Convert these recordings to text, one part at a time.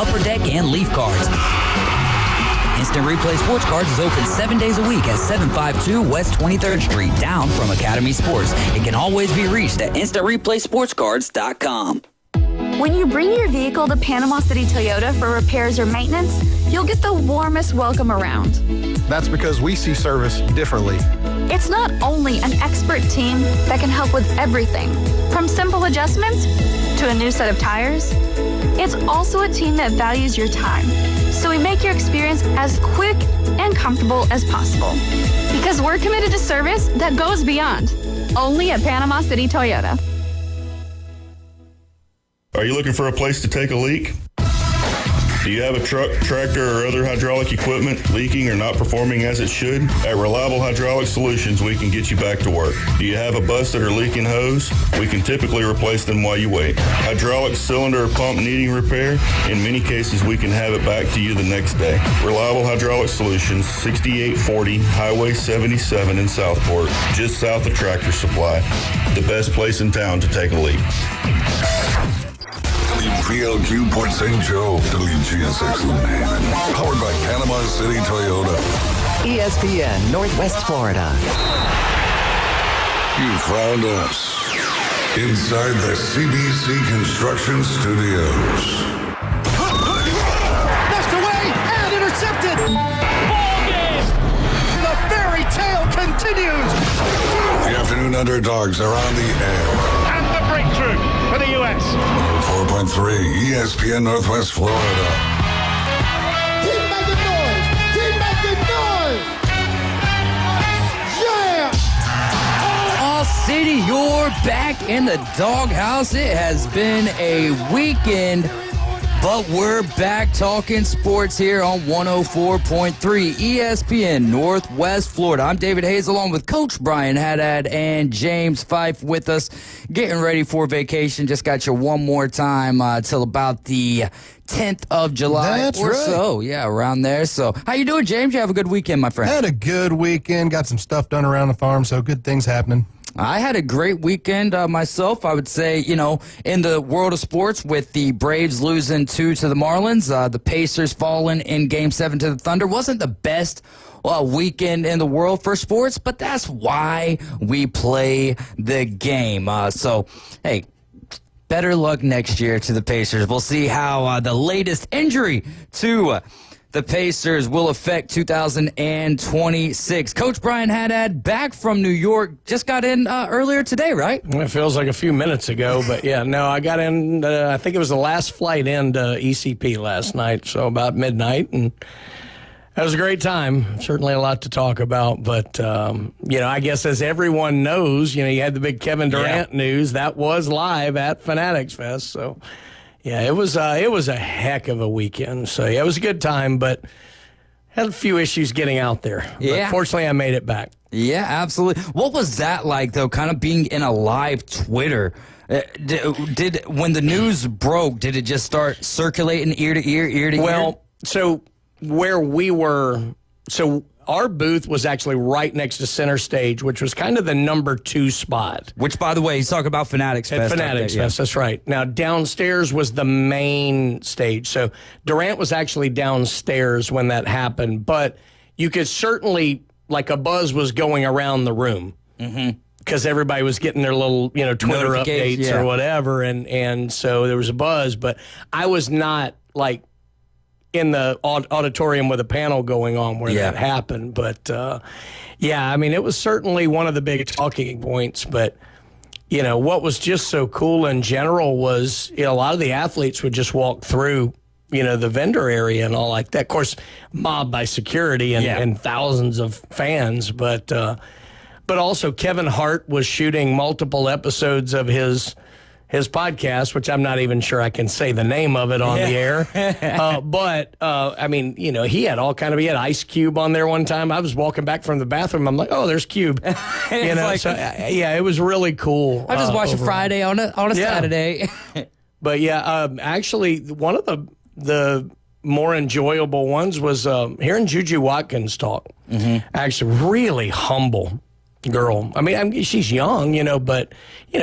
Upper Deck, and Leaf Cards. Instant Replay Sports Cards is open 7 days a week at 752 West 23rd Street, down from Academy Sports. It can always be reached at instantReplaySportsCards.com. When you bring your vehicle to Panama City Toyota for repairs or maintenance, you'll get the warmest welcome around. That's because we see service differently. It's not only an expert team that can help with everything, from simple adjustments to a new set of tires. It's also a team that values your time, so we make your experience as quick and comfortable as possible. Because we're committed to service that goes beyond. Only at Panama City Toyota. Are you looking for a place to take a leak? Do you have a truck, tractor, or other hydraulic equipment leaking or not performing as it should? At Reliable Hydraulic Solutions, we can get you back to work. Do you have a busted or leaking hose? We can typically replace them while you wait. Hydraulic cylinder or pump needing repair? In many cases, we can have it back to you the next day. Reliable Hydraulic Solutions, 6840 Highway 77 in Southport, just south of Tractor Supply. The best place in town to take a leak. WPLQ Port St. Joe, WGSX Lumen, powered by Panama City Toyota. ESPN Northwest Florida. You found us inside the CBC Construction Studios. Dashed away and intercepted. Ball game. The fairy tale continues. The Afternoon Underdogs are on the air. And the breakthrough for the U.S. 4.3 ESPN Northwest Florida. Keep making noise! Keep making noise! Yeah! All City, you're back in the doghouse. It has been a weekend, but we're back talking sports here on 104.3 ESPN Northwest Florida. I'm David Hayes along with Coach Brian Haddad and James Fife with us, getting ready for vacation. Just got you one more time till about the 10th of July. That's or right. so. Yeah, around there. So how you doing, James? You have a good weekend, my friend? Had a good weekend. Got some stuff done around the farm, so good things happening. I had a great weekend myself. I would say, in the world of sports, with the Braves losing 2 to the Marlins, the Pacers falling in Game 7 to the Thunder, wasn't the best weekend in the world for sports, but that's why we play the game. So, hey, better luck next year to the Pacers. We'll see how the latest injury to the Pacers will affect 2026. Coach Brian Haddad, back from New York, just got in earlier today, right? It feels like a few minutes ago, but yeah, no, I got in, I think it was the last flight into ECP last night, so about midnight, and that was a great time. Certainly a lot to talk about, but, I guess as everyone knows, you had the big Kevin Durant news. That was live at Fanatics Fest, so yeah, it was a heck of a weekend. So yeah, it was a good time, but had a few issues getting out there. Yeah. But fortunately, I made it back. Yeah, absolutely. What was that like, though, kind of being in a live Twitter? Did when the news broke, did it just start circulating ear to ear, ear to ear? Well, so where we were, our booth was actually right next to center stage, which was kind of the number 2 spot. Which, by the way, he's talking about Fanatics Fest. At Fanatics Fest, that's right. Now, downstairs was the main stage. So Durant was actually downstairs when that happened. But you could certainly, like a buzz was going around the room. Because everybody was getting their little, Twitter updates or whatever. And so there was a buzz. But I was not, in the auditorium with a panel going on where that happened. But, it was certainly one of the big talking points. But, what was just so cool in general was, a lot of the athletes would just walk through, the vendor area and all like that. Of course, mobbed by security and thousands of fans. But also Kevin Hart was shooting multiple episodes of his podcast, which I'm not even sure I can say the name of it on the air. He had all kind of, he had Ice Cube on there one time. I was walking back from the bathroom. I'm like, oh, there's Cube. It was really cool. I just watched Friday on a Saturday. But actually one of the more enjoyable ones was hearing Juju Watkins talk. Actually, really humble girl. I mean, she's young, but,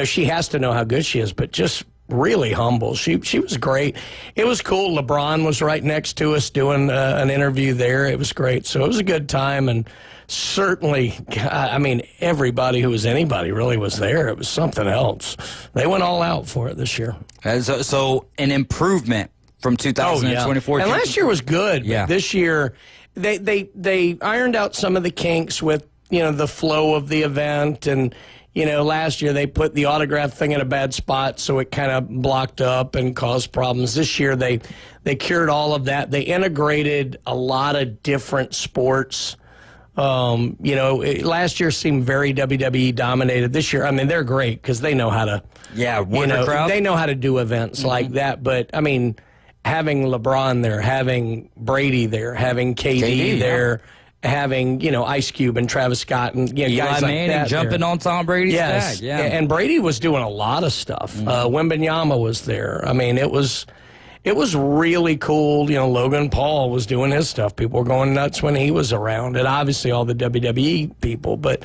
she has to know how good she is, but just really humble. She was great. It was cool. LeBron was right next to us doing an interview there. It was great. So it was a good time, and certainly, I mean, everybody who was anybody really was there. It was something else. They went all out for it this year. So an improvement from 2024. And last year was good. Yeah. But this year, they ironed out some of the kinks with, the flow of the event. And, last year they put the autograph thing in a bad spot, so it kind of blocked up and caused problems. This year they cured all of that. They integrated a lot of different sports. Last year seemed very WWE dominated. This year, I mean, they're great because they know how to, the crowd. They know how to do events like that. But I mean, having LeBron there, having Brady there, having KD there, having Ice Cube and Travis Scott and guys like Manning that jumping on Tom Brady's back. Yeah, and Brady was doing a lot of stuff. Wembanyama was there. I mean, it was really cool. Logan Paul was doing his stuff. People were going nuts when he was around, and obviously all the WWE people. But,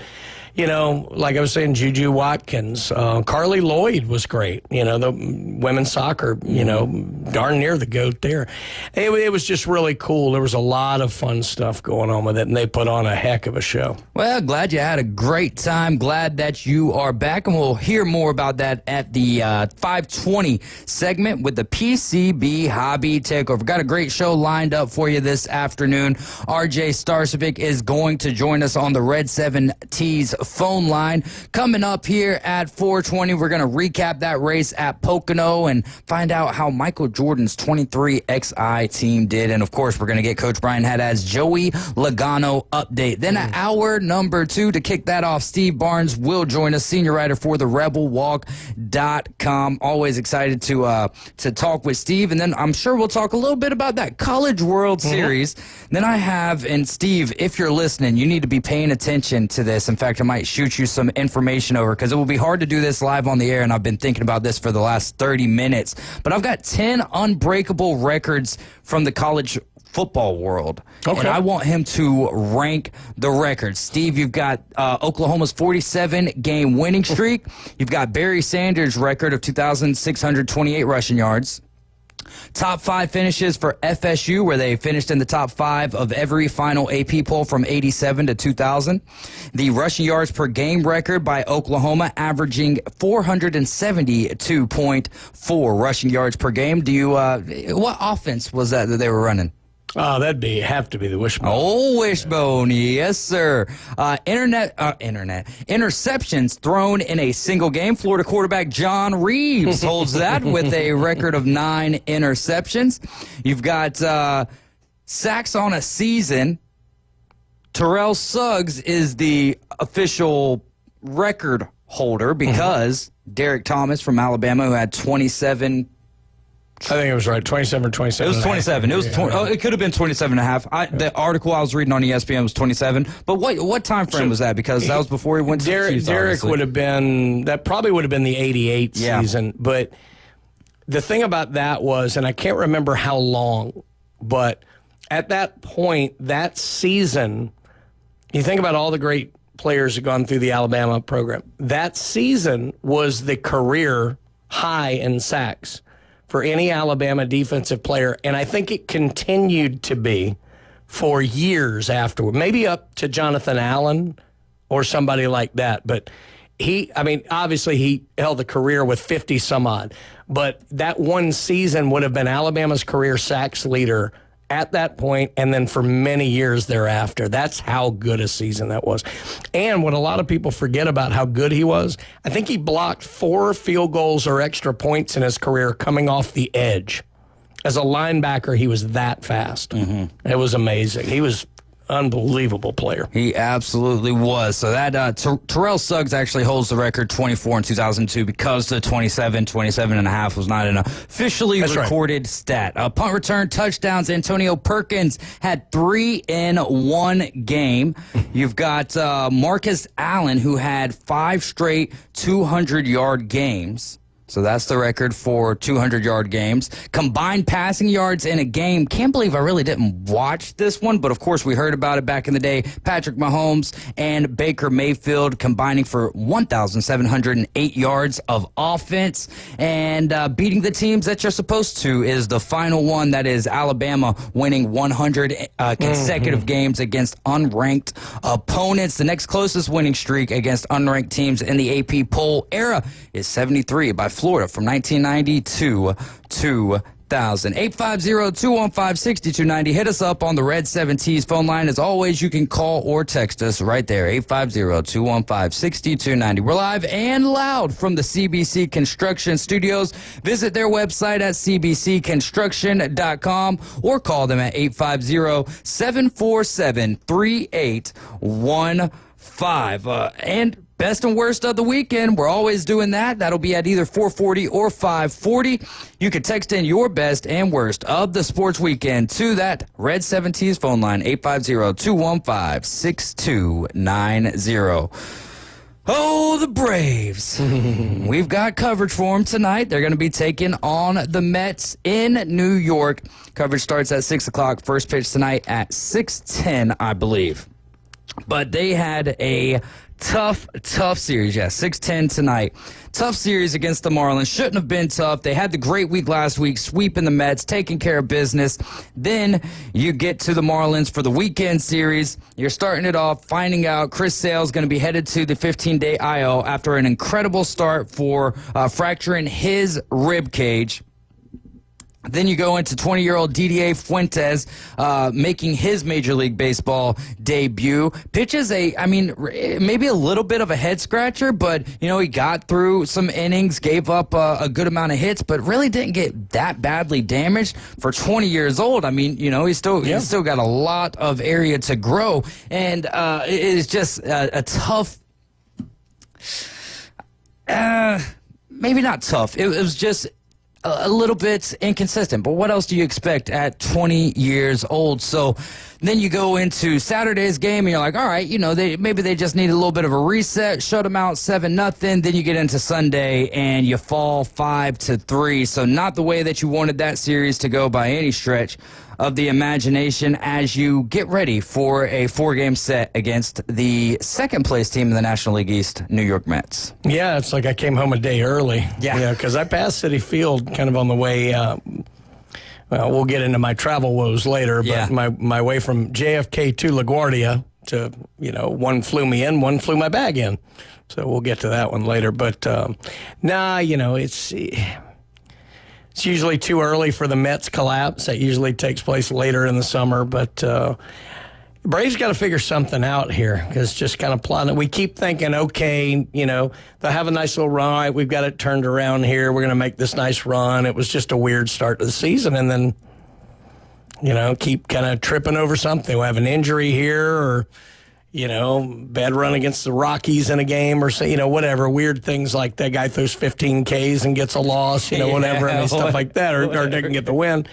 like I was saying, Juju Watkins, Carly Lloyd was great. The women's soccer, darn near the GOAT there. It was just really cool. There was a lot of fun stuff going on with it, and they put on a heck of a show. Well, glad you had a great time. Glad that you are back, and we'll hear more about that at the 520 segment with the PCB Hobby Takeover. Got a great show lined up for you this afternoon. RJ Starcevic is going to join us on the Red 7 Tees phone line. Coming up here at 420, we're going to recap that race at Pocono and find out how Michael Jordan's 23XI team did. And, of course, we're going to get Coach Brian Haddad's Joey Logano update. Then at hour number 2, to kick that off, Steve Barnes will join us, senior writer for the RebelWalk.com. Always excited to talk with Steve. And then I'm sure we'll talk a little bit about that College World Series. Then I have, and Steve, if you're listening, you need to be paying attention to this. In fact, I might shoot you some information over because it will be hard to do this live on the air, and I've been thinking about this for the last 30 minutes. But I've got 10 unbreakable records from the college football world. Okay. And I want him to rank the records. Steve, you've got Oklahoma's 47-game winning streak. You've got Barry Sanders' record of 2,628 rushing yards. Top 5 finishes for FSU, where they finished in the top 5 of every final AP poll from 87 to 2000. The rushing yards per game record by Oklahoma, averaging 472.4 rushing yards per game. What offense was that they were running? Oh, have to be the Wishbone. Oh, Wishbone, yes, sir. Interceptions thrown in a single game. Florida quarterback John Reeves holds that with a record of 9 interceptions. You've got sacks on a season. Terrell Suggs is the official record holder because Derek Thomas from Alabama, who had 27. I think it was right, 27 or 27. It was 27. It was it could have been 27 and a half. The article I was reading on ESPN was 27. But what time frame was that? Because that was before he went to the Chiefs, Derek would have been, that probably would have been the 88 season. But the thing about that was, and I can't remember how long, but at that point, that season, you think about all the great players who have gone through the Alabama program. That season was the career high in sacks for any Alabama defensive player, and I think it continued to be for years afterward, maybe up to Jonathan Allen or somebody like that. But obviously he held a career with 50 some odd, but that one season would have been Alabama's career sacks leader at that point, and then for many years thereafter. That's how good a season that was. And what a lot of people forget about how good he was, I think he blocked 4 field goals or extra points in his career coming off the edge. As a linebacker, he was that fast. It was amazing. He was unbelievable player. He absolutely was. So that Terrell Suggs actually holds the record 24 in 2002 because the 27 and a half was not an officially recorded stat. Punt return touchdowns. Antonio Perkins had 3 in one game. You've got Marcus Allen, who had 5 straight 200-yard games. So that's the record for 200-yard games. Combined passing yards in a game. Can't believe I really didn't watch this one, but of course we heard about it back in the day. Patrick Mahomes and Baker Mayfield combining for 1,708 yards of offense. And beating the teams that you're supposed to is the final one. That is Alabama winning 100 consecutive games against unranked opponents. The next closest winning streak against unranked teams in the AP poll era is 73 by Florida from 1990 to 2000. 850-215-6290. Hit us up on the Red 7T's phone line. As always, you can call or text us right there, 850-215-6290. We're live and loud from the CBC Construction Studios. Visit their website at cbcconstruction.com or call them at 850-747-3815. And best and worst of the weekend, we're always doing that. That'll be at either 440 or 540. You can text in your best and worst of the sports weekend to that Red 7T's phone line, 850-215-6290. Oh, the Braves. We've got coverage for them tonight. They're going to be taking on the Mets in New York. Coverage starts at 6 o'clock. First pitch tonight at 6:10, I believe. But they had a tough series. Yeah, 6-10 tonight. Tough series against the Marlins. Shouldn't have been tough. They had the great week last week, sweeping the Mets, taking care of business. Then you get to the Marlins for the weekend series. You're starting it off, finding out Chris Sale's going to be headed to the 15-day IL after an incredible start for fracturing his rib cage. Then you go into 20-year-old Didier Fuentes making his Major League Baseball debut. Pitches maybe a little bit of a head-scratcher, but, he got through some innings, gave up a good amount of hits, but really didn't get that badly damaged for 20 years old. He's still got a lot of area to grow, and it is just a tough... maybe not tough. It was just a little bit inconsistent, but what else do you expect at 20 years old? So then you go into Saturday's game and you're like, all right, maybe they just need a little bit of a reset, shut them out 7-0. Then you get into Sunday and you fall 5-3. So not the way that you wanted that series to go by any stretch of the imagination as you get ready for a 4-game set against the second-place team in the National League East, New York Mets. Yeah, it's like I came home a day early. Yeah, because I passed Citi Field kind of on the way. Well, we'll get into my travel woes later, but my way from JFK to LaGuardia to, one flew me in, one flew my bag in. So we'll get to that one later. But, it's usually too early for the Mets collapse. That usually takes place later in the summer. But Braves got to figure something out here because just kind of plotting. We keep thinking, okay, they'll have a nice little run. All right, we've got it turned around here. We're going to make this nice run. It was just a weird start to the season. And then, keep kind of tripping over something. We'll have an injury here or, bad run against the Rockies in a game or, whatever. Weird things like that guy throws 15 Ks and gets a loss, whatever. Stuff like that or doesn't get the win.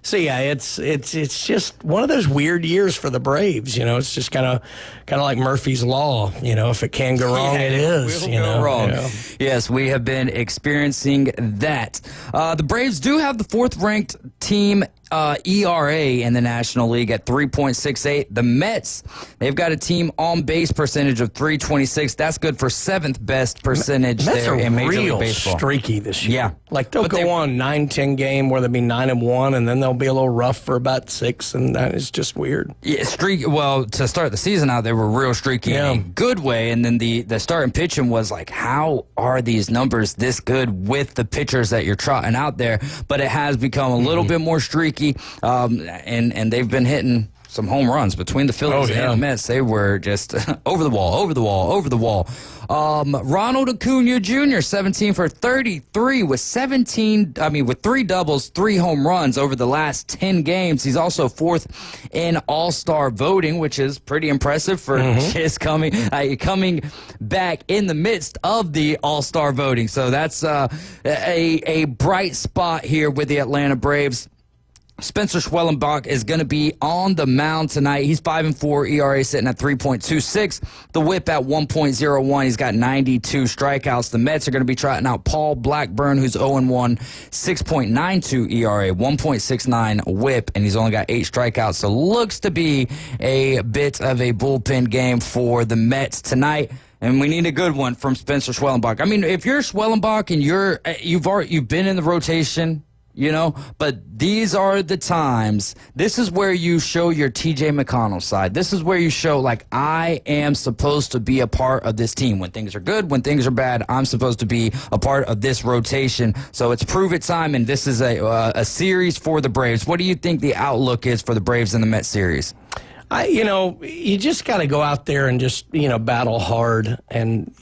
So, yeah, it's just one of those weird years for the Braves. It's just kind of like Murphy's Law. If it can go wrong, it is. Go wrong. Yes, we have been experiencing that. The Braves do have the fourth-ranked team ERA in the National League at 3.68. The Mets, they've got a team on-base percentage of 326. That's good for seventh-best percentage there in Major League Baseball. Streaky this year. Yeah. Like they'll go on 9-10 game where they'll be 9-1, and then they'll be a little rough for about 6, and that is just weird. Yeah, streaky. Well, to start the season out, they were real streaky in a good way, and then the starting pitching was like, how are these numbers this good with the pitchers that you're trotting out there? But it has become a little bit more streaky. And they've been hitting some home runs between the Phillies and the Mets. They were just over the wall. Ronald Acuna Jr., 17 for 33 with 3 doubles, 3 home runs over the last 10 games. He's also fourth in All-Star voting, which is pretty impressive for his coming back in the midst of the All-Star voting. So that's a bright spot here with the Atlanta Braves. Spencer Schwellenbach is going to be on the mound tonight. He's 5-4, ERA sitting at 3.26. The whip at 1.01. He's got 92 strikeouts. The Mets are going to be trotting out Paul Blackburn, who's 0-1, 6.92 ERA, 1.69 whip, and he's only got 8 strikeouts. So looks to be a bit of a bullpen game for the Mets tonight. And we need a good one from Spencer Schwellenbach. I mean, if you're Schwellenbach and you've been in the rotation, but these are the times. This is where you show your TJ McConnell side. This is where you show, like, I am supposed to be a part of this team. When things are good, when things are bad, I'm supposed to be a part of this rotation. So it's prove it time, and this is a series for the Braves. What do you think the outlook is for the Braves in the Mets series? You just got to go out there and just, battle hard. And,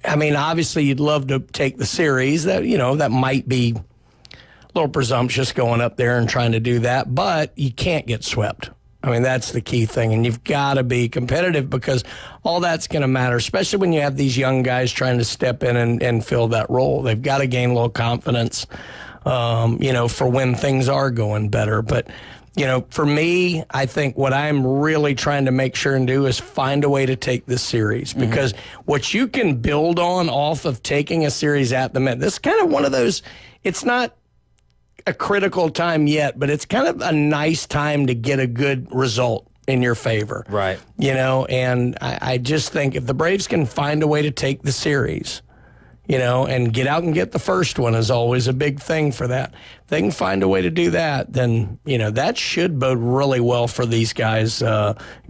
I mean, obviously you'd love to take the series. That might be a little presumptuous going up there and trying to do that, but you can't get swept. I mean, that's the key thing, and you've got to be competitive because all that's going to matter, especially when you have these young guys trying to step in and fill that role. They've got to gain a little confidence, for when things are going better. But, for me, I think what I'm really trying to make sure and do is find a way to take this series because what you can build on off of taking a series at the Met, this is kind of one of those, it's not a critical time yet, but it's kind of a nice time to get a good result in your favor. Right. And I just think if the Braves can find a way to take the series, and get out and get the first one is always a big thing for that. If they can find a way to do that, then, that should bode really well for these guys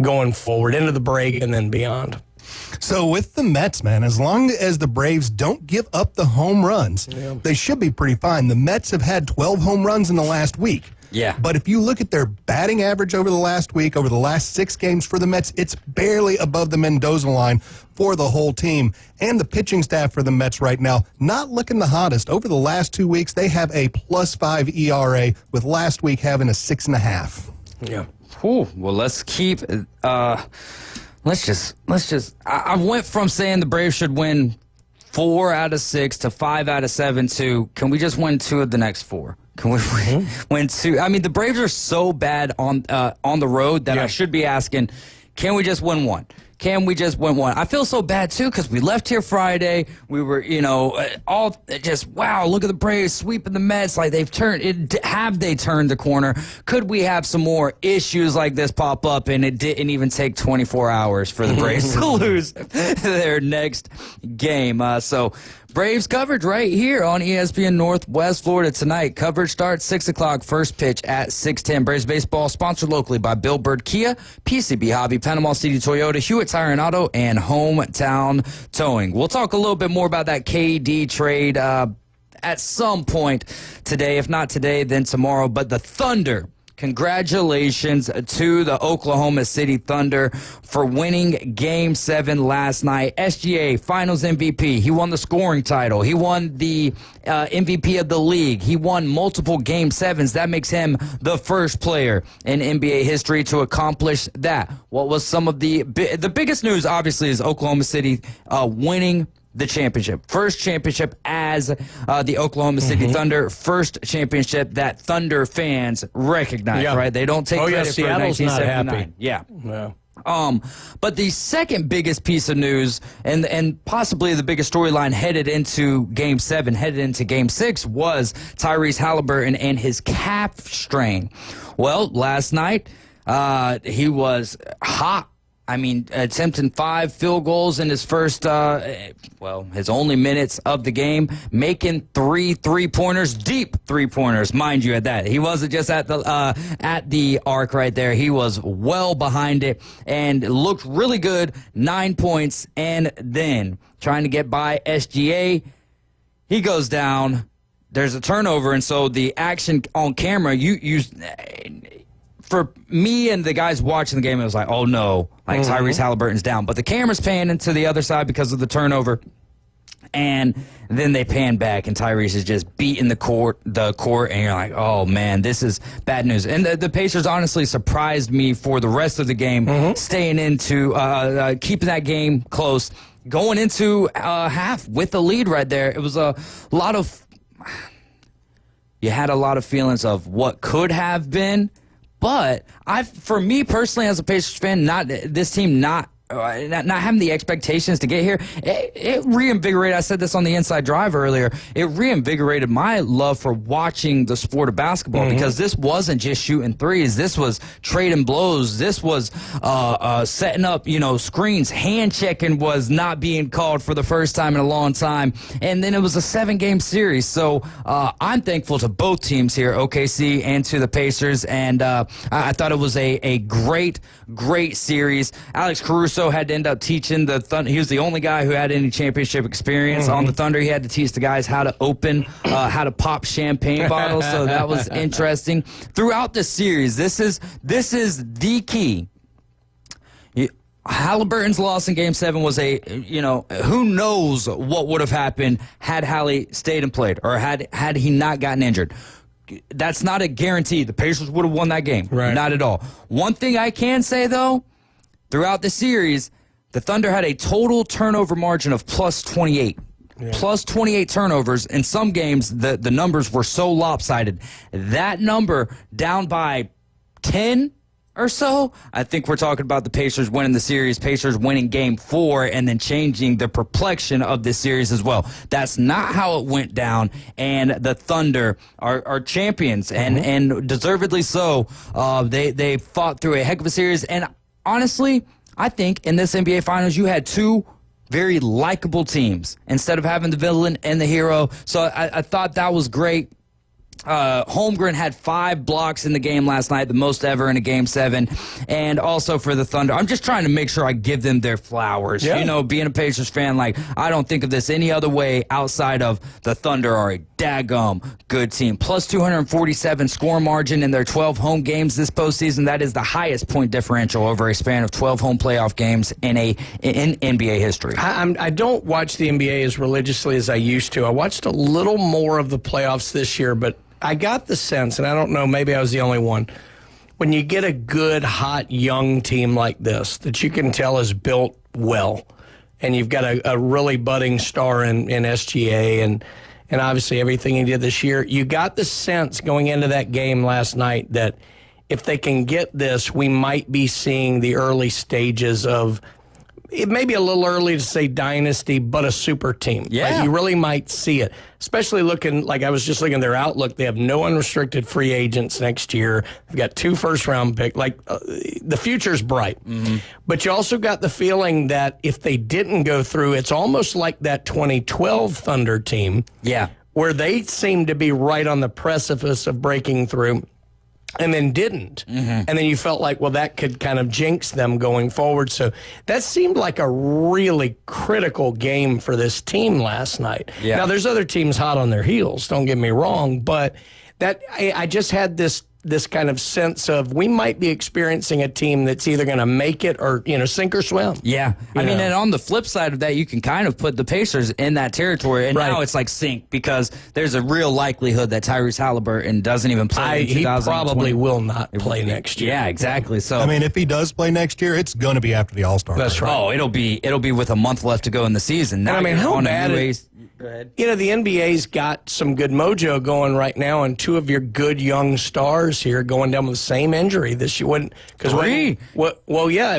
going forward into the break and then beyond. So with the Mets, man, as long as the Braves don't give up the home runs, they should be pretty fine. The Mets have had 12 home runs in the last week. Yeah. But if you look at their batting average over the last week, over the last 6 games for the Mets, it's barely above the Mendoza line for the whole team. And the pitching staff for the Mets right now, not looking the hottest. Over the last 2 weeks, they have a +5 ERA, with last week having a 6.5. Yeah. Whew. Well, let's keep... Let's just. I went from saying the Braves should win 4 out of 6 to 5 out of 7 to, can we just win 2 of the next 4? Can we win 2? I mean, the Braves are so bad on the road that I should be asking, can we just win 1? Can we just win 1? I feel so bad, too, because we left here Friday. We were, all just, wow, look at the Braves sweeping the Mets. Like, have they turned the corner? Could we have some more issues like this pop up? And it didn't even take 24 hours for the Braves to lose their next game. So Braves coverage right here on ESPN Northwest Florida tonight. Coverage starts 6 o'clock, first pitch at 6:10. Braves baseball sponsored locally by Bill Bird Kia, PCB Hobby, Panama City Toyota, Hewitt Tire and Auto, and Hometown Towing. We'll talk a little bit more about that KD trade at some point today. If not today, then tomorrow. But the Thunder, congratulations to the Oklahoma City Thunder for winning Game 7 last night. SGA Finals MVP. He won the scoring title. He won the MVP of the league. He won multiple Game 7s. That makes him the first player in NBA history to accomplish that. What was some of the biggest news, obviously, is Oklahoma City winning the championship. First championship as the Oklahoma City Thunder. First championship that Thunder fans recognize, right? They don't take credit for Seattle's 1979. not happy. Yeah. But the second biggest piece of news and possibly the biggest storyline headed into Game 7, headed into Game 6 was Tyrese Halliburton and his calf strain. Well, last night he was hot. I mean, attempting 5 field goals in his first, his only minutes of the game, making 3 3-pointers, deep 3-pointers, mind you, at that. He wasn't just at the arc right there. He was well behind it and looked really good. 9 points, and then trying to get by SGA, he goes down. There's a turnover, and so the action on camera, for me and the guys watching the game, it was like, oh no, like Tyrese Halliburton's down. But the camera's panning to the other side because of the turnover. And then they pan back, and Tyrese is just beating the court, and you're like, oh man, this is bad news. And the Pacers honestly surprised me for the rest of the game, staying into keeping that game close, going into half with the lead right there. It was a lot of... You had a lot of feelings of what could have been. But for me personally, as a Pacers fan, not having the expectations to get here, it reinvigorated. I said this on the Inside Drive earlier. It reinvigorated my love for watching the sport of basketball because this wasn't just shooting threes. This was trading blows. This was setting up, screens. Hand checking was not being called for the first time in a long time. And then it was a 7-game series. So I'm thankful to both teams here, OKC and to the Pacers. And I thought it was a great series. Alex Caruso had to end up teaching the Thunder. He was the only guy who had any championship experience on the Thunder. He had to teach the guys how to open, how to pop champagne bottles. So that was interesting. Throughout the series, this is the key. Halliburton's loss in Game 7 was who knows what would have happened had Hallie stayed and played or had he not gotten injured. That's not a guarantee. The Pacers would have won that game. Right. Not at all. One thing I can say, though, throughout the series, the Thunder had a total turnover margin of plus 28. Yeah. Plus 28 turnovers. In some games, the numbers were so lopsided. That number down by 10 or so, I think we're talking about the Pacers winning the series, Pacers winning Game 4, and then changing the perplexion of this series as well. That's not how it went down, and the Thunder are champions, and deservedly so. They fought through a heck of a series, and honestly, I think in this NBA Finals, you had two very likable teams instead of having the villain and the hero. So I thought that was great. Holmgren had 5 blocks in the game last night, the most ever in a Game 7. And also for the Thunder, I'm just trying to make sure I give them their flowers. Yeah. Being a Pacers fan, I don't think of this any other way outside of the Thunder are a daggum good team. Plus 247 score margin in their 12 home games this postseason. That is the highest point differential over a span of 12 home playoff games in NBA history. I don't watch the NBA as religiously as I used to. I watched a little more of the playoffs this year, but I got the sense, and I don't know, maybe I was the only one, when you get a good, hot, young team like this that you can tell is built well, and you've got a really budding star in SGA and obviously everything he did this year, you got the sense going into that game last night that if they can get this, we might be seeing the early stages of, it may be a little early to say dynasty, but a super team. Yeah. You really might see it, especially looking, I was just looking at their outlook. They have no unrestricted free agents next year. They've got 2 first-round picks. The future's bright. But you also got the feeling that if they didn't go through, it's almost like that 2012 Thunder team. Yeah. Where they seemed to be right on the precipice of breaking through. And then didn't. And then you felt like, well, that could kind of jinx them going forward. So that seemed like a really critical game for this team last night. Yeah. Now, there's other teams hot on their heels, don't get me wrong, but that I just had this kind of sense of we might be experiencing a team that's either going to make it or, sink or swim. Yeah. And on the flip side of that, you can kind of put the Pacers in that territory. And now it's like sink because there's a real likelihood that Tyrese Halliburton doesn't even play in 2020. He probably will not play next year. Yeah, exactly. So if he does play next year, it's going to be after the All-Star break. That's right. Oh, it'll be with a month left to go in the season. Now, how bad Go ahead. The NBA's got some good mojo going right now, and 2 of your good young stars here going down with the same injury this year. It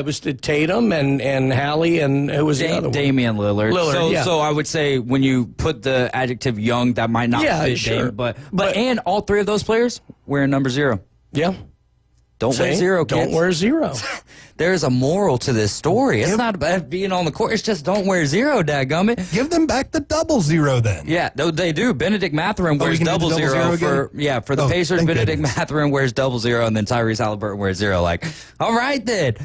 was to Tatum and Hallie, and who was the other one? Damian Lillard. So I would say when you put the adjective young, that might not fit Dame, but and all 3 of those players wearing number 0. Yeah. Don't wear 0, kids. Don't wear 0. There's a moral to this story. It's not about being on the court. It's just don't wear 0, dadgummit. Give them back the 0 then. Yeah, they do. Benedict Mathurin wears 0 for the Pacers. Benedict Mathurin wears 0, and then Tyrese Halliburton wears 0. All right then.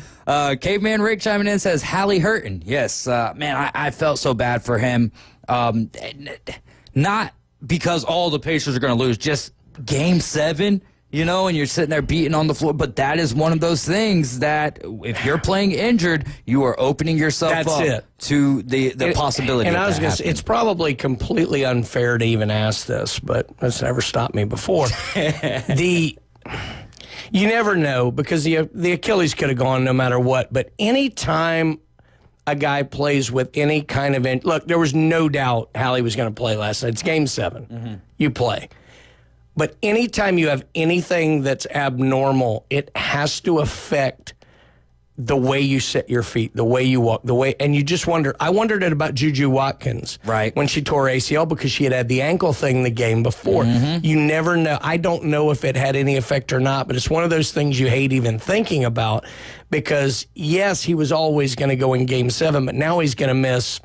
Caveman Rick chiming in says Hallie hurting. Yes, man, I felt so bad for him. Not because all the Pacers are going to lose, just Game 7. And you're sitting there beating on the floor. But that is one of those things that if you're playing injured, you are opening yourself up to the possibility and of I was going to it's probably completely unfair to even ask this, but that's never stopped me before. You never know because the Achilles could have gone no matter what. But anytime a guy plays with any kind of... Look, there was no doubt Hallie was going to play last night. It's Game 7. You play. But anytime you have anything that's abnormal, it has to affect the way you set your feet, the way you walk, and you just wonder. I wondered it about Juju Watkins, right, when she tore ACL because she had the ankle thing the game before. You never know. I don't know if it had any effect or not, but it's one of those things you hate even thinking about because yes, he was always going to go in Game 7, but now he's going to miss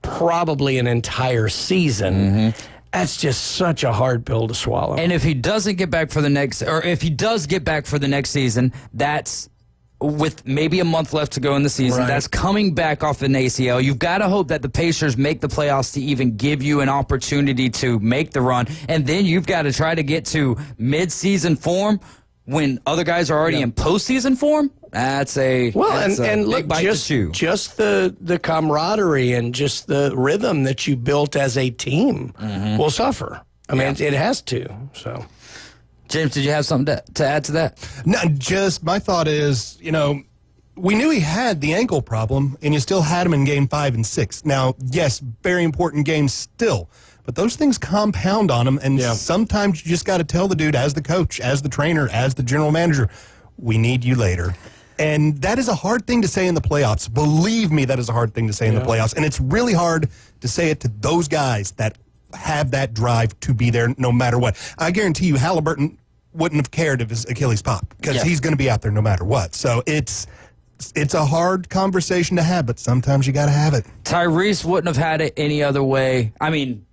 probably an entire season. That's just such a hard pill to swallow. And if he doesn't get back for the next, or if he does get back for the next season, that's with maybe a month left to go in the season. Right. That's coming back off an ACL. You've got to hope that the Pacers make the playoffs to even give you an opportunity to make the run. And then you've got to try to get to mid-season form when other guys are already in postseason form. That's a and look, big bite to chew. Just the camaraderie and just the rhythm that you built as a team will suffer. I mean, it has to. So, James, did you have something to add to that? No, just my thought is, we knew he had the ankle problem, and you still had him in Game 5 and 6. Now, yes, very important games still, but those things compound on him, and sometimes you just got to tell the dude, as the coach, as the trainer, as the general manager, we need you later. And that is a hard thing to say in the playoffs. Believe me, that is a hard thing to say in the playoffs, and it's really hard to say it to those guys that have that drive to be there no matter what. I guarantee you Halliburton wouldn't have cared if his Achilles popped because he's going to be out there no matter what. So it's a hard conversation to have, but sometimes you got to have it. Tyrese wouldn't have had it any other way. I mean,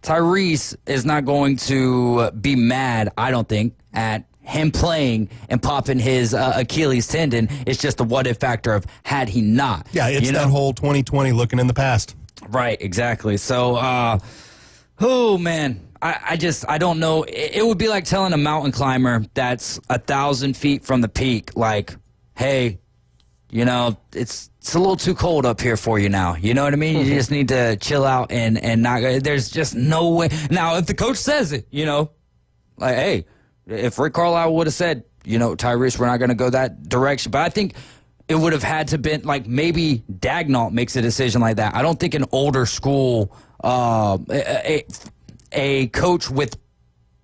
Tyrese is not going to be mad, I don't think, at him playing and popping his Achilles tendon. It's just the what-if factor of had he not. Yeah, it's that whole 2020 looking in the past. Right, exactly. So, oh, man, I don't know. It would be like telling a mountain climber that's 1,000 feet from the peak, like, hey, it's a little too cold up here for you now. You know what I mean? You just need to chill out and not go. There's just no way. Now, if the coach says it, like, hey, if Rick Carlisle would have said, Tyrese, we're not going to go that direction. But I think it would have had to been like maybe Dagnall makes a decision like that. I don't think an older school, a coach with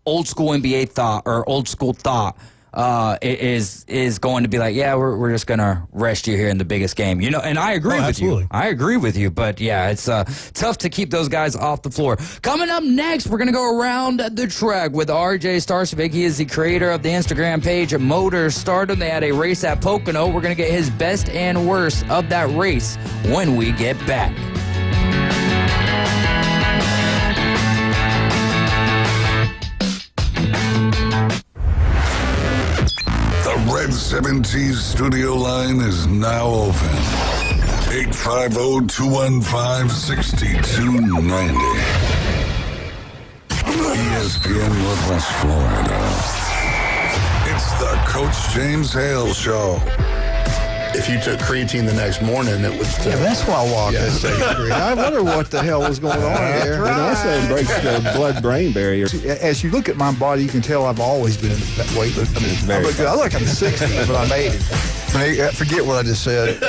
old school NBA thought or old school thought is going to be like, yeah, we're just going to rest you here in the biggest game. And I agree with you. I agree with you. But, yeah, it's tough to keep those guys off the floor. Coming up next, we're going to go around the track with RJ Starcevic. He is the creator of the Instagram page Motor Stardom. They had a race at Pocono. We're going to get his best and worst of that race when we get back. Red 70s studio line is now open. 850-215-6290. ESPN Northwest Florida. It's the Coach James Hale Show. If you took creatine the next morning, it would... that's why I walked that second. I wonder what the hell was going on there. It also breaks the blood-brain barrier. As you look at my body, you can tell I've always been that way. I look like I'm 60, but I'm 80. Forget what I just said.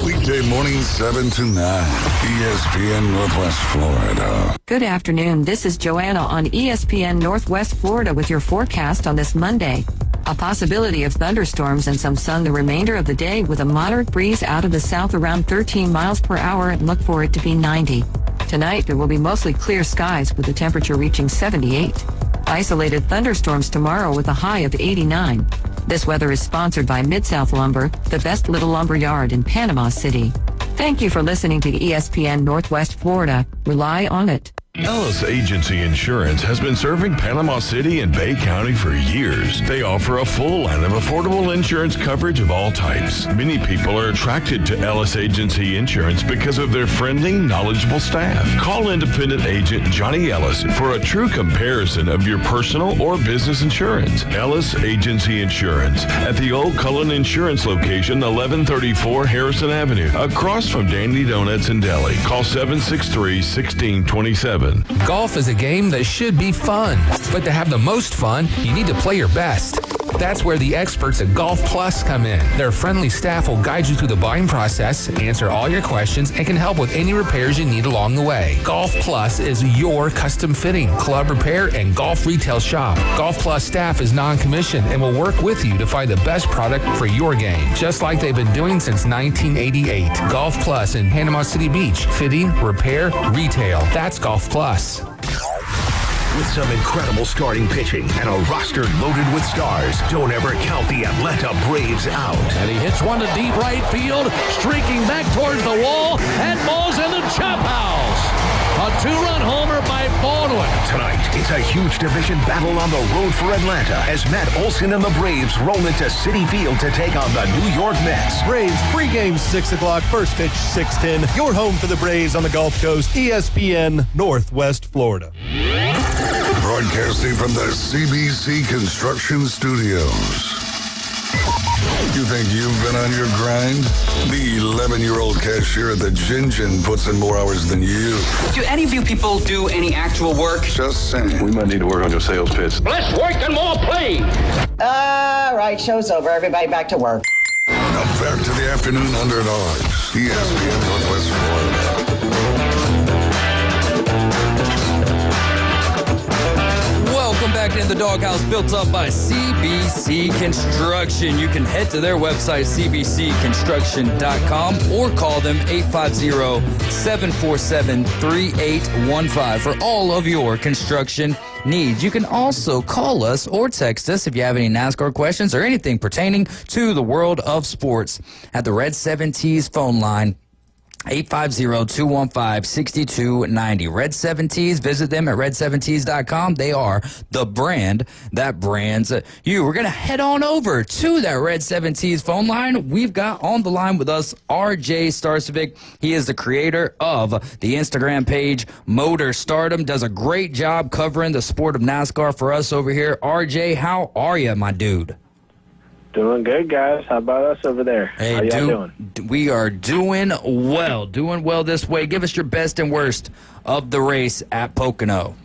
Weekday mornings 7 to 9. ESPN Northwest Florida. Good afternoon. This is Joanna on ESPN Northwest Florida with your forecast on this Monday. A possibility of thunderstorms and some sun the remainder of the day with a moderate breeze out of the south around 13 miles per hour and look for it to be 90. Tonight, there will be mostly clear skies with the temperature reaching 78. Isolated thunderstorms tomorrow with a high of 89. This weather is sponsored by Mid-South Lumber, the best little lumber yard in Panama City. Thank you for listening to ESPN Northwest Florida. Rely on it. Ellis Agency Insurance has been serving Panama City and Bay County for years. They offer a full line of affordable insurance coverage of all types. Many people are attracted to Ellis Agency Insurance because of their friendly, knowledgeable staff. Call independent agent Johnny Ellis for a true comparison of your personal or business insurance. Ellis Agency Insurance at the Old Cullen Insurance location, 1134 Harrison Avenue, across from Dandy Donuts and Deli. Call 763-1627. Golf is a game that should be fun, but to have the most fun, you need to play your best. That's where the experts at Golf Plus come in. Their friendly staff will guide you through the buying process, answer all your questions, and can help with any repairs you need along the way. Golf Plus is your custom fitting, club repair, and golf retail shop. Golf Plus staff is non-commissioned and will work with you to find the best product for your game, just like they've been doing since 1988. Golf Plus in Panama City Beach. Fitting, repair, retail. That's Golf Plus. With some incredible starting pitching and a roster loaded with stars, don't ever count the Atlanta Braves out. And he hits one to deep right field, streaking back towards the wall, and balls in the chop house. A 2-run homer by Baldwin. Tonight, it's a huge division battle on the road for Atlanta as Matt Olson and the Braves roll into Citi Field to take on the New York Mets. Braves pregame 6 o'clock, first pitch 6:10. Your home for the Braves on the Gulf Coast, ESPN Northwest Florida. Broadcasting from the CBC Construction Studios. You think you've been on your grind? The 11-year-old cashier at the Gin Gin puts in more hours than you. Do any of you people do any actual work? Just saying. We might need to work on your sales pitch. Less work and more play. All right, show's over. Everybody back to work. Now back to the Afternoon Underdogs. ESPN Northwest Florida. Welcome back in the Doghouse, built up by CBC Construction. You can head to their website, cbcconstruction.com, or call them 850-747-3815 for all of your construction needs. You can also call us or text us if you have any NASCAR questions or anything pertaining to the world of sports at the Red 7T's phone line. 850-215-6290. Red 7Ts, visit them at red7ts.com. They are the brand that brands you. We're going to head on over to that Red 7Ts phone line. We've got on the line with us RJ Starcevic. He is the creator of the Instagram page Motor Stardom. Does a great job covering the sport of NASCAR for us over here. RJ, how are you, my dude? Doing good, guys. How about us over there? Hey, how y'all doing? We are doing well this way. Give us your best and worst of the race at Pocono.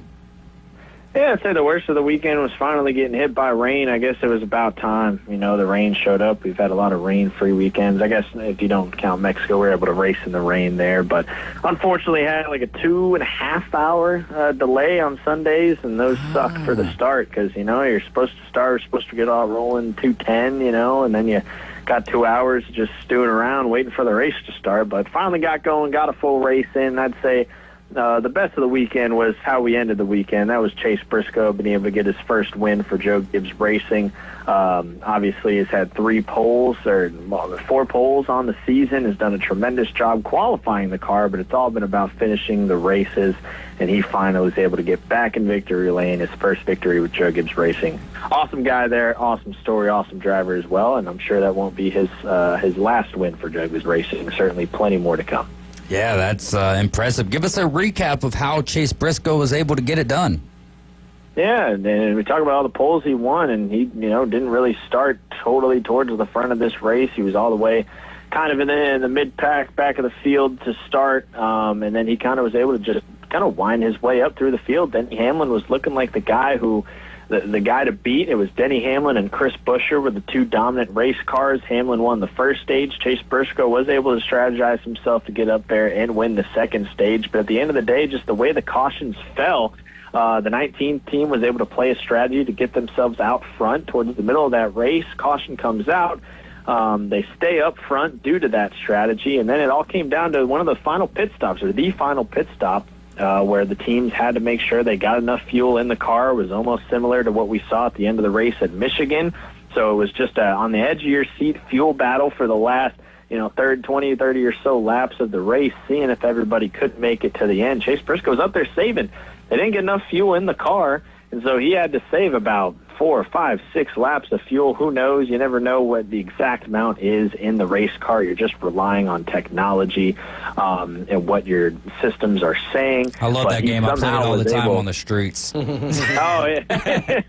Yeah, I'd say the worst of the weekend was finally getting hit by rain. I guess it was about time. You know, the rain showed up. We've had a lot of rain-free weekends. I guess if you don't count Mexico, we were able to race in the rain there. But unfortunately, had like a 2.5-hour delay on Sundays, and those sucked for the start because, you know, you're supposed to get all rolling 2:10, you know, and then you got 2 hours just stewing around waiting for the race to start. But finally got going, got a full race in. I'd say the best of the weekend was how we ended the weekend. That was Chase Briscoe being able to get his first win for Joe Gibbs Racing. Obviously, he's had 4 poles on the season, has done a tremendous job qualifying the car, but it's all been about finishing the races, and he finally was able to get back in victory lane, his first victory with Joe Gibbs Racing. Awesome guy there, awesome story, awesome driver as well, and I'm sure that won't be his last win for Joe Gibbs Racing. Certainly plenty more to come. Yeah, that's impressive. Give us a recap of how Chase Briscoe was able to get it done. Yeah, and we talk about all the poles he won, and he, you know, didn't really start totally towards the front of this race. He was all the way kind of in the mid-pack, back of the field to start, and then he kind of was able to just kind of wind his way up through the field. Denny Hamlin was looking like the guy who the guy to beat. It was Denny Hamlin and Chris Buescher were the two dominant race cars. Hamlin won the first stage. Chase Briscoe was able to strategize himself to get up there and win the second stage. But at the end of the day, just the way the cautions fell, the 19 team was able to play a strategy to get themselves out front towards the middle of that race. Caution comes out. They stay up front due to that strategy. And then it all came down to one of the final pit stops, or the final pit stop, where the teams had to make sure they got enough fuel in the car. It was almost similar to what we saw at the end of the race at Michigan. So it was just on the edge of your seat fuel battle for the last, 30 or so laps of the race, seeing if everybody could make it to the end. Chase Briscoe was up there saving. They didn't get enough fuel in the car, and so he had to save about 4, 5, 6 laps of fuel. Who knows? You never know what the exact amount is in the race car. You're just relying on technology and what your systems are saying. I love that game. I play it all the time on the streets. Oh, yeah.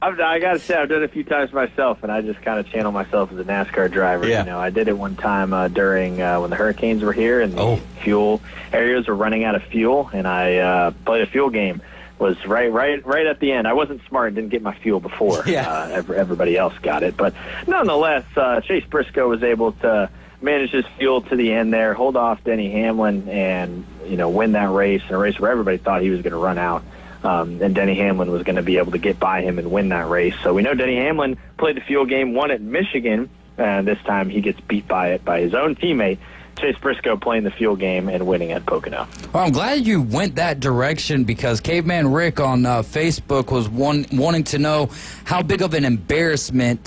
I got to say, I've done it a few times myself, and I just kind of channel myself as a NASCAR driver. Yeah. I did it one time during when the Hurricanes were here, and the fuel areas were running out of fuel, and I played a fuel game. was right at the end. I wasn't smart and didn't get my fuel before everybody else got it. But nonetheless, Chase Briscoe was able to manage his fuel to the end there, hold off Denny Hamlin, and win that race, in a race where everybody thought he was going to run out. And Denny Hamlin was going to be able to get by him and win that race. So we know Denny Hamlin played the fuel game, won at Michigan, and this time he gets beat by it by his own teammate, Chase Briscoe, playing the fuel game and winning at Pocono. Well, I'm glad you went that direction, because Caveman Rick on Facebook was wanting to know how big of an embarrassing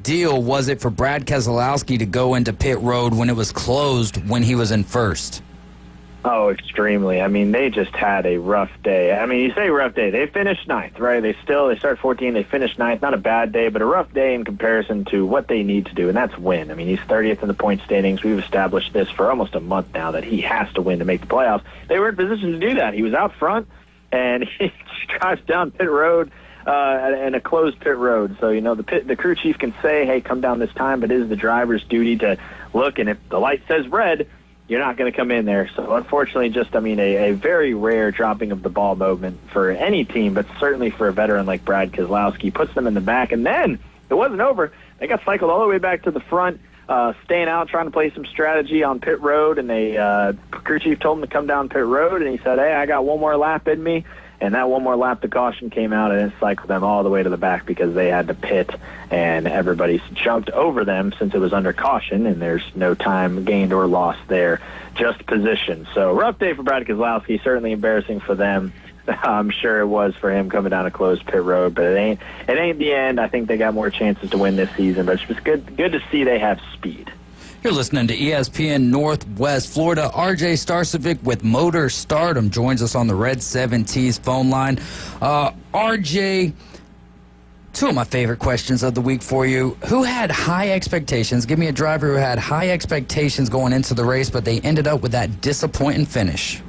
deal was it for Brad Keselowski to go into pit road when it was closed when he was in first? Oh, extremely. I mean, they just had a rough day. I mean, you say rough day. They finished ninth, right? They start 14. They finished ninth. Not a bad day, but a rough day in comparison to what they need to do, and that's win. I mean, he's 30th in the point standings. We've established this for almost a month now, that he has to win to make the playoffs. They were in position to do that. He was out front, and he drives down pit road in a closed pit road. So, the crew chief can say, hey, come down this time, but it is the driver's duty to look, and if the light says red, you're not going to come in there. So, unfortunately, a very rare dropping of the ball moment for any team, but certainly for a veteran like Brad Keselowski. Puts them in the back, and then it wasn't over. They got cycled all the way back to the front, staying out, trying to play some strategy on pit road, and crew chief told him to come down pit road, and he said, hey, I got one more lap in me. And that one more lap, the caution came out, and it cycled them all the way to the back because they had to pit, and everybody jumped over them since it was under caution, and there's no time gained or lost there, just position. So rough day for Brad Keselowski, certainly embarrassing for them. I'm sure it was for him coming down a closed pit road, but it ain't the end. I think they got more chances to win this season, but it's just good to see they have speed. You're listening to ESPN Northwest Florida. RJ Starcevic with Motor Stardom joins us on the Red 7T's phone line. RJ, two of my favorite questions of the week for you. Who had high expectations? Give me a driver who had high expectations going into the race, but they ended up with that disappointing finish.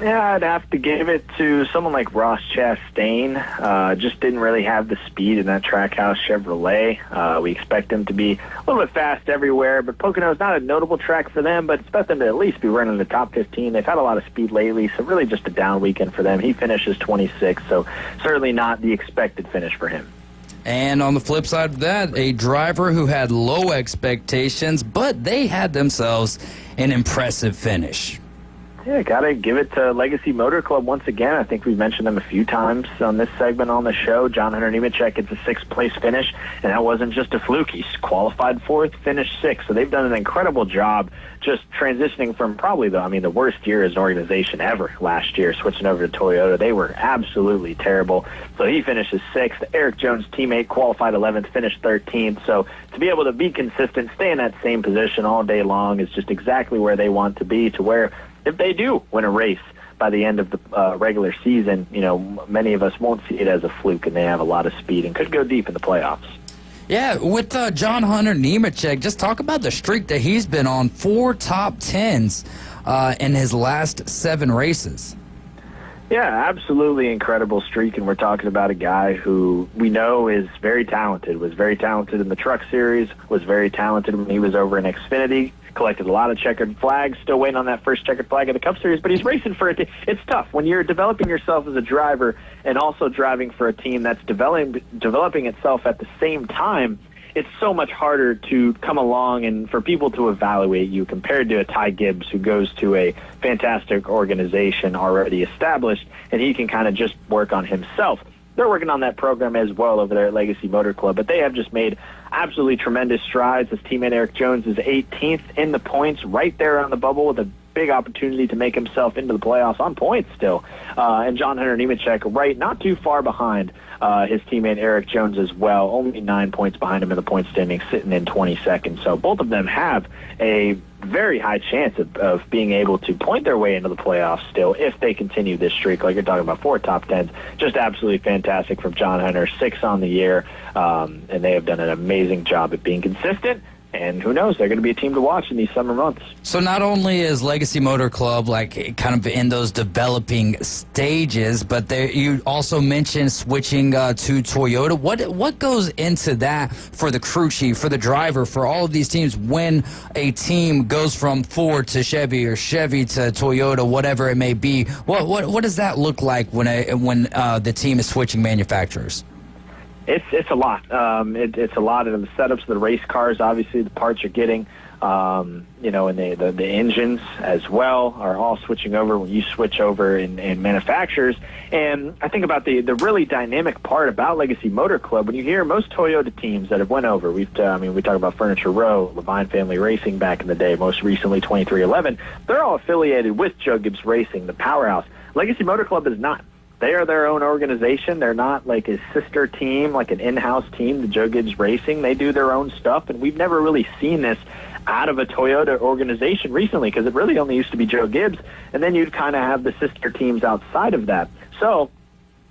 Yeah, I'd have to give it to someone like Ross Chastain. Just didn't really have the speed in that Trackhouse Chevrolet. We expect him to be a little bit fast everywhere, but Pocono is not a notable track for them, but expect them to at least be running the top 15. They've had a lot of speed lately, so really just a down weekend for them. He finishes 26th, so certainly not the expected finish for him. And on the flip side of that, a driver who had low expectations, but they had themselves an impressive finish. Yeah, got to give it to Legacy Motor Club once again. I think we've mentioned them a few times on this segment on the show. John Hunter Nemechek gets a sixth-place finish, and that wasn't just a fluke. He's qualified fourth, finished sixth. So they've done an incredible job just transitioning from probably the worst year as an organization ever last year, switching over to Toyota. They were absolutely terrible. So he finishes sixth. Eric Jones' teammate qualified 11th, finished 13th. So to be able to be consistent, stay in that same position all day long is just exactly where they want to be, to where if they do win a race by the end of the regular season, many of us won't see it as a fluke, and they have a lot of speed and could go deep in the playoffs. Yeah, with John Hunter Nemechek, just talk about the streak that he's been on. 4 top 10s in his last 7 races. Yeah, absolutely incredible streak, and we're talking about a guy who we know is very talented, was very talented in the Truck Series, was very talented when he was over in Xfinity, collected a lot of checkered flags, still waiting on that first checkered flag of the Cup Series, but he's racing for it. It's tough when you're developing yourself as a driver and also driving for a team that's developing itself at the same time. It's so much harder to come along and for people to evaluate you compared to a Ty Gibbs who goes to a fantastic organization already established, and he can kind of just work on himself. They're working on that program as well over there at Legacy Motor Club, but they have just made absolutely tremendous strides. His teammate Eric Jones is 18th in the points, right there on the bubble with a big opportunity to make himself into the playoffs on points still. And John Hunter Nemechek right not too far behind his teammate Eric Jones as well, only 9 points behind him in the point standing, sitting in 22nd. So both of them have a very high chance of being able to point their way into the playoffs still if they continue this streak. Like you're talking about, 4 top 10s, just absolutely fantastic from John Hunter, 6 on the year, and they have done an amazing job at being consistent And who knows, they're going to be a team to watch in these summer months. So not only is Legacy Motor Club like kind of in those developing stages, but you also mentioned switching to Toyota. What goes into that for the crew chief, for the driver, for all of these teams when a team goes from Ford to Chevy or Chevy to Toyota, whatever it may be? What does that look like when the team is switching manufacturers? It's a lot. It's a lot of the setups of the race cars. Obviously, the parts you're getting, and the engines as well are all switching over when you switch over in manufacturers. And I think about the really dynamic part about Legacy Motor Club. When you hear most Toyota teams that have went over, we talk about Furniture Row, Levine Family Racing back in the day, most recently 2311. They're all affiliated with Joe Gibbs Racing, the powerhouse. Legacy Motor Club is not. They are their own organization. They're not like a sister team, like an in-house team to Joe Gibbs Racing. They do their own stuff, and we've never really seen this out of a Toyota organization recently because it really only used to be Joe Gibbs, and then you'd kind of have the sister teams outside of that. So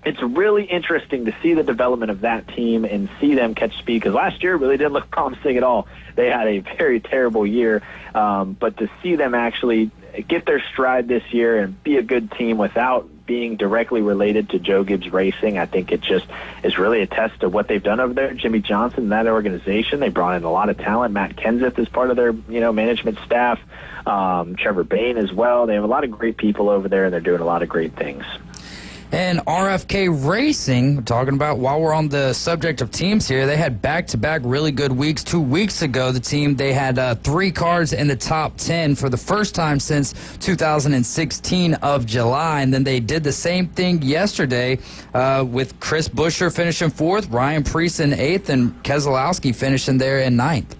it's really interesting to see the development of that team and see them catch speed because last year really didn't look promising at all. They had a very terrible year, but to see them actually get their stride this year and be a good team without being directly related to Joe Gibbs Racing, I think it just is really a test of what they've done over there. Jimmy Johnson and that organization, they brought in a lot of talent. Matt Kenseth is part of their management staff. Trevor Bain as well. They have a lot of great people over there, and they're doing a lot of great things. And RFK Racing, talking about while we're on the subject of teams here, they had back-to-back really good weeks. 2 weeks ago, the team, they had 3 cars in the top 10 for the first time since 2016 of July. And then they did the same thing yesterday with Chris Buescher finishing 4th, Ryan Preece in 8th, and Keselowski finishing there in 9th.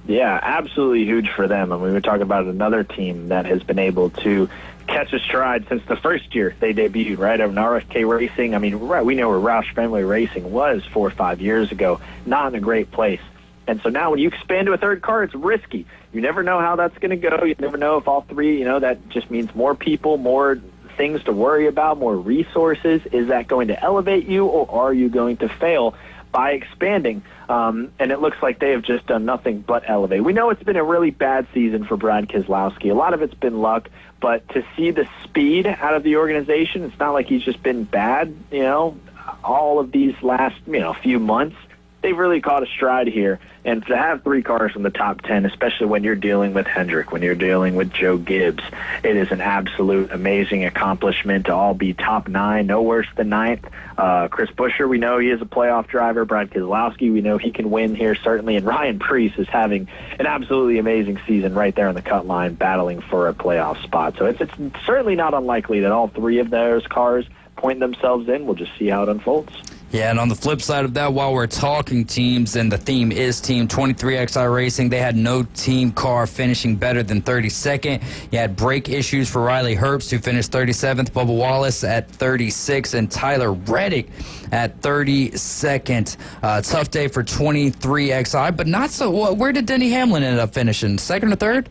Yeah, absolutely huge for them. And we were talking about another team that has been able to catch a stride since the first year they debuted, right? Of an RFK Racing. I mean, right, we know where Roush Family Racing was 4 or 5 years ago, not in a great place. And so now when you expand to a third car, it's risky. You never know how that's going to go. You never know if all 3, that just means more people, more things to worry about, more resources. Is that going to elevate you, or are you going to fail by expanding? And it looks like they have just done nothing but elevate. We know it's been a really bad season for Brad Keselowski. A lot of it's been luck, but to see the speed out of the organization, it's not like he's just been bad, all of these last, few months. They've really caught a stride here. And to have 3 cars in the top 10, especially when you're dealing with Hendrick, when you're dealing with Joe Gibbs, it is an absolute amazing accomplishment to all be top 9, no worse than 9th. Chris Buescher, we know he is a playoff driver. Brad Keselowski, we know he can win here, certainly. And Ryan Preece is having an absolutely amazing season right there on the cut line, battling for a playoff spot. So it's certainly not unlikely that all 3 of those cars point themselves in. We'll just see how it unfolds. Yeah, and on the flip side of that, while we're talking teams, and the theme is Team 23XI Racing, they had no team car finishing better than 32nd. You had brake issues for Riley Herbst, who finished 37th, Bubba Wallace at 36th, and Tyler Reddick at 32nd. Tough day for 23XI, but not so. Where did Denny Hamlin end up finishing? 2nd or 3rd?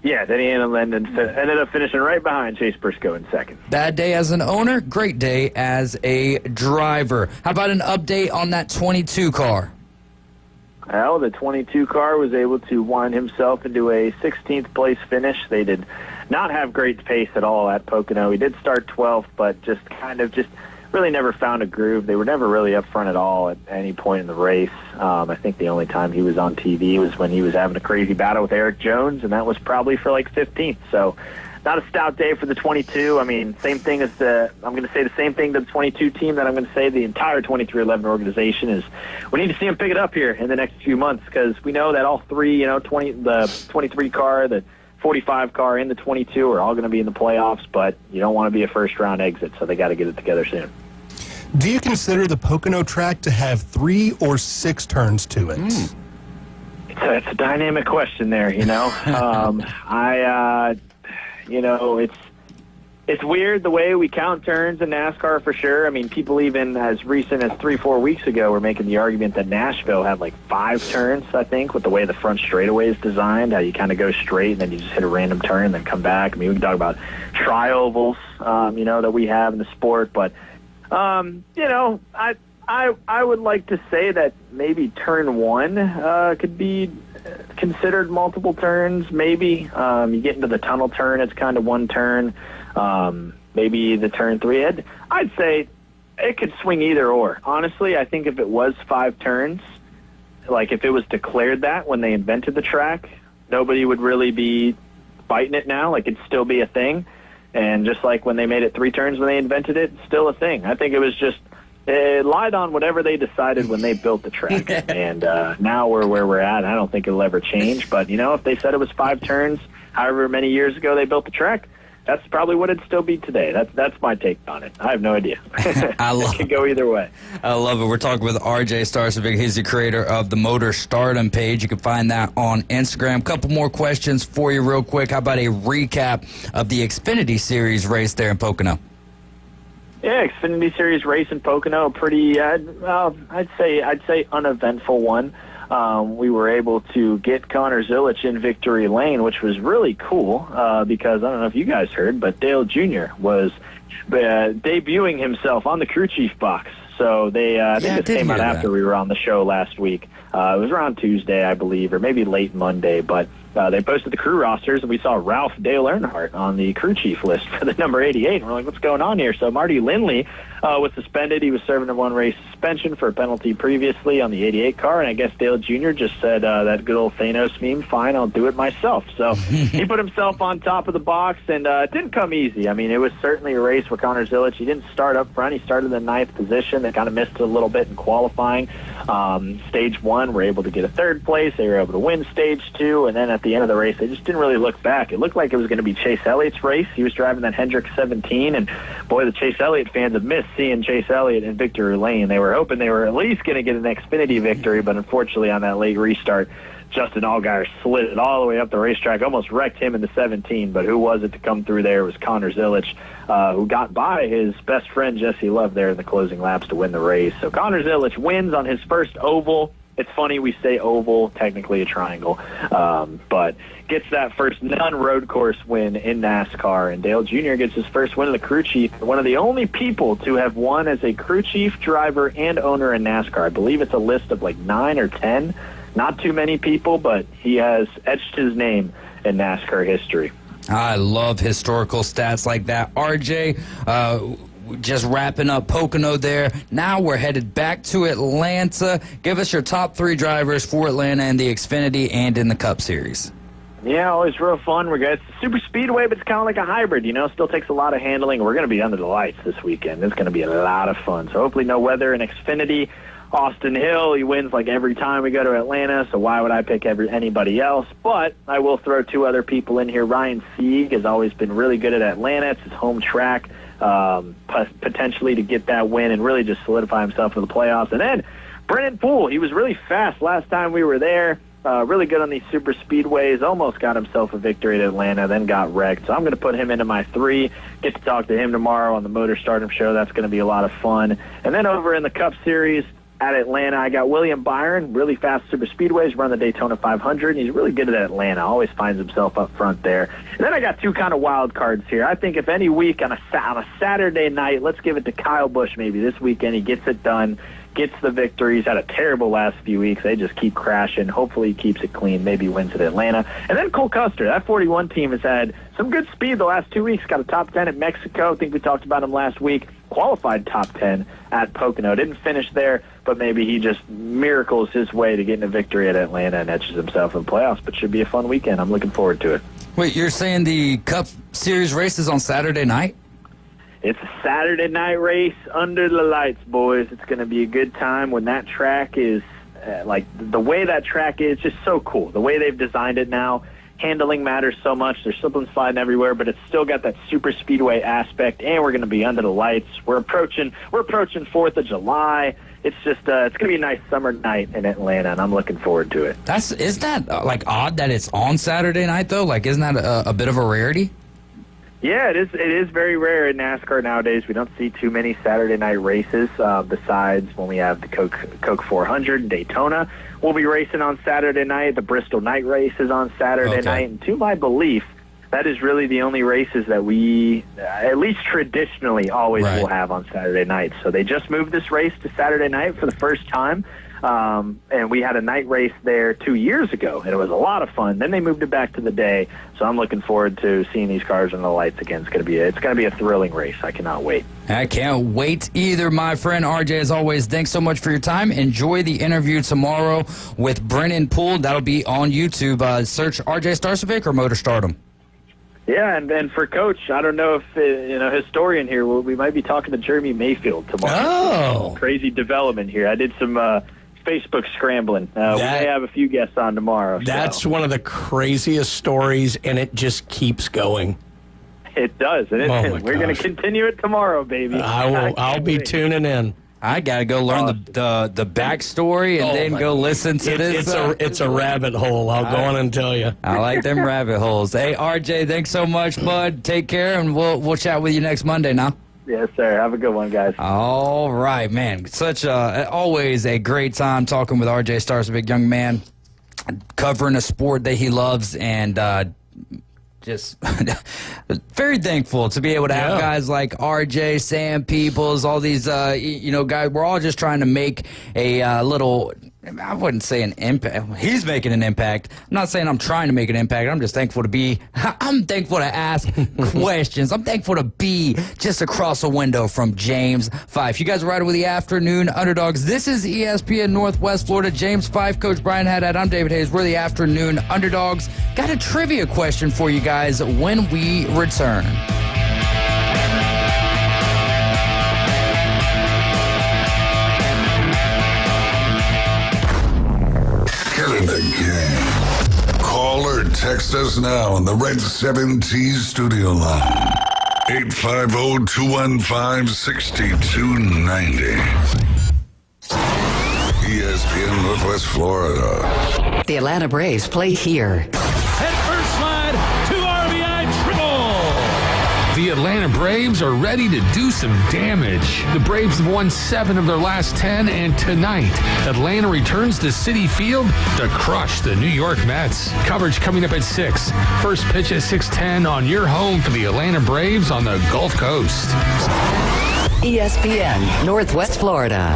Yeah, Denny Hamlin ended up finishing right behind Chase Briscoe in 2nd. Bad day as an owner, great day as a driver. How about an update on that 22 car? Well, the 22 car was able to wind himself into a 16th place finish. They did not have great pace at all at Pocono. He did start 12th, but just really never found a groove. They were never really up front at all at any point in the race. I think the only time he was on TV was when he was having a crazy battle with Eric Jones, and that was probably for like 15th. So not a stout day for the 22. I mean, same thing as I'm going to say the same thing to the 22 team that I'm going to say the entire 2311 organization is we need to see him pick it up here in the next few months because we know that all 3, the 23 car, the 45 car, and the 22 are all going to be in the playoffs, but you don't want to be a first-round exit, so they got to get it together soon. Do you consider the Pocono track to have 3 or 6 turns to it? It's a dynamic question there, It's weird the way we count turns in NASCAR for sure. I mean, people even as recent as 3-4 weeks ago were making the argument that Nashville had like 5 turns, I think, with the way the front straightaway is designed, how you kind of go straight and then you just hit a random turn and then come back. I mean, we can talk about tri-ovals, that we have in the sport, but, I I would like to say that maybe turn one could be considered multiple turns, maybe. You get into the tunnel turn, it's kind of one turn. Maybe the turn three. I'd say it could swing either or. Honestly, I think if it was 5 turns, like if it was declared that when they invented the track, nobody would really be fighting it now. Like it'd still be a thing. And just like when they made it 3 turns when they invented it, it's still a thing. I think it was just, it lied on whatever they decided when they built the track. And now we're where we're at. I don't think it'll ever change. But, if they said it was 5 turns, however many years ago they built the track, that's probably what it'd still be today. That's my take on it. I have no idea. It could go either way. I love it. We're talking with RJ Starcevic. He's the creator of the Motor Stardom page. You can find that on Instagram. Couple more questions for you real quick. How about a recap of the Xfinity Series race there in Pocono? Yeah, Xfinity Series race in Pocono, pretty, I'd say uneventful one. We were able to get Connor Zilich in victory lane, which was really cool because I don't know if you guys heard, but Dale Jr. was debuting himself on the crew chief box. So I think this came out after we were on the show last week. It was around Tuesday, I believe, or maybe late Monday, but they posted the crew rosters, and we saw Ralph Dale Earnhardt on the crew chief list for the number 88. And we're like, what's going on here? So Marty Lindley was suspended. He was serving a 1-race suspension for a penalty previously on the 88 car, and I guess Dale Jr. just said that good old Thanos meme, fine, I'll do it myself. So he put himself on top of the box, and it didn't come easy. I mean, it was certainly a race with Connor Zilich. He didn't start up front. He started in the 9th position. They kind of missed it a little bit in qualifying. Stage 1, were able to get a 3rd place. They were able to win Stage 2, and then at the end of the race, they just didn't really look back. It looked like it was going to be Chase Elliott's race. He was driving that Hendrick 17, and boy, the Chase Elliott fans have missed seeing Chase Elliott in victory lane. They were hoping they were at least going to get an Xfinity victory, but unfortunately on that late restart, Justin Allgaier slid it all the way up the racetrack, almost wrecked him in the 17, but who was it to come through there? It was Connor Zilich, who got by his best friend Jesse Love there in the closing laps to win the race. So Connor Zilich wins on his first oval. It's funny we say oval, technically a triangle, but gets that first non-road course win in NASCAR. And Dale Jr. gets his first win as the crew chief, one of the only people to have won as a crew chief, driver, and owner in NASCAR. I believe it's a list of like 9 or 10. Not too many people, but he has etched his name in NASCAR history. I love historical stats like that. RJ, just wrapping up Pocono there. Now we're headed back to Atlanta. Give us your top 3 drivers for Atlanta in the Xfinity and in the Cup Series. Yeah, always real fun. It's a super speedway, but it's kind of like a hybrid, Still takes a lot of handling. We're going to be under the lights this weekend. It's going to be a lot of fun. So hopefully no weather in Xfinity. Austin Hill, he wins like every time we go to Atlanta, so why would I pick anybody else? But I will throw 2 other people in here. Ryan Sieg has always been really good at Atlanta. It's his home track, potentially to get that win and really just solidify himself for the playoffs. And then Brennan Poole, he was really fast last time we were there. Really good on these super speedways. Almost got himself a victory at Atlanta, then got wrecked. So I'm going to put him into my 3. Get to talk to him tomorrow on the Motor Stardom show. That's going to be a lot of fun. And then over in the Cup Series, at Atlanta, I got William Byron, really fast super speedways, run the Daytona 500. He's really good at Atlanta, always finds himself up front there. And then I got 2 kind of wild cards here. I think if any week on a Saturday night, let's give it to Kyle Busch maybe this weekend. He gets it done, gets the victory. He's had a terrible last few weeks. They just keep crashing. Hopefully he keeps it clean, maybe wins at Atlanta. And then Cole Custer, that 41 team has had some good speed the last 2 weeks. Got a top 10 at Mexico. I think we talked about him last week. Qualified top 10 at Pocono. Didn't finish there, but maybe he just miracles his way to getting a victory at Atlanta and etches himself in the playoffs. But should be a fun weekend. I'm looking forward to it. Wait, you're saying the Cup Series race is on Saturday night? It's a Saturday night race under the lights, boys. It's going to be a good time when that track is, the way that track is just so cool. The way they've designed it now. Handling matters so much. There's slipping and sliding everywhere, but it's still got that super speedway aspect, and we're going to be under the lights. We're approaching 4th of July. It's just it's going to be a nice summer night in Atlanta, and I'm looking forward to it. Isn't that odd that it's on Saturday night though? Isn't that a bit of a rarity? Yeah, it is. It is very rare in NASCAR nowadays. We don't see too many Saturday night races besides when we have the Coke 400 in Daytona. We'll be racing on Saturday night. The Bristol night race is on Saturday night. And to my belief, that is really the only races that we, at least traditionally, always will have on Saturday nights. So they just moved this race to Saturday night for the first time. And we had a night race there 2 years ago, and it was a lot of fun. Then they moved it back to the day, so I'm looking forward to seeing these cars in the lights again. It's going to be a thrilling race. I cannot wait. I can't wait either, my friend. RJ, as always, thanks so much for your time. Enjoy the interview tomorrow with Brennan Poole. That'll be on YouTube. Search RJ Starcevic or Motor Stardom. Yeah, and for Coach, I don't know if, historian here, we might be talking to Jeremy Mayfield tomorrow. Oh. Crazy development here. I did some Facebook scrambling. We may have a few guests on tomorrow. That's one of the craziest stories, and it just keeps going. It does, and we're going to continue it tomorrow, baby. I'll be tuning in. I got to go learn the backstory and then go listen to this. It's a rabbit hole. I'll go on and tell you. I like them rabbit holes. Hey, RJ, thanks so much, bud. Take care, and we'll chat with you next Monday now. Yes, sir. Have a good one, guys. All right, man. Always a great time talking with RJ Starcevic, young man, covering a sport that he loves, and just very thankful to be able to have guys like RJ, Sam Peebles, all these, guys. We're all just trying to make a little, I wouldn't say an impact. He's making an impact. I'm not saying I'm trying to make an impact. I'm just thankful I'm thankful to ask questions. I'm thankful to be just across a window from James Fife. You guys are riding with the Afternoon Underdogs. This is ESPN Northwest Florida. James Fife, Coach Brian Haddad. I'm David Hayes. We're the Afternoon Underdogs. Got a trivia question for you guys when we return. Get in the game. Call or text us now on the Red 7T studio line. 850-215-6290. ESPN Northwest Florida. The Atlanta Braves play here. Head first slide to RBI triple. The Atlanta Braves are ready to do some damage. The Braves have won 7 of their last 10, and tonight, Atlanta returns to Citi Field to crush the New York Mets. Coverage coming up at 6. First pitch at 6:10 on your home for the Atlanta Braves on the Gulf Coast. ESPN Northwest Florida.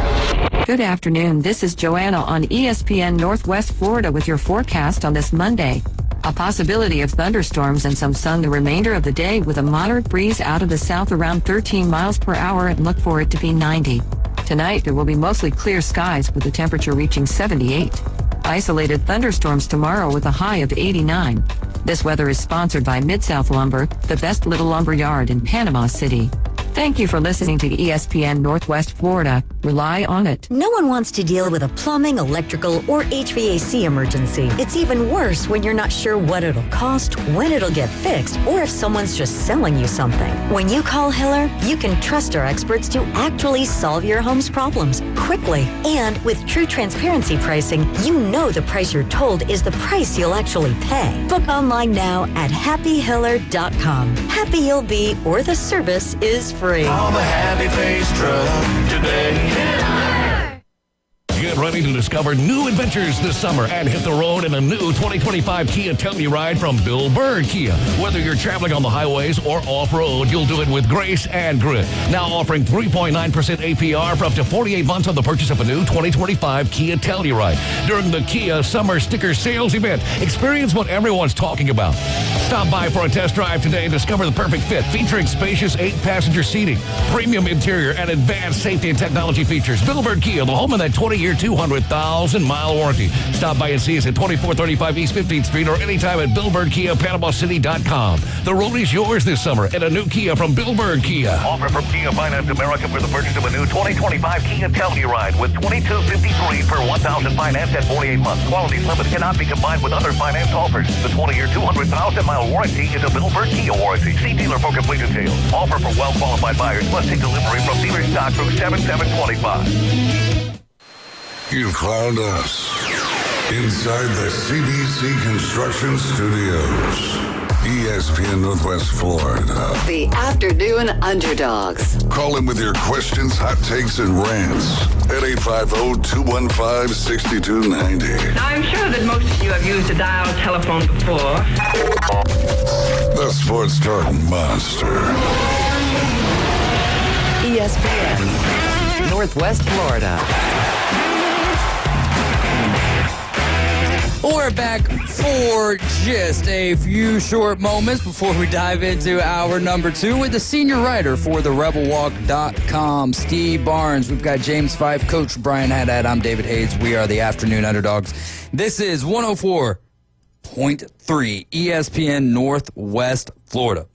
Good afternoon. This is Joanna on ESPN Northwest Florida with your forecast on this Monday. A possibility of thunderstorms and some sun the remainder of the day with a moderate breeze out of the south around 13 miles per hour and look for it to be 90. Tonight, there will be mostly clear skies with the temperature reaching 78. Isolated thunderstorms tomorrow with a high of 89. This weather is sponsored by Mid-South Lumber, the best little lumber yard in Panama City. Thank you for listening to ESPN Northwest Florida. Rely on it. No one wants to deal with a plumbing, electrical, or HVAC emergency. It's even worse when you're not sure what it'll cost, when it'll get fixed, or if someone's just selling you something. When you call Hiller, you can trust our experts to actually solve your home's problems quickly. And with true transparency pricing, you know the price you're told is the price you'll actually pay. Book online now at happyhiller.com. Happy you'll be, or the service is free. Call the Happy Face Truck today. Get ready to discover new adventures this summer and hit the road in a new 2025 Kia Telluride from Bill Bird Kia. Whether you're traveling on the highways or off-road, you'll do it with grace and grit. Now offering 3.9% APR for up to 48 months on the purchase of a new 2025 Kia Telluride. During the Kia Summer Sticker Sales Event, experience what everyone's talking about. Stop by for a test drive today and discover the perfect fit, featuring spacious 8-passenger seating, premium interior, and advanced safety and technology features. Bill Bird Kia, the home of that 20-year, 200,000-mile warranty. Stop by and see us at 2435 East 15th Street or anytime at BillBirdKiaPanamaCity.com. The road is yours this summer in a new Kia from Bill Bird Kia. Offer from Kia Finance America for the purchase of a new 2025 Kia Telluride with $2,253 per $1,000 financed at 48 months. Quality limit cannot be combined with other finance offers. The 20-year, 200,000-mile warranty is a Bill Bird Kia warranty. See dealer for complete details. Offer for well-qualified buyers must take delivery from dealer stock through 7/7/25. You've found us inside the CBC Construction Studios. ESPN Northwest Florida. The Afternoon Underdogs. Call in with your questions, hot takes, and rants at 850-215-6290. Now, I'm sure that most of you have used a dial telephone before. The Sports Talk Monster. ESPN Northwest Florida. We're back for just a few short moments before we dive into hour number 2 with the senior writer for the RebelWalk.com, Steve Barnes. We've got James Fife, Coach Brian Haddad. I'm David Hayes. We are the Afternoon Underdogs. This is 104.3 ESPN Northwest Florida.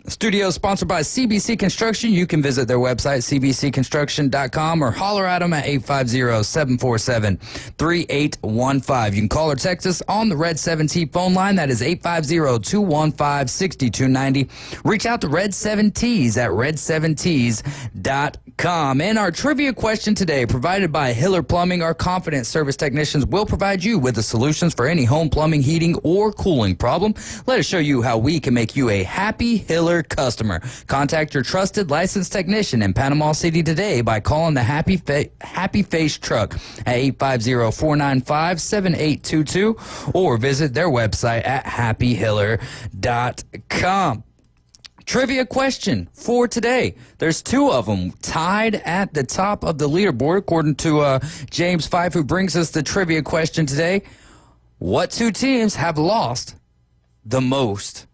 Studio sponsored by CBC Construction. You can visit their website, cbcconstruction.com, or holler at them at 850-747-3815. You can call or text us on the Red 7T phone line. That is 850-215-6290. Reach out to Red 7Ts at red7ts.com. And our trivia question today, provided by Hiller Plumbing. Our confident service technicians will provide you with the solutions for any home plumbing, heating, or cooling problem. Let us show you how we can make you a happy Hiller customer. Contact your trusted licensed technician in Panama City today by calling the Happy Face Truck at 850-495-7822 or visit their website at happyhiller.com. Trivia question for today. There's 2 of them tied at the top of the leaderboard, according to James Fife, who brings us the trivia question today. What 2 teams have lost the most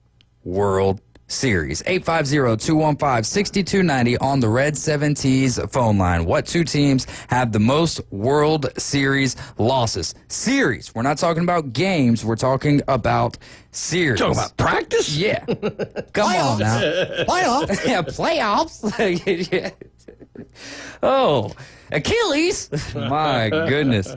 World Series? 850-215-6290 on the Red 7Ts phone line. What 2 teams have the most World Series losses? Series. We're not talking about games. We're talking about series. Talking about practice? Yeah. Come on now. Playoffs. Yeah, playoffs. Yeah. Oh, Achilles. My goodness.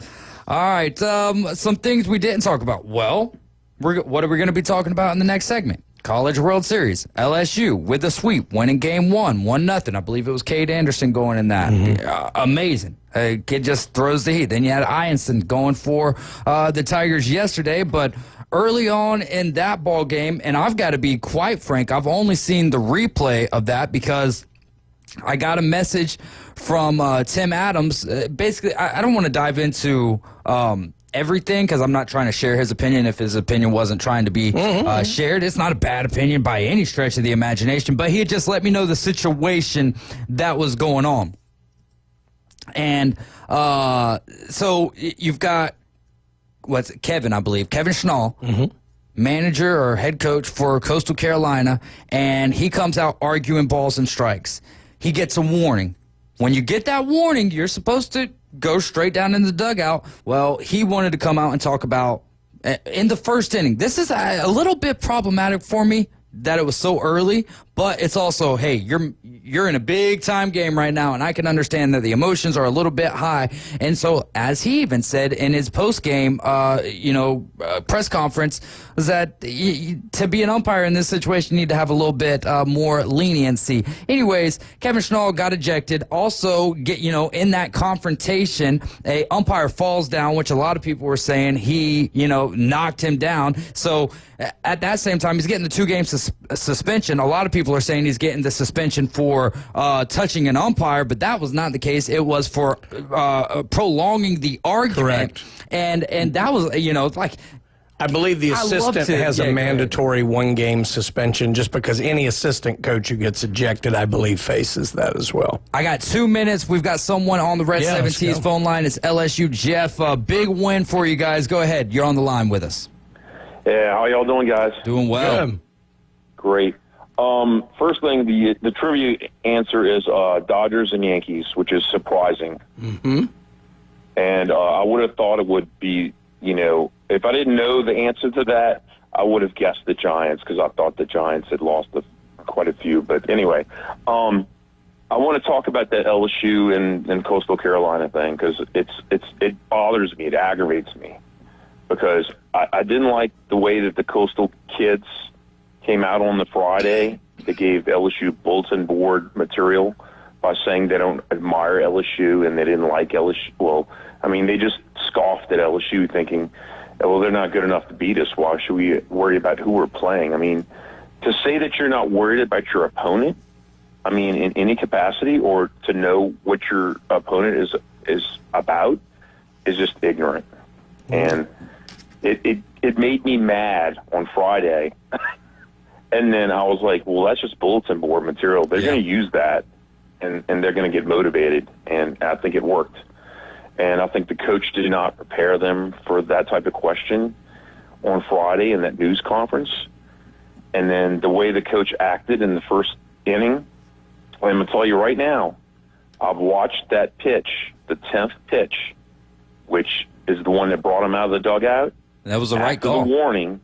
All right. Some things we didn't talk about. Well, what are we going to be talking about in the next segment? College World Series, LSU with a sweep, winning game 1-0. I believe it was Cade Anderson going in that. Amazing. Kid just throws the heat. Then you had Ianson going for the Tigers yesterday, but early on in that ball game, and I've got to be quite frank, I've only seen the replay of that because I got a message from Tim Adams. Basically, I don't want to dive into everything because I'm not trying to share his opinion if his opinion wasn't trying to be shared. It's not a bad opinion by any stretch of the imagination, but he had just let me know the situation that was going on. And so you've got Kevin, I believe, Kevin Schnall, manager or head coach for Coastal Carolina, and he comes out arguing balls and strikes. He gets a warning. When you get that warning, you're supposed to go straight down in the dugout. Well, he wanted to come out and talk about in the first inning. This is a little bit problematic for me that it was so early, but it's also, hey, you're in a big time game right now, and I can understand that the emotions are a little bit high. And so, as he even said in his post game, press conference, was that to be an umpire in this situation, you need to have a little bit more leniency. Anyways, Kevin Schnall got ejected. Also, in that confrontation, a umpire falls down, which a lot of people were saying he, knocked him down. So at that same time, he's getting the 2-game suspension. A lot of people are saying he's getting the suspension for touching an umpire, but that was not the case. It was for prolonging the argument. Correct. And that was, like... I believe the assistant has a mandatory 1-game suspension just because any assistant coach who gets ejected, I believe, faces that as well. I got 2 minutes. We've got someone on the Red 7T's phone line. It's LSU. Jeff, a big win for you guys. Go ahead. You're on the line with us. Yeah, how y'all doing, guys? Doing well. Good. Great. First thing, the trivia answer is Dodgers and Yankees, which is surprising. Mm-hmm. And I would have thought it would be, if I didn't know the answer to that, I would have guessed the Giants because I thought the Giants had lost quite a few. But anyway, I want to talk about that LSU and Coastal Carolina thing because it bothers me. It aggravates me because I didn't like the way that the Coastal kids came out on the Friday. They gave LSU bulletin board material by saying they don't admire LSU and they didn't like LSU. Well, I mean, they just scoffed at LSU thinking well, they're not good enough to beat us. Why should we worry about who we're playing? I mean, to say that you're not worried about your opponent, I mean, in any capacity, or to know what your opponent is about, is just ignorant. And it made me mad on Friday. And then I was like, well, that's just bulletin board material. They're going to use that, and they're going to get motivated. And I think it worked. And I think the coach did not prepare them for that type of question on Friday in that news conference. And then the way the coach acted in the first inning, I'm going to tell you right now, I've watched that pitch, the 10th pitch, which is the one that brought him out of the dugout. That was the right call. After the warning,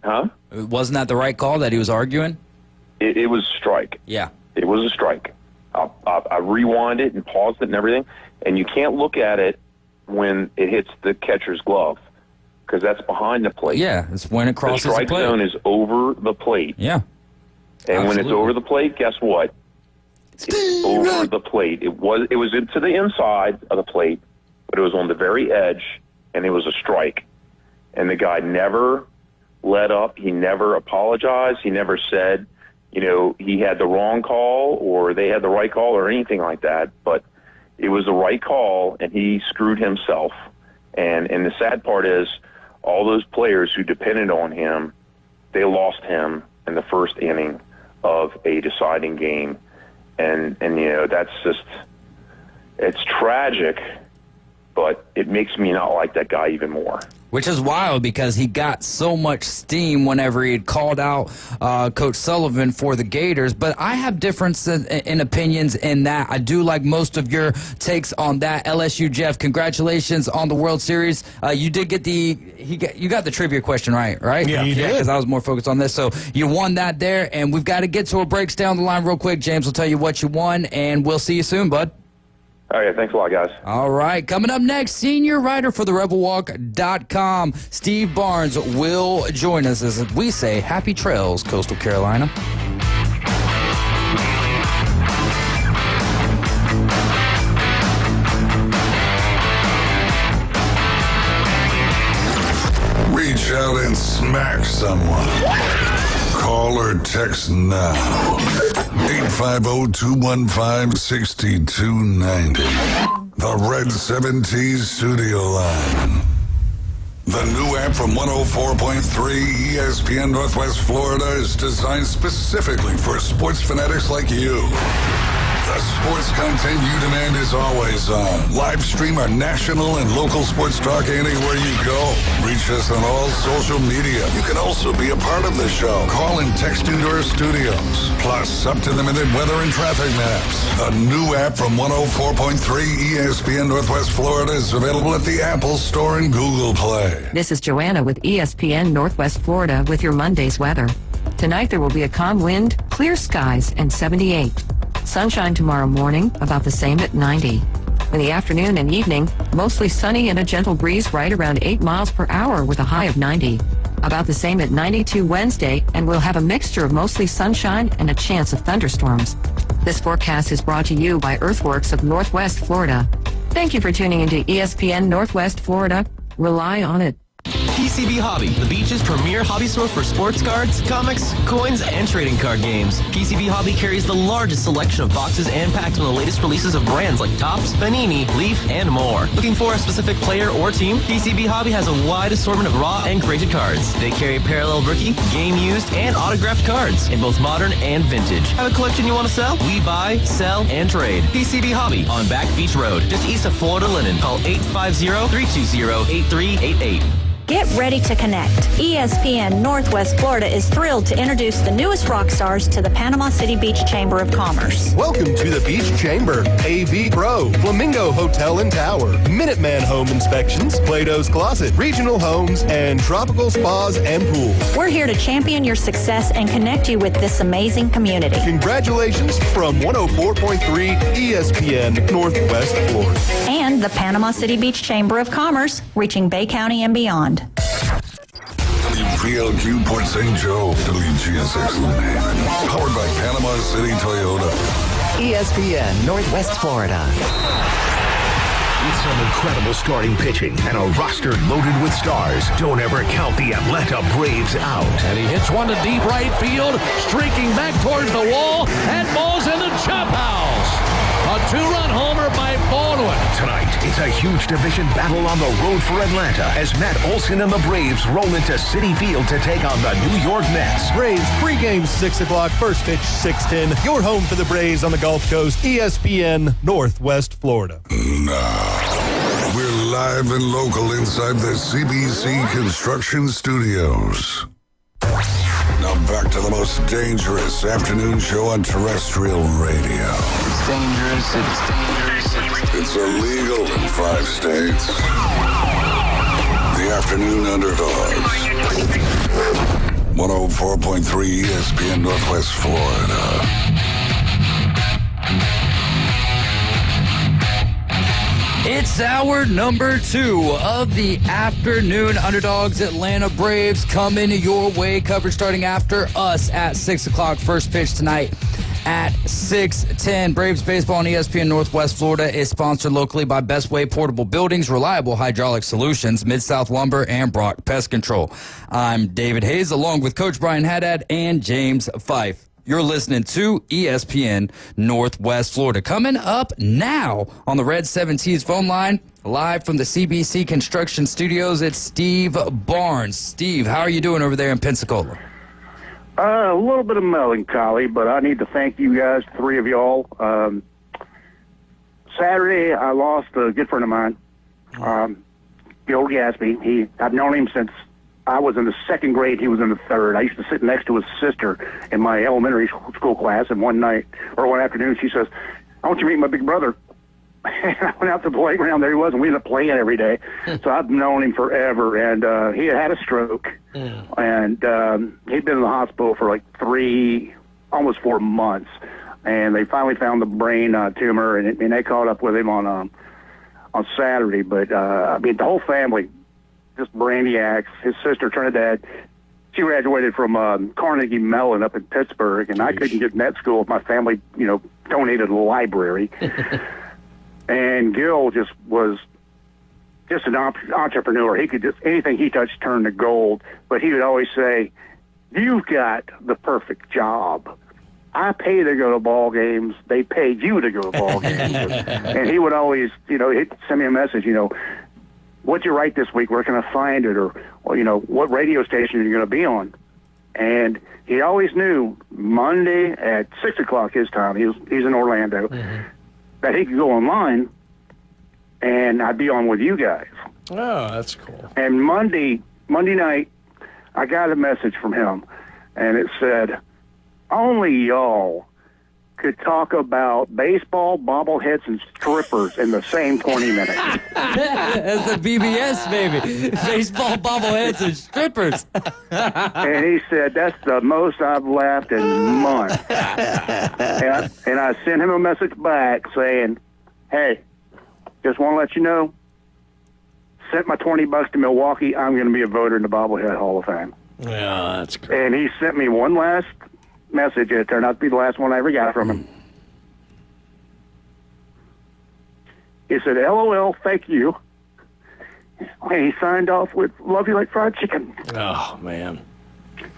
huh? Wasn't that the right call that he was arguing? It was a strike. Yeah. It was a strike. I rewind it and paused it and everything, and you can't look at it when it hits the catcher's glove because that's behind the plate. Yeah, it's when it crosses the plate. The strike zone is over the plate. Yeah. And when it's over the plate, guess what? It's over the plate. It was to the inside of the plate, but it was on the very edge, and it was a strike. And the guy never let up. He never apologized. He never said, he had the wrong call or they had the right call or anything like that. But it was the right call, and he screwed himself. And the sad part is all those players who depended on him, they lost him in the first inning of a deciding game. And that's just, it's tragic, but it makes me not like that guy even more. Which is wild because he got so much steam whenever he had called out Coach Sullivan for the Gators. But I have differences in opinions in that. I do like most of your takes on that. LSU Jeff, congratulations on the World Series. You did get you got the trivia question right? Yeah, you did. Because I was more focused on this. So you won that there, and we've got to get to a break. Stay on the line real quick. James will tell you what you won, and we'll see you soon, bud. All right, thanks a lot, guys. All right, coming up next, senior writer for the RebelWalk.com, Steve Barnes will join us as we say happy trails, Coastal Carolina. Reach out and smack someone. Call or text now. 850-215-6290. The Red 7T Studio Line. The new app from 104.3 ESPN Northwest Florida is designed specifically for sports fanatics like you. The sports content you demand is always on. Live stream our national and local sports talk anywhere you go. Reach us on all social media. You can also be a part of the show. Call and text into our studios. Plus, up-to-the-minute weather and traffic maps. The new app from 104.3 ESPN Northwest Florida is available at the Apple Store and Google Play. This is Joanna with ESPN Northwest Florida with your Monday's weather. Tonight there will be a calm wind, clear skies, and 78. Sunshine tomorrow morning, about the same at 90. In the afternoon and evening, mostly sunny and a gentle breeze right around 8 miles per hour with a high of 90. About the same at 92 Wednesday, and we'll have a mixture of mostly sunshine and a chance of thunderstorms. This forecast is brought to you by Earthworks of Northwest Florida. Thank you for tuning into ESPN Northwest Florida. Rely on it. PCB Hobby, the beach's premier hobby store for sports cards, comics, coins, and trading card games. PCB Hobby carries the largest selection of boxes and packs from the latest releases of brands like Topps, Panini, Leaf, and more. Looking for a specific player or team? PCB Hobby has a wide assortment of raw and graded cards. They carry parallel rookie, game used, and autographed cards in both modern and vintage. Have a collection you want to sell? We buy, sell, and trade. PCB Hobby on Back Beach Road, just east of Florida Linen. Call 850-320-8388. Get ready to connect. ESPN Northwest Florida is thrilled to introduce the newest rock stars to the Panama City Beach Chamber of Commerce. Welcome to the Beach Chamber, AV Pro, Flamingo Hotel and Tower, Minuteman Home Inspections, Plato's Closet, Regional Homes, and Tropical Spas and Pools. We're here to champion your success and connect you with this amazing community. Congratulations from 104.3 ESPN Northwest Florida. And the Panama City Beach Chamber of Commerce, reaching Bay County and beyond. WPLQ Port St. Joe, WGSX Lumen. Powered by Panama City Toyota. ESPN Northwest Florida. With some incredible starting pitching and a roster loaded with stars, don't ever count the Atlanta Braves out. And he hits one to deep right field, streaking back towards the wall, and balls in the chop house. A 2-run homer by Baldwin. Tonight, it's a huge division battle on the road for Atlanta as Matt Olson and the Braves roll into Citi Field to take on the New York Mets. Braves pregame 6 o'clock, first pitch 6:10. Your home for the Braves on the Gulf Coast, ESPN Northwest Florida. Now, we're live and local inside the CBC Construction Studios. Now back to the most dangerous afternoon show on terrestrial radio. It's dangerous, it's dangerous. It's illegal in 5 states. The Afternoon Underdogs. 104.3 ESPN Northwest Florida. It's hour number 2 of the Afternoon Underdogs. Atlanta Braves coming your way. Coverage starting after us at 6 o'clock. First pitch tonight at 6:10. Braves baseball on ESPN Northwest Florida is sponsored locally by Best Way Portable Buildings, Reliable Hydraulic Solutions, Mid-South Lumber, and Brock Pest Control. I'm David Hayes, along with Coach Brian Haddad and James Fife. You're listening to ESPN Northwest Florida. Coming up now on the Red 17's phone line, live from the CBC Construction Studios, it's Steve Barnes. Steve, how are you doing over there in Pensacola? A little bit of melancholy, but I need to thank you guys, 3 of y'all. Saturday, I lost a good friend of mine, Gil Gatsby. I've known him since I was in the 2nd grade. He was in the 3rd. I used to sit next to his sister in my elementary school class, and one afternoon, she says, "I want you to meet my big brother." And I went out to the playground. There he was, and we ended up playing every day. So I've known him forever, and he had a stroke, and he'd been in the hospital for like almost 4 months, and they finally found the brain tumor, and they caught up with him on Saturday. But I mean, the whole family, just brainiacs. His sister Trinidad, she graduated from Carnegie Mellon up in Pittsburgh, and I couldn't get in that school if my family, donated a library. And Gil was just an entrepreneur. He could anything he touched turned to gold. But he would always say, "You've got the perfect job. I pay to go to ball games. They paid you to go to ball games." And he would always, he'd send me a message, "What'd you write this week? Where can I find it?" Or what radio station are you going to be on? And he always knew Monday at 6 o'clock his time, he's in Orlando, that he could go online and I'd be on with you guys. Oh, that's cool. And Monday night, I got a message from him, and it said, "Only y'all could talk about baseball, bobbleheads, and strippers in the same 20 minutes. That's the BBS, baby. Baseball, bobbleheads, and strippers. And he said, "That's the most I've laughed in months." And I sent him a message back saying, "Hey, just want to let you know, sent my $20 to Milwaukee. I'm going to be a voter in the Bobblehead Hall of Fame." Yeah, that's great. And he sent me one last message. It turned out to be the last one I ever got from him. He said, "LOL, thank you." And he signed off with "Love you like fried chicken." Oh, man.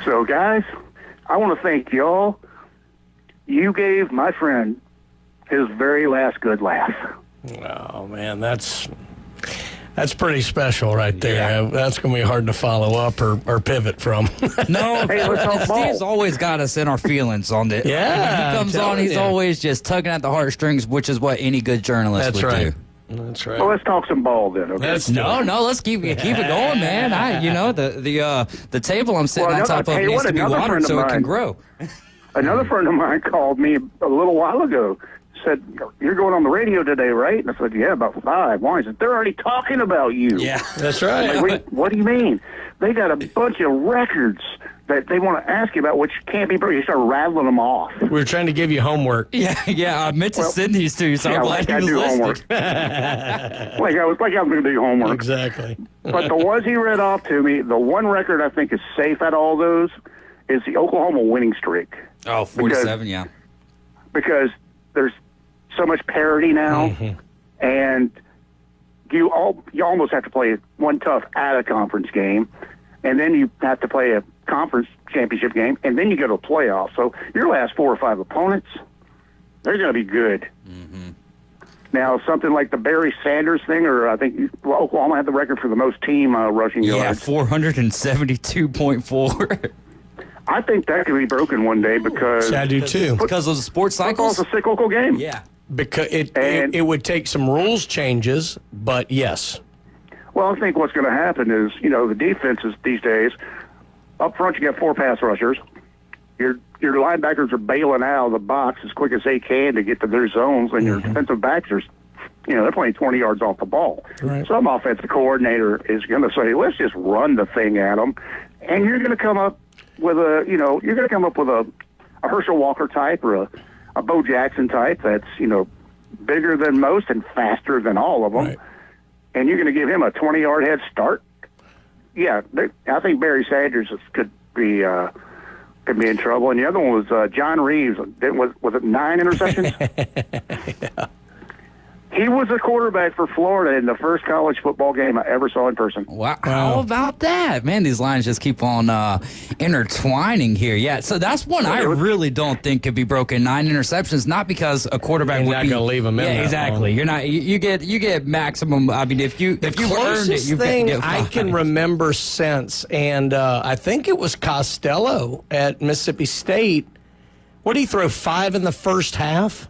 So, guys, I want to thank y'all. You gave my friend his very last good laugh. Oh, man, that's pretty special right there. Yeah. That's going to be hard to follow up or pivot from. No, Steve's always got us in our feelings on this. Yeah. He comes on, he's always just tugging at the heartstrings, which is what any good journalist would do. That's right. Well, let's talk some ball then. Okay? Let's keep it going, man. The table I'm sitting on top of needs to be watered so it can grow. Another friend of mine called me a little while ago. Said, "You're going on the radio today, right?" And I said, "Yeah, about 5. Why?" He said, "They're already talking about you." Yeah, that's right. Like, "Wait, what do you mean?" They got a bunch of records that they want to ask you about, which can't be broken. You start rattling them off. We were trying to give you homework. Yeah, I meant to send these to you, so I'm glad you do listened. Homework. like I was going to do homework. Exactly. But the ones he read off to me, the one record I think is safe at all those is the Oklahoma winning streak. Oh, 47, yeah. Because there's so much parity now, and you almost have to play one tough out-of-conference game, and then you have to play a conference championship game, and then you go to a playoff. So your last 4 or 5 opponents, they're going to be good. Mm-hmm. Now, something like the Barry Sanders thing, or I think Oklahoma had the record for the most team rushing yards. 472.4. I think that could be broken one day because I do too. Because of the sports cycles. Football's a cyclical game. Yeah. Because it would take some rules changes, but yes. Well, I think what's going to happen is, the defenses these days, up front you got 4 pass rushers. Your linebackers are bailing out of the box as quick as they can to get to their zones, and your defensive backs are, they're playing 20 yards off the ball. Right. Some offensive coordinator is going to say, let's just run the thing at them, and you're going to come up with a Herschel Walker type or a Bo Jackson type that's, bigger than most and faster than all of them. Right. And you're going to give him a 20-yard head start? Yeah, I think Barry Sanders could be in trouble. And the other one was John Reeves. Was it 9 interceptions? Yeah. He was a quarterback for Florida in the first college football game I ever saw in person. Wow. How about that? Man, these lines just keep on intertwining here. Yeah, so that's one I really don't think could be broken. 9 interceptions, not because a quarterback You're would not be going to leave him in Yeah, that exactly. long. You're not. You get maximum. I mean, if you earned it, Closest you thing get I 5. can remember since, and I think it was Costello at Mississippi State. What did he throw, 5 in the first half?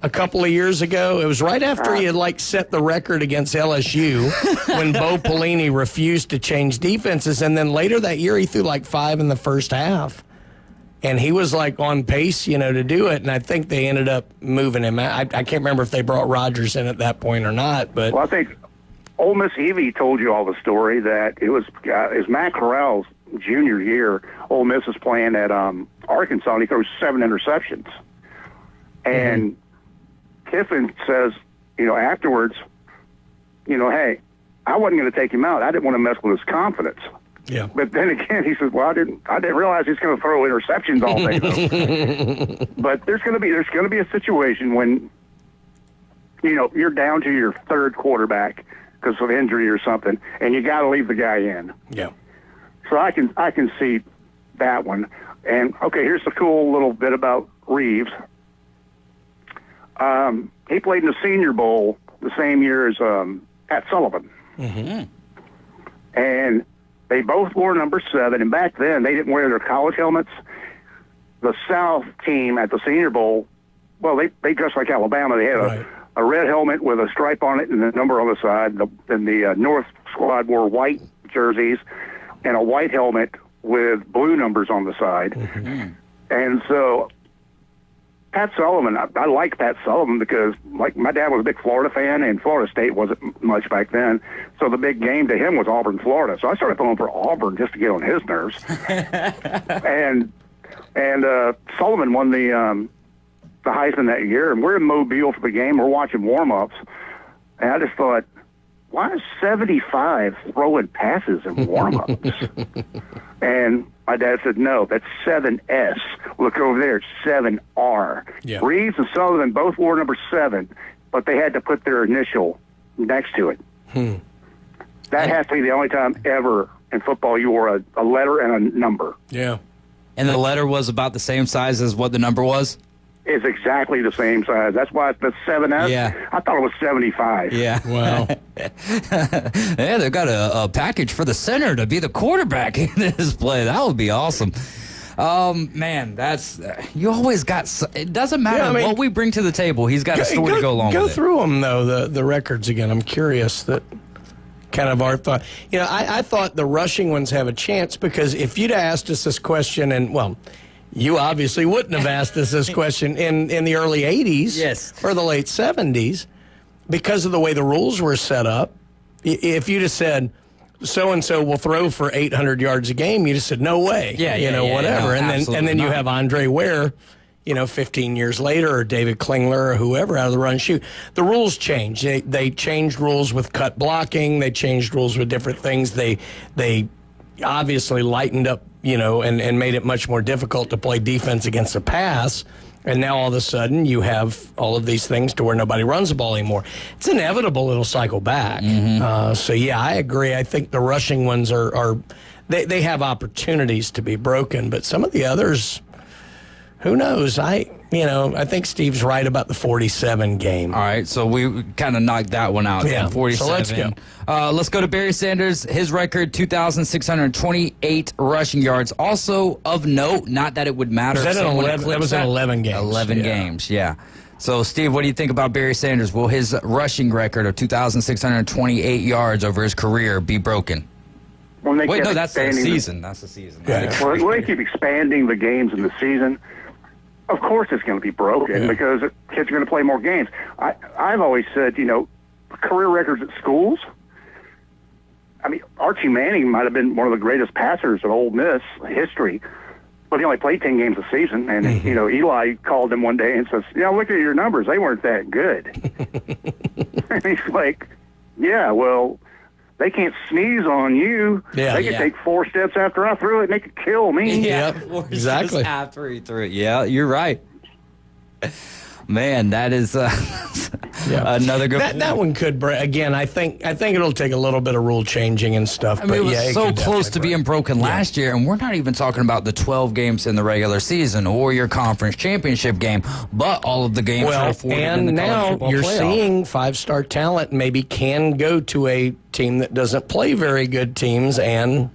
A couple of years ago. It was right after he had set the record against LSU when Bo Pelini refused to change defenses, and then later that year he threw 5 in the first half, and he was on pace, to do it. And I think they ended up moving him. I can't remember if they brought Rodgers in at that point or not, but I think Ole Miss Evie told you all the story that it was Matt Corral's junior year. Ole Miss was playing at Arkansas, and he throws 7 interceptions, and Kiffin says, afterwards, hey, I wasn't going to take him out. I didn't want to mess with his confidence. Yeah. But then again, he says, well, I didn't realize he's going to throw interceptions all day. But there's going to be a situation when, you're down to your 3rd quarterback because of injury or something, and you got to leave the guy in. Yeah. So I can see that one. And okay, here's the cool little bit about Reeves. He played in the Senior Bowl the same year as Pat Sullivan. Mm-hmm. And they both wore number 7, and back then they didn't wear their college helmets. The South team at the Senior Bowl, well, they dressed like Alabama. They had a red helmet with a stripe on it and a number on the side. And the North squad wore white jerseys and a white helmet with blue numbers on the side. Mm-hmm. And so Pat Sullivan, I like Pat Sullivan because, my dad was a big Florida fan, and Florida State wasn't much back then. So the big game to him was Auburn, Florida. So I started pulling for Auburn just to get on his nerves. and Sullivan won the Heisman that year, and we're in Mobile for the game. We're watching warm-ups, and I just thought, why is 75 throwing passes in warm-ups? And my dad said, no, that's 7S. Look over there, it's 7R. Yeah. Reeves and Sullivan both wore number 7, but they had to put their initial next to it. That has to be the only time ever in football you wore a letter and a number. Yeah. And the letter was about the same size as what the number was? Is exactly the same size. That's why it's the 7S. Yeah. I thought it was 75. Yeah. Wow. Yeah, they've got a package for the center to be the quarterback in this play. That would be awesome. Man, that's you always got. It doesn't matter what we bring to the table. He's got a story to go along with it. Go through them though, the records again. I'm curious that kind of our thought. I thought the rushing ones have a chance because if you'd asked us this question, and well, you obviously wouldn't have asked us this question in the early 80s, yes, or the late 70s, because of the way the rules were set up. If you'd have said, so-and-so will throw for 800 yards a game, you just said, no way. Whatever. No, and then you have Andre Ware, 15 years later, or David Klingler or whoever out of the run shoot. The rules changed. They changed rules with cut blocking. They changed rules with different things. They obviously lightened up, and made it much more difficult to play defense against a pass. And now all of a sudden you have all of these things to where nobody runs the ball anymore. It's inevitable it'll cycle back. So, yeah, I agree. I think the rushing ones are they have opportunities to be broken, but some of the others, who knows? I think Steve's right about the 47 game. All right, so we kind of knocked that one out. Yeah, 47. so let's go. Let's go to Barry Sanders. His record, 2,628 rushing yards. Also of note, not that it would matter. Was that if someone 11? That was in 11 games. 11 games, yeah. So, Steve, what do you think about Barry Sanders? Will his rushing record of 2,628 yards over his career be broken? Wait, no, that's the season. That's the season. Yeah. Well, they keep expanding the games in the season. Of course it's going to be broken because kids are going to play more games. I've always said, career records at schools. I mean, Archie Manning might have been one of the greatest passers of Ole Miss history, but he only played 10 games a season. And, Eli called him one day and says, look at your numbers. They weren't that good. And he's like, yeah, well, they can't sneeze on you. Yeah, they could take 4 steps after I threw it, and they could kill me. Yeah, exactly. After he threw it. Yeah, you're right. Man, that is another good point. That one could break. Again, I think it'll take a little bit of rule changing and stuff. I mean, it was so close to being broken last year, and we're not even talking about the 12 games in the regular season or your conference championship game, but all of the games are afforded in the college football you're playoff. seeing 5-star talent maybe can go to a team that doesn't play very good teams and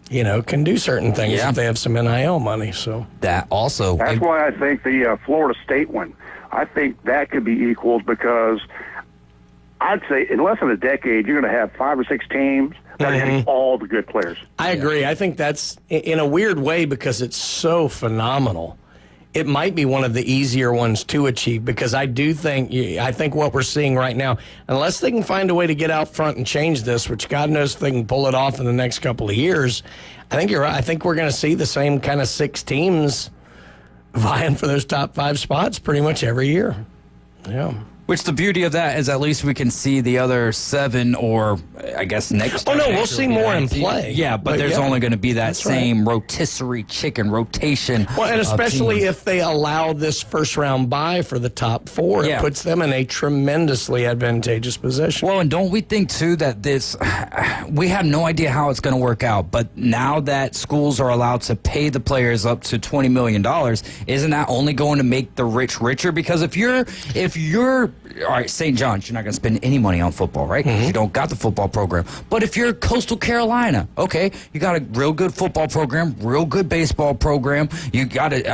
can do certain things if they have some NIL money. So that also. That's why I think the Florida State one, I think that could be equaled because I'd say in less than a decade, you're going to have 5 or 6 teams that are getting all the good players. I agree. I think that's in a weird way because it's so phenomenal. It might be one of the easier ones to achieve because I think what we're seeing right now, unless they can find a way to get out front and change this, which God knows if they can pull it off in the next couple of years, I think you're right. I think we're going to see the same kind of 6 teams vying for those top 5 spots pretty much every year. Yeah. Which the beauty of that is at least we can see the other 7 or I guess next year. Oh, no, we'll next see more in play. Yeah, but there's only going to be that same rotisserie chicken rotation. Well, and especially if they allow this first-round bye for the top 4, it puts them in a tremendously advantageous position. Well, and don't we think, too, that we have no idea how it's going to work out, but now that schools are allowed to pay the players up to $20 million, isn't that only going to make the rich richer? Because if you're all right, St. John's, you're not going to spend any money on football, right? Because you don't got the football program. But if you're Coastal Carolina, okay, you got a real good football program, real good baseball program. You got it.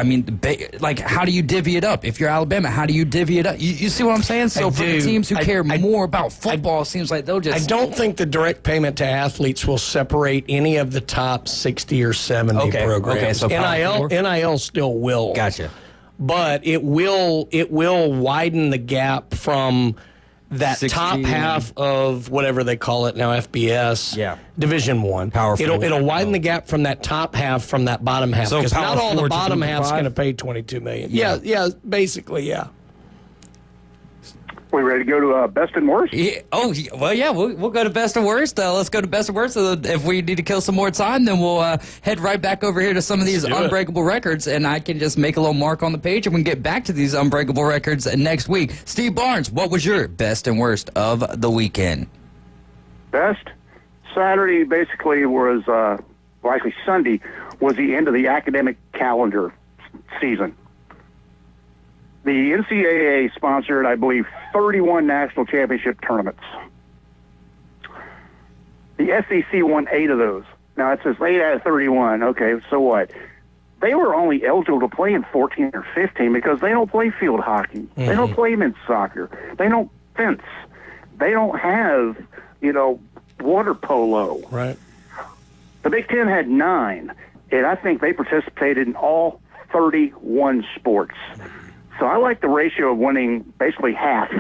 How do you divvy it up? If you're Alabama, how do you divvy it up? You see what I'm saying? So for the teams who care more about football, it seems like they'll just. I don't think the direct payment to athletes will separate any of the top 60 or 70 programs. Okay, so NIL still will. Gotcha. But it will widen the gap from that 60, top half of whatever they call it now, FBS, Division I. It'll widen the gap from that top half from that bottom half because not all the bottom half's going to pay $22 million. Yeah, basically, yeah. We ready to go to best and worst? Yeah. Oh, well, yeah, we'll go to best and worst. Let's go to best and worst. So if we need to kill some more time, then we'll head right back over here to some of these unbreakable records, and I can just make a little mark on the page, and we can get back to these unbreakable records next week. Steve Barnes, what was your best and worst of the weekend? Best? Saturday basically was, actually Sunday, was the end of the academic calendar season. The NCAA sponsored, I believe, 31 national championship tournaments. The SEC won 8 of those. Now, it says 8 out of 31. Okay, so what? They were only eligible to play in 14 or 15 because they don't play field hockey. They don't play men's soccer. They don't fence. They don't have, water polo. Right. The Big Ten had 9, and I think they participated in all 31 sports. So I like the ratio of winning basically half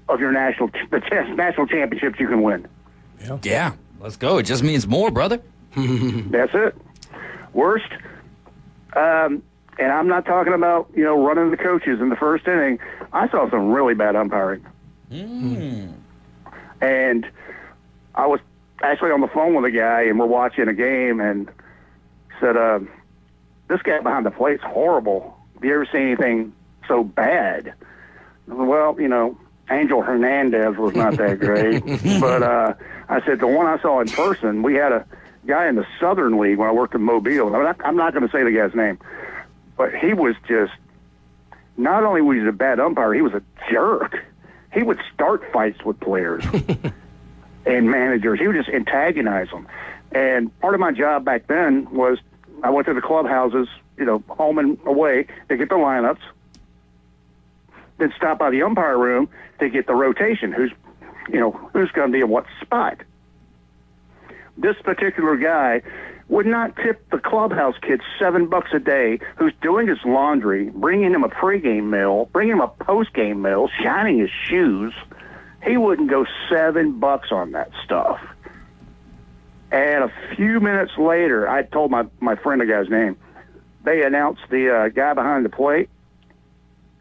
of your national championships you can win. Yeah, let's go. It just means more, brother. That's it. Worst, and I'm not talking about, running the coaches in the first inning. I saw some really bad umpiring. And I was actually on the phone with a guy, and we're watching a game, and said, this guy behind the plate's horrible. have you ever seen anything so bad? Well, Angel Hernandez was not that great. But I said, the one I saw in person, we had a guy in the Southern League when I worked in Mobile. I'm not going to say the guy's name, but he was just, not only was he a bad umpire, he was a jerk. He would start fights with players and managers. He would just antagonize them. And part of my job back then was I went to the clubhouses, home and away, to get the lineups, then stop by the umpire room to get the rotation, who's going to be in what spot. This particular guy would not tip the clubhouse kid $7 a day who's doing his laundry, bringing him a pregame meal, bringing him a postgame meal, shining his shoes. He wouldn't go $7 on that stuff. And a few minutes later, I told my friend the guy's name. They announced the guy behind the plate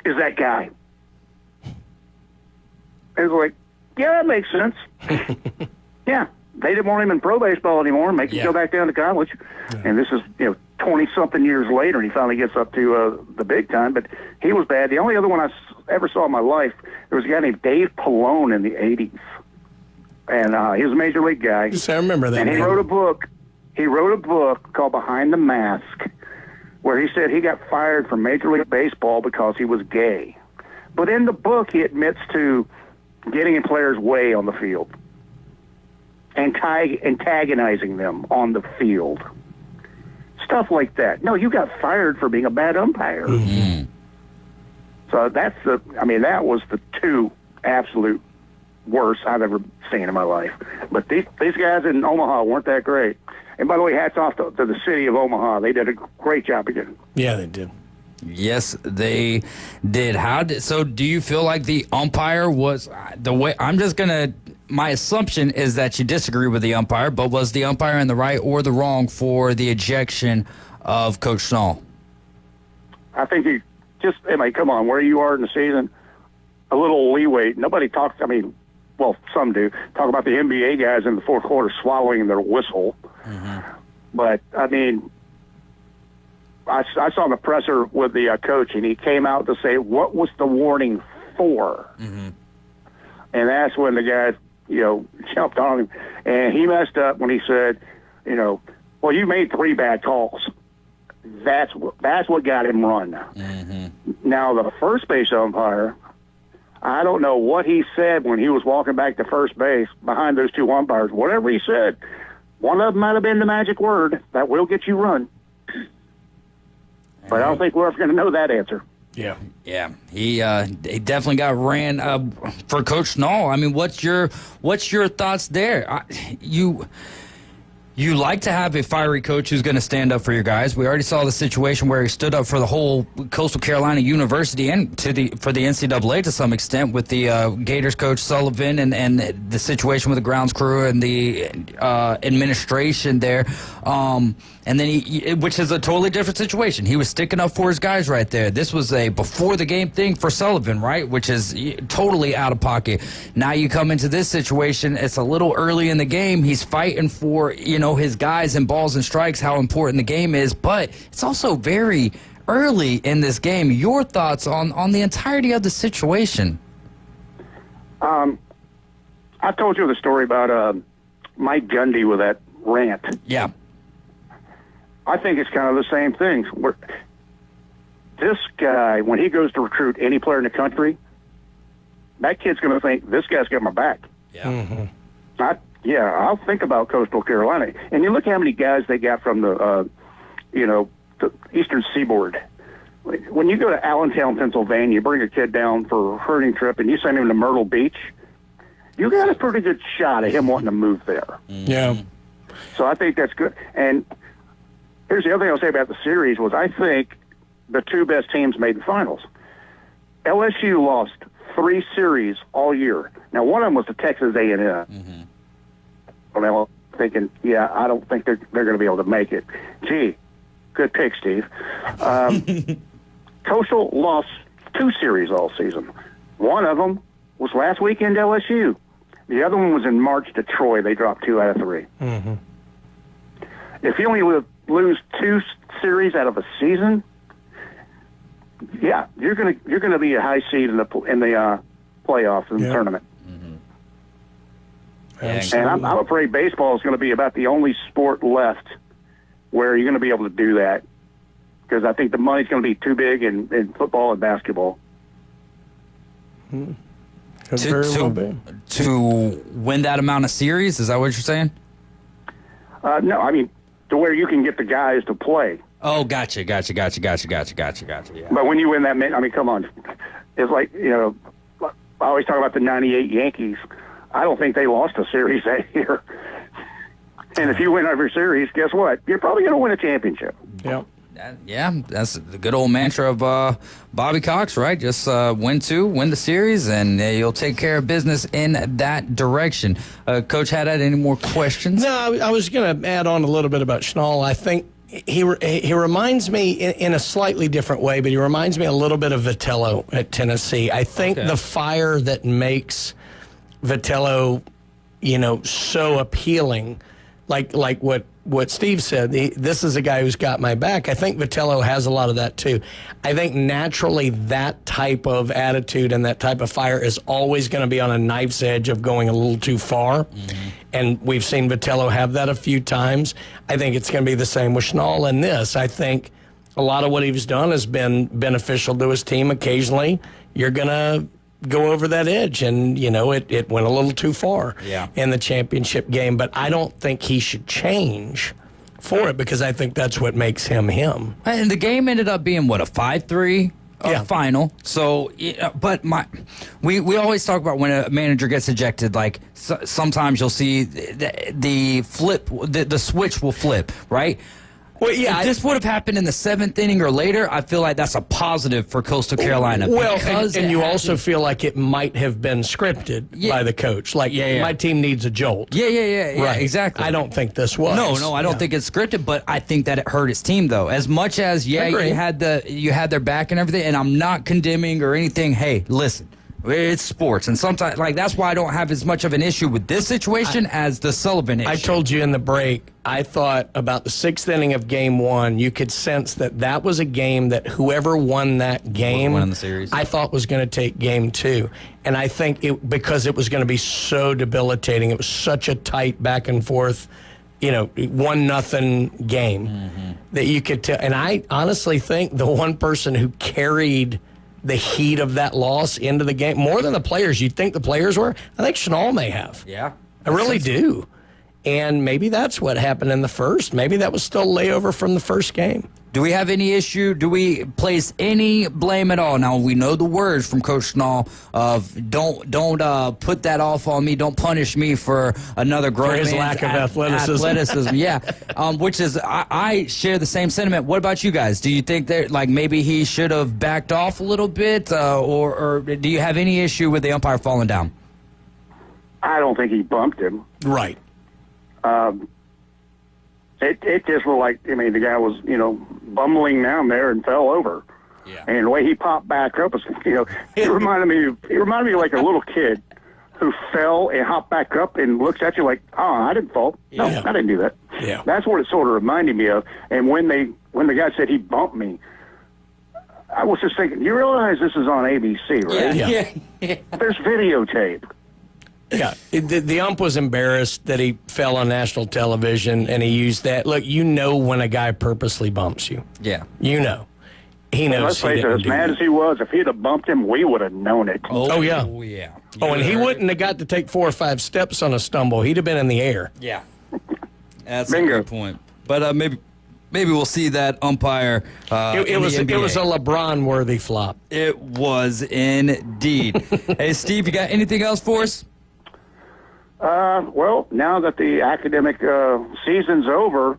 is that guy. It was like, yeah, that makes sense. Yeah, they didn't want him in pro baseball anymore, make him go back down to college. Yeah. And this is, 20-something years later, and he finally gets up to the big time. But he was bad. The only other one I ever saw in my life, there was a guy named Dave Pallone in the 80s. And he was a major league guy. Yes, I remember that. And he wrote a book. He wrote a book called Behind the Mask, where he said he got fired from Major League Baseball because he was gay. But in the book, he admits to getting in players' way on the field, antagonizing them on the field, stuff like that. No, you got fired for being a bad umpire. Mm-hmm. So that was the two absolute worst I've ever seen in my life. But these guys in Omaha weren't that great. And by the way, hats off to the city of Omaha. They did a great job again. Yeah, they did. Yes, they did. So do you feel like the umpire was the way? My assumption is that you disagree with the umpire, but was the umpire in the right or the wrong for the ejection of Coach Snall? I think come on, where you are in the season, a little leeway. Nobody talks, some do, talk about the NBA guys in the fourth quarter swallowing their whistle. Mm-hmm. But, I saw the presser with the coach, and he came out to say, what was the warning for? Mm-hmm. And that's when the guy, jumped on him. And he messed up when he said, well, you made 3 bad calls. That's what got him run. Mm-hmm. Now, the first base umpire, I don't know what he said when he was walking back to first base behind those 2 umpires. Whatever he said, one of them might have been the magic word that will get you run. But I don't think we're ever going to know that answer. Yeah. Yeah. He definitely got ran for Coach Snall. I mean, what's your thoughts there? You like to have a fiery coach who's going to stand up for your guys. We already saw the situation where he stood up for the whole Coastal Carolina University and for the NCAA to some extent with the Gators coach Sullivan and the situation with the grounds crew and the administration there. And then which is a totally different situation. He was sticking up for his guys right there. This was a before the game thing for Sullivan, right? Which is totally out of pocket. Now you come into this situation, it's a little early in the game. He's fighting for, his guys and balls and strikes, how important the game is, but it's also very early in this game. Your thoughts on the entirety of the situation? I told you the story about Mike Gundy with that rant. Yeah. I think it's kind of the same thing. This guy, when he goes to recruit any player in the country, that kid's going to think, this guy's got my back. Yeah. Mm-hmm. I'll think about Coastal Carolina. And you look how many guys they got from the Eastern Seaboard. When you go to Allentown, Pennsylvania, you bring a kid down for a herding trip and you send him to Myrtle Beach, you got a pretty good shot at him wanting to move there. Yeah. So I think that's good. And here's the other thing I'll say about the series was I think the 2 best teams made the finals. LSU lost 3 series all year. Now, one of them was the Texas A&M. Mm-hmm. I'm thinking, I don't think they're going to be able to make it. Gee, good pick, Steve. Coastal lost 2 series all season. One of them was last weekend LSU. The other one was in March to Troy. They dropped 2 out of 3. Mm-hmm. If you only lose 2 series out of a season, Yeah, you're gonna be a high seed in the playoffs in the tournament. And I'm afraid baseball is going to be about the only sport left where you're going to be able to do that, because I think the money's going to be too big in football and basketball. To win that amount of series, is that what you're saying? No, I mean to where you can get the guys to play. Oh, gotcha. Yeah. But when you win that, I mean, come on. It's like, I always talk about the 98 Yankees. I don't think they lost a series that year. And if you win every series, guess what? You're probably going to win a championship. Yeah. Yeah, that's the good old mantra of Bobby Cox, right? Just win the series, and you'll take care of business in that direction. Coach Haddad, any more questions? No, I was going to add on a little bit about Schnall. I think he reminds me in a slightly different way, but he reminds me a little bit of Vitello at Tennessee. I think the fire that makes Vitello, so appealing, like what Steve said, this is a guy who's got my back. I think Vitello has a lot of that too. I think naturally that type of attitude and that type of fire is always going to be on a knife's edge of going a little too far. And we've seen Vitello have that a few times. I think it's going to be the same with Schnall in this. I think a lot of what he's done has been beneficial to his team. Occasionally, you're going to go over that edge, and it went a little too far in the championship game. But I don't think he should change for it, because I think that's what makes him him. And the game ended up being a 5-3 final. So, but we always talk about when a manager gets ejected. Like sometimes you'll see the flip, the switch will flip, right? Well, yeah, if this would have happened in the 7th inning or later, I feel like that's a positive for Coastal Carolina. Well, and you also feel like it might have been scripted by the coach. Like, my team needs a jolt. Yeah, right. Exactly. I don't think this was. No, I don't think it's scripted, but I think that it hurt his team, though. As much as, you had their back and everything, and I'm not condemning or anything. Hey, listen. It's sports, and sometimes, that's why I don't have as much of an issue with this situation as the Sullivan issue. I told you in the break, I thought about the 6th inning of Game 1, you could sense that was a game that whoever won that game, won the series. I thought was going to take Game 2. And I think because it was going to be so debilitating, it was such a tight back and forth, 1-0 game that you could tell. And I honestly think the one person who carried the heat of that loss into the game more than the players. You'd think the players were. I think Schnall may have. Yeah. I really do. And maybe that's what happened in the first. Maybe that was still layover from the first game. Do we have any issue? Do we place any blame at all? Now, we know the words from Coach Schnall of don't put that off on me. Don't punish me for another grown man's lack of athleticism. Yeah, which is I share the same sentiment. What about you guys? Do you think that maybe he should have backed off a little bit, or do you have any issue with the umpire falling down? I don't think he bumped him. Right. It just looked like, the guy was, bumbling down there and fell over. Yeah. And the way he popped back up was, it reminded me like a little kid who fell and hopped back up and looks at you like, I didn't fall. No, I didn't do that. Yeah. That's what it sort of reminded me of. And when the guy said he bumped me, I was just thinking, you realize this is on ABC, right? Yeah. There's videotape. Yeah, the ump was embarrassed that he fell on national television, and he used that. Look, when a guy purposely bumps you. Yeah. He knows. Let's face it, as mad as he was, if he'd have bumped him, we would have known it. Oh yeah. And he wouldn't have got to take 4 or 5 steps on a stumble. He'd have been in the air. Yeah. That's a good point. But maybe we'll see that umpire. It was a LeBron-worthy flop. It was indeed. Hey, Steve, you got anything else for us? Well, now that the academic season's over,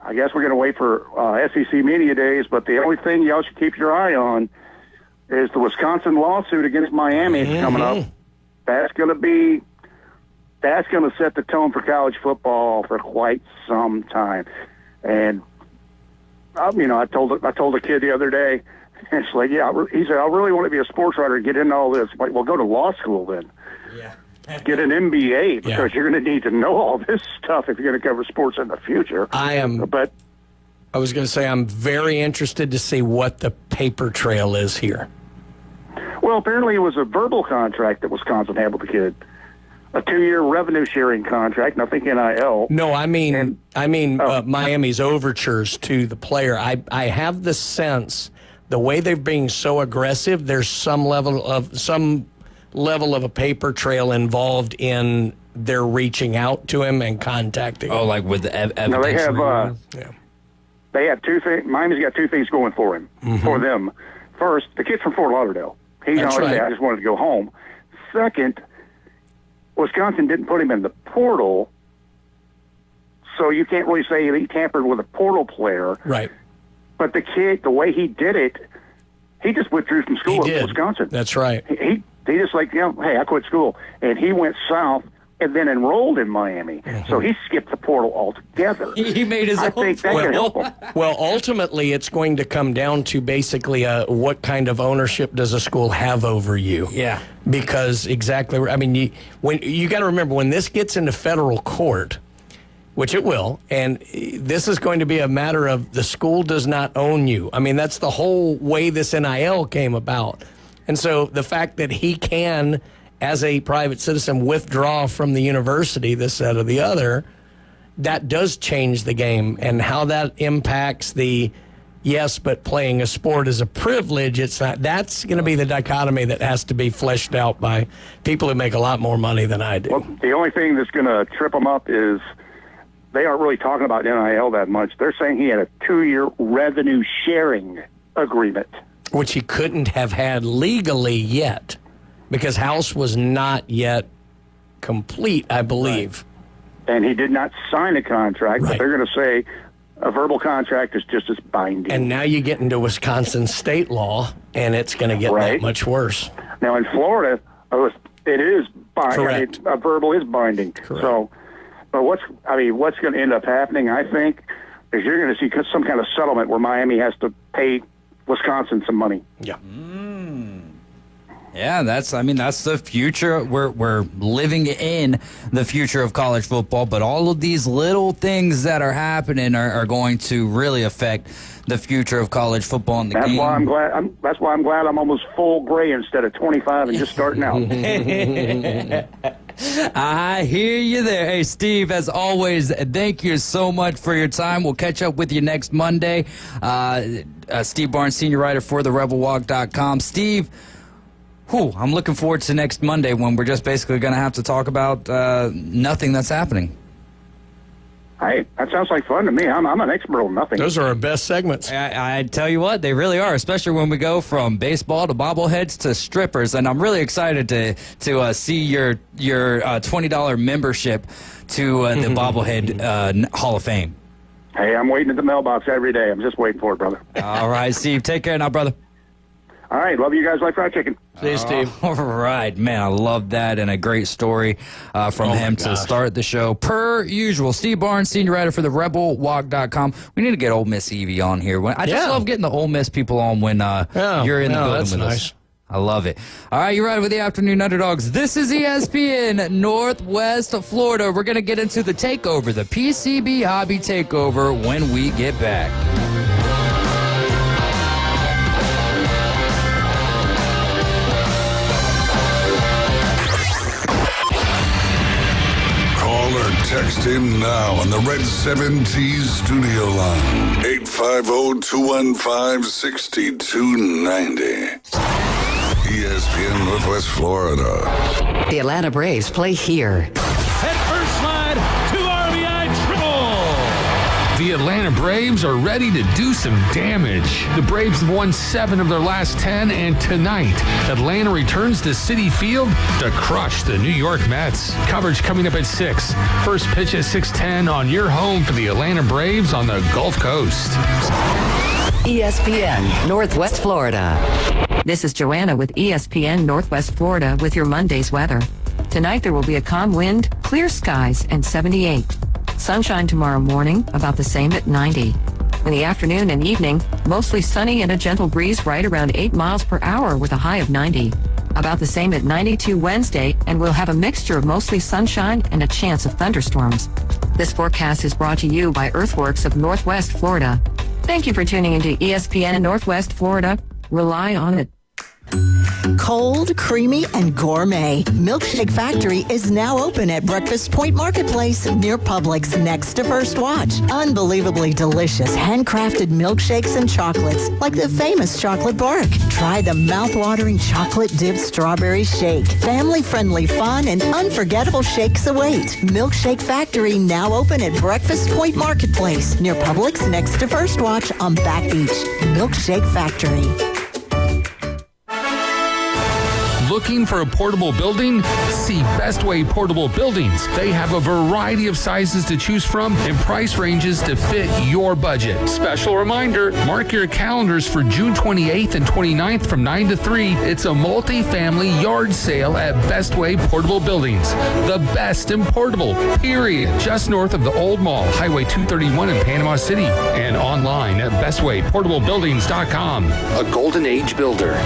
I guess we're going to wait for SEC Media Days, but the only thing y'all should keep your eye on is the Wisconsin lawsuit against Miami coming up. That's going to set the tone for college football for quite some time. And, I told a kid the other day, and it's like, he said, I really want to be a sports writer and get into all this. I'm like, well, go to law school then. Yeah. Get an MBA because you're going to need to know all this stuff if you're going to cover sports in the future. I am I was going to say I'm very interested to see what the paper trail is here. Well, apparently it was a verbal contract that Wisconsin had with the kid. A 2-year revenue sharing contract, nothing NIL. No, I mean Miami's overtures to the player. I have the sense the way they're being so aggressive, there's some level of a paper trail involved in their reaching out to him and contacting him. Oh, like with the evidence? No, they have two things. Miami's got two things going for him, for them. First, the kid's from Fort Lauderdale. He's not like, I just wanted to go home. Second, Wisconsin didn't put him in the portal, so you can't really say he tampered with a portal player. Right. But the kid, the way he did it, he just withdrew from school in Wisconsin. That's right. He just like, hey, I quit school. And he went south and then enrolled in Miami. So he skipped the portal altogether. He made his own. Think that could help him. Well, ultimately, it's going to come down to basically what kind of ownership does a school have over you? Yeah. Because you got to remember, when this gets into federal court, which it will, and this is going to be a matter of the school does not own you. I mean, that's the whole way this NIL came about. And so the fact that he can, as a private citizen, withdraw from the university, this, that, or the other, that does change the game. And how that impacts but playing a sport is a privilege, it's not. That's going to be the dichotomy that has to be fleshed out by people who make a lot more money than I do. Well, the only thing that's going to trip them up is they aren't really talking about NIL that much. They're saying he had a 2-year revenue sharing agreement, which he couldn't have had legally yet, because House was not yet complete, I believe. Right. And he did not sign a contract, but they're going to say a verbal contract is just as binding. And now you get into Wisconsin state law, and it's going to get that much worse. Now, in Florida, it is binding. Correct. A verbal is binding. Correct. So, but what's going to end up happening, I think, is you're going to see some kind of settlement where Miami has to pay Wisconsin some money. Yeah. Yeah, that's the future. We're living in the future of college football, but all of these little things that are happening are going to really affect the future of college football in the game. That's why I'm glad I'm almost full gray instead of 25 and just starting out. I hear you there. Hey, Steve, as always, thank you so much for your time. We'll catch up with you next Monday. Steve Barnes, senior writer for therebelwalk.com. Steve, I'm looking forward to next Monday when we're just basically going to have to talk about nothing that's happening. Hey, that sounds like fun to me. I'm an expert on nothing. Those are our best segments. I tell you what, they really are, especially when we go from baseball to bobbleheads to strippers. And I'm really excited to see your $20 membership to the Bobblehead Hall of Fame. Hey, I'm waiting at the mailbox every day. I'm just waiting for it, brother. All right, Steve. Take care now, brother. All right, love you guys like fried chicken. See you, Steve. All right, man, I love that, and a great story from him to start the show. Per usual, Steve Barnes, senior writer for therebelwalk.com. We need to get Ole Miss Evie on here. I just love getting the Ole Miss people on when you're in the building with us. I love it. All right, you're right with the Afternoon Underdogs. This is ESPN Northwest Florida. We're going to get into the takeover, the PCB Hobby Takeover, when we get back. Text him now on the Red 7T studio line. 850-215-6290. ESPN Northwest Florida. The Atlanta Braves play here. Head first slide to RBI triple. The Atlanta Braves are ready to do some damage. The Braves have won 7 of their last 10, and tonight, Atlanta returns to Citi Field to crush the New York Mets. Coverage coming up at 6. First pitch at 6:10 on your home for the Atlanta Braves on the Gulf Coast. ESPN Northwest Florida. This is Joanna with ESPN Northwest Florida with your Monday's weather. Tonight there will be a calm wind, clear skies, and 78. Sunshine tomorrow morning, about the same at 90. In the afternoon and evening, mostly sunny and a gentle breeze right around 8 miles per hour with a high of 90. About the same at 92 Wednesday, and we'll have a mixture of mostly sunshine and a chance of thunderstorms. This forecast is brought to you by Earthworks of Northwest Florida. Thank you for tuning into ESPN in Northwest Florida. Rely on it. Cold, creamy, and gourmet. Milkshake Factory is now open at Breakfast Point Marketplace near Publix next to First Watch. Unbelievably delicious handcrafted milkshakes and chocolates like the famous chocolate bark. Try the mouth-watering chocolate-dipped strawberry shake. Family-friendly fun and unforgettable shakes await. Milkshake Factory now open at Breakfast Point Marketplace near Publix next to First Watch on Back Beach. Milkshake Factory. Looking for a portable building? See Best Way Portable Buildings. They have a variety of sizes to choose from and price ranges to fit your budget. Special reminder, mark your calendars for June 28th and 29th from 9 to 3. It's a multi-family yard sale at Best Way Portable Buildings. The best in portable, period. Just north of the Old Mall, Highway 231 in Panama City. And online at bestwayportablebuildings.com. A Golden Age builder.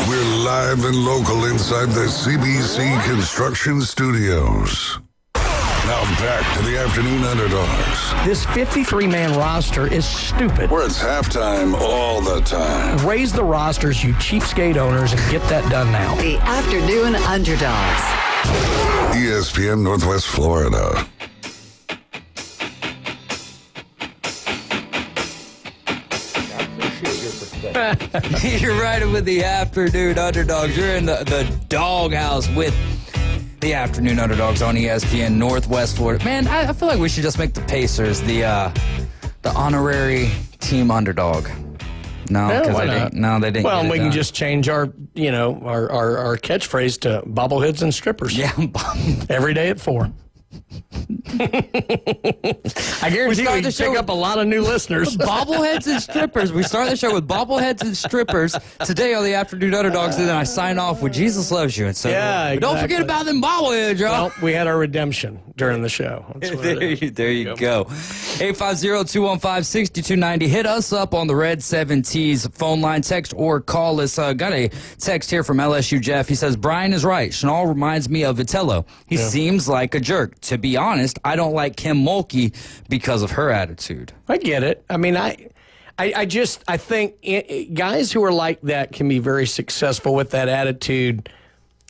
We're live and local inside the CBC Construction Studios. Now back to the Afternoon Underdogs. This 53-man roster is stupid. Where it's halftime all the time. Raise the rosters, you cheapskate owners, and get that done now. The Afternoon Underdogs. ESPN Northwest Florida. You're riding with the Afternoon Underdogs. You're in the doghouse with the Afternoon Underdogs on ESPN Northwest Florida. Man, I feel like we should just make the Pacers the honorary team underdog. No, Yeah, because why they not? didn't. No, they didn't. Well, get it we can done. just change our catchphrase to bobbleheads and strippers. Yeah, every day at 4. I guarantee we can pick up a lot of new listeners. Bobbleheads and strippers. We start the show with bobbleheads and strippers today on the Afternoon Underdogs, and then I sign off with Jesus loves you. And so, Yeah, but don't forget exactly. about them bobbleheads, y'all. Well, we had our redemption during the show. That's what it is. There you go. 850-215-6290. Hit us up on the Red 7T's phone line, text or call us. Got a text here from LSU Jeff. He says, Brian is right. Chenal reminds me of Vitello. He seems like a jerk. To be honest, I don't like Kim Mulkey because of her attitude. I get it. I mean, I think guys who are like that can be very successful with that attitude,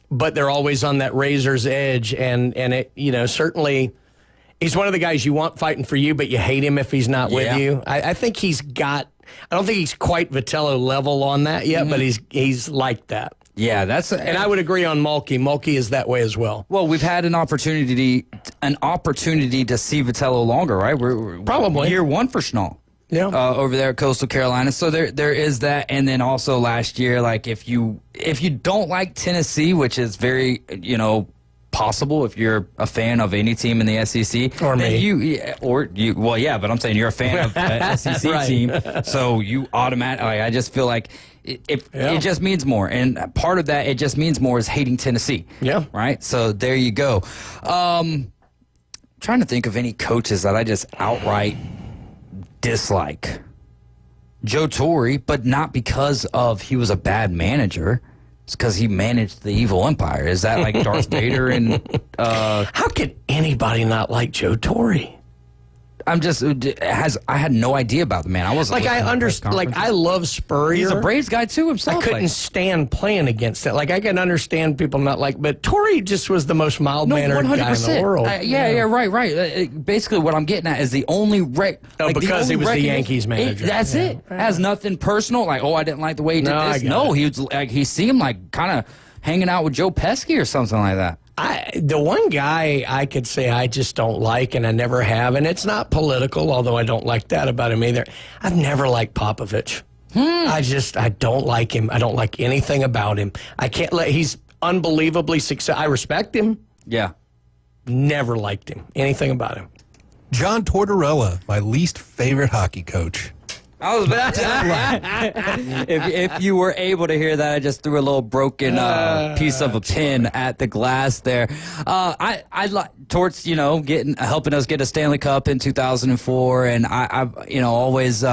but they're always on that razor's edge. And it, certainly he's one of the guys you want fighting for you, but you hate him if he's not with you. I think I don't think he's quite Vitello level on that yet, but he's like that. Yeah, and I would agree on Mulkey. Mulkey is that way as well. Well, we've had an opportunity to see Vitello longer, right? We're probably year one for Chenal. Yeah, over there at Coastal Carolina. So there is that, and then also last year, like if you don't like Tennessee, which is very possible if you're a fan of any team in the SEC, or me, Well, yeah, but I'm saying you're a fan of an SEC Right. team, so you automatically. I just feel like. It just means more, and part of that it just means more is hating Tennessee. Yeah, right. So there you go. Trying to think of any coaches that I just outright dislike. Joe Torre, but not because of he was a bad manager. It's because he managed the evil empire. Is that like Darth Vader? And how could anybody not like Joe Torre? I had no idea about the man. I wasn't like I understand. Like I love Spurrier. He's a Braves guy too himself. I couldn't stand playing against that. Like I can understand people not like, but Torre just was the most mild mannered guy in the world. Right. Basically, what I'm getting at is the only because he was the Yankees manager. That's it. Has nothing personal. Like, I didn't like the way he did this. No, he was like he seemed like kind of hanging out with Joe Pesky or something like that. The one guy I could say I just don't like, and I never have, and it's not political, although I don't like that about him either. I've never liked Popovich. I don't like him. I don't like anything about him. He's unbelievably successful. I respect him. Yeah. Never liked him. Anything about him. John Tortorella, my least favorite hockey coach. I was if you were able to hear that, I just threw a little broken piece of a pin at the glass there. I like Torts, helping us get a Stanley Cup in 2004, and I always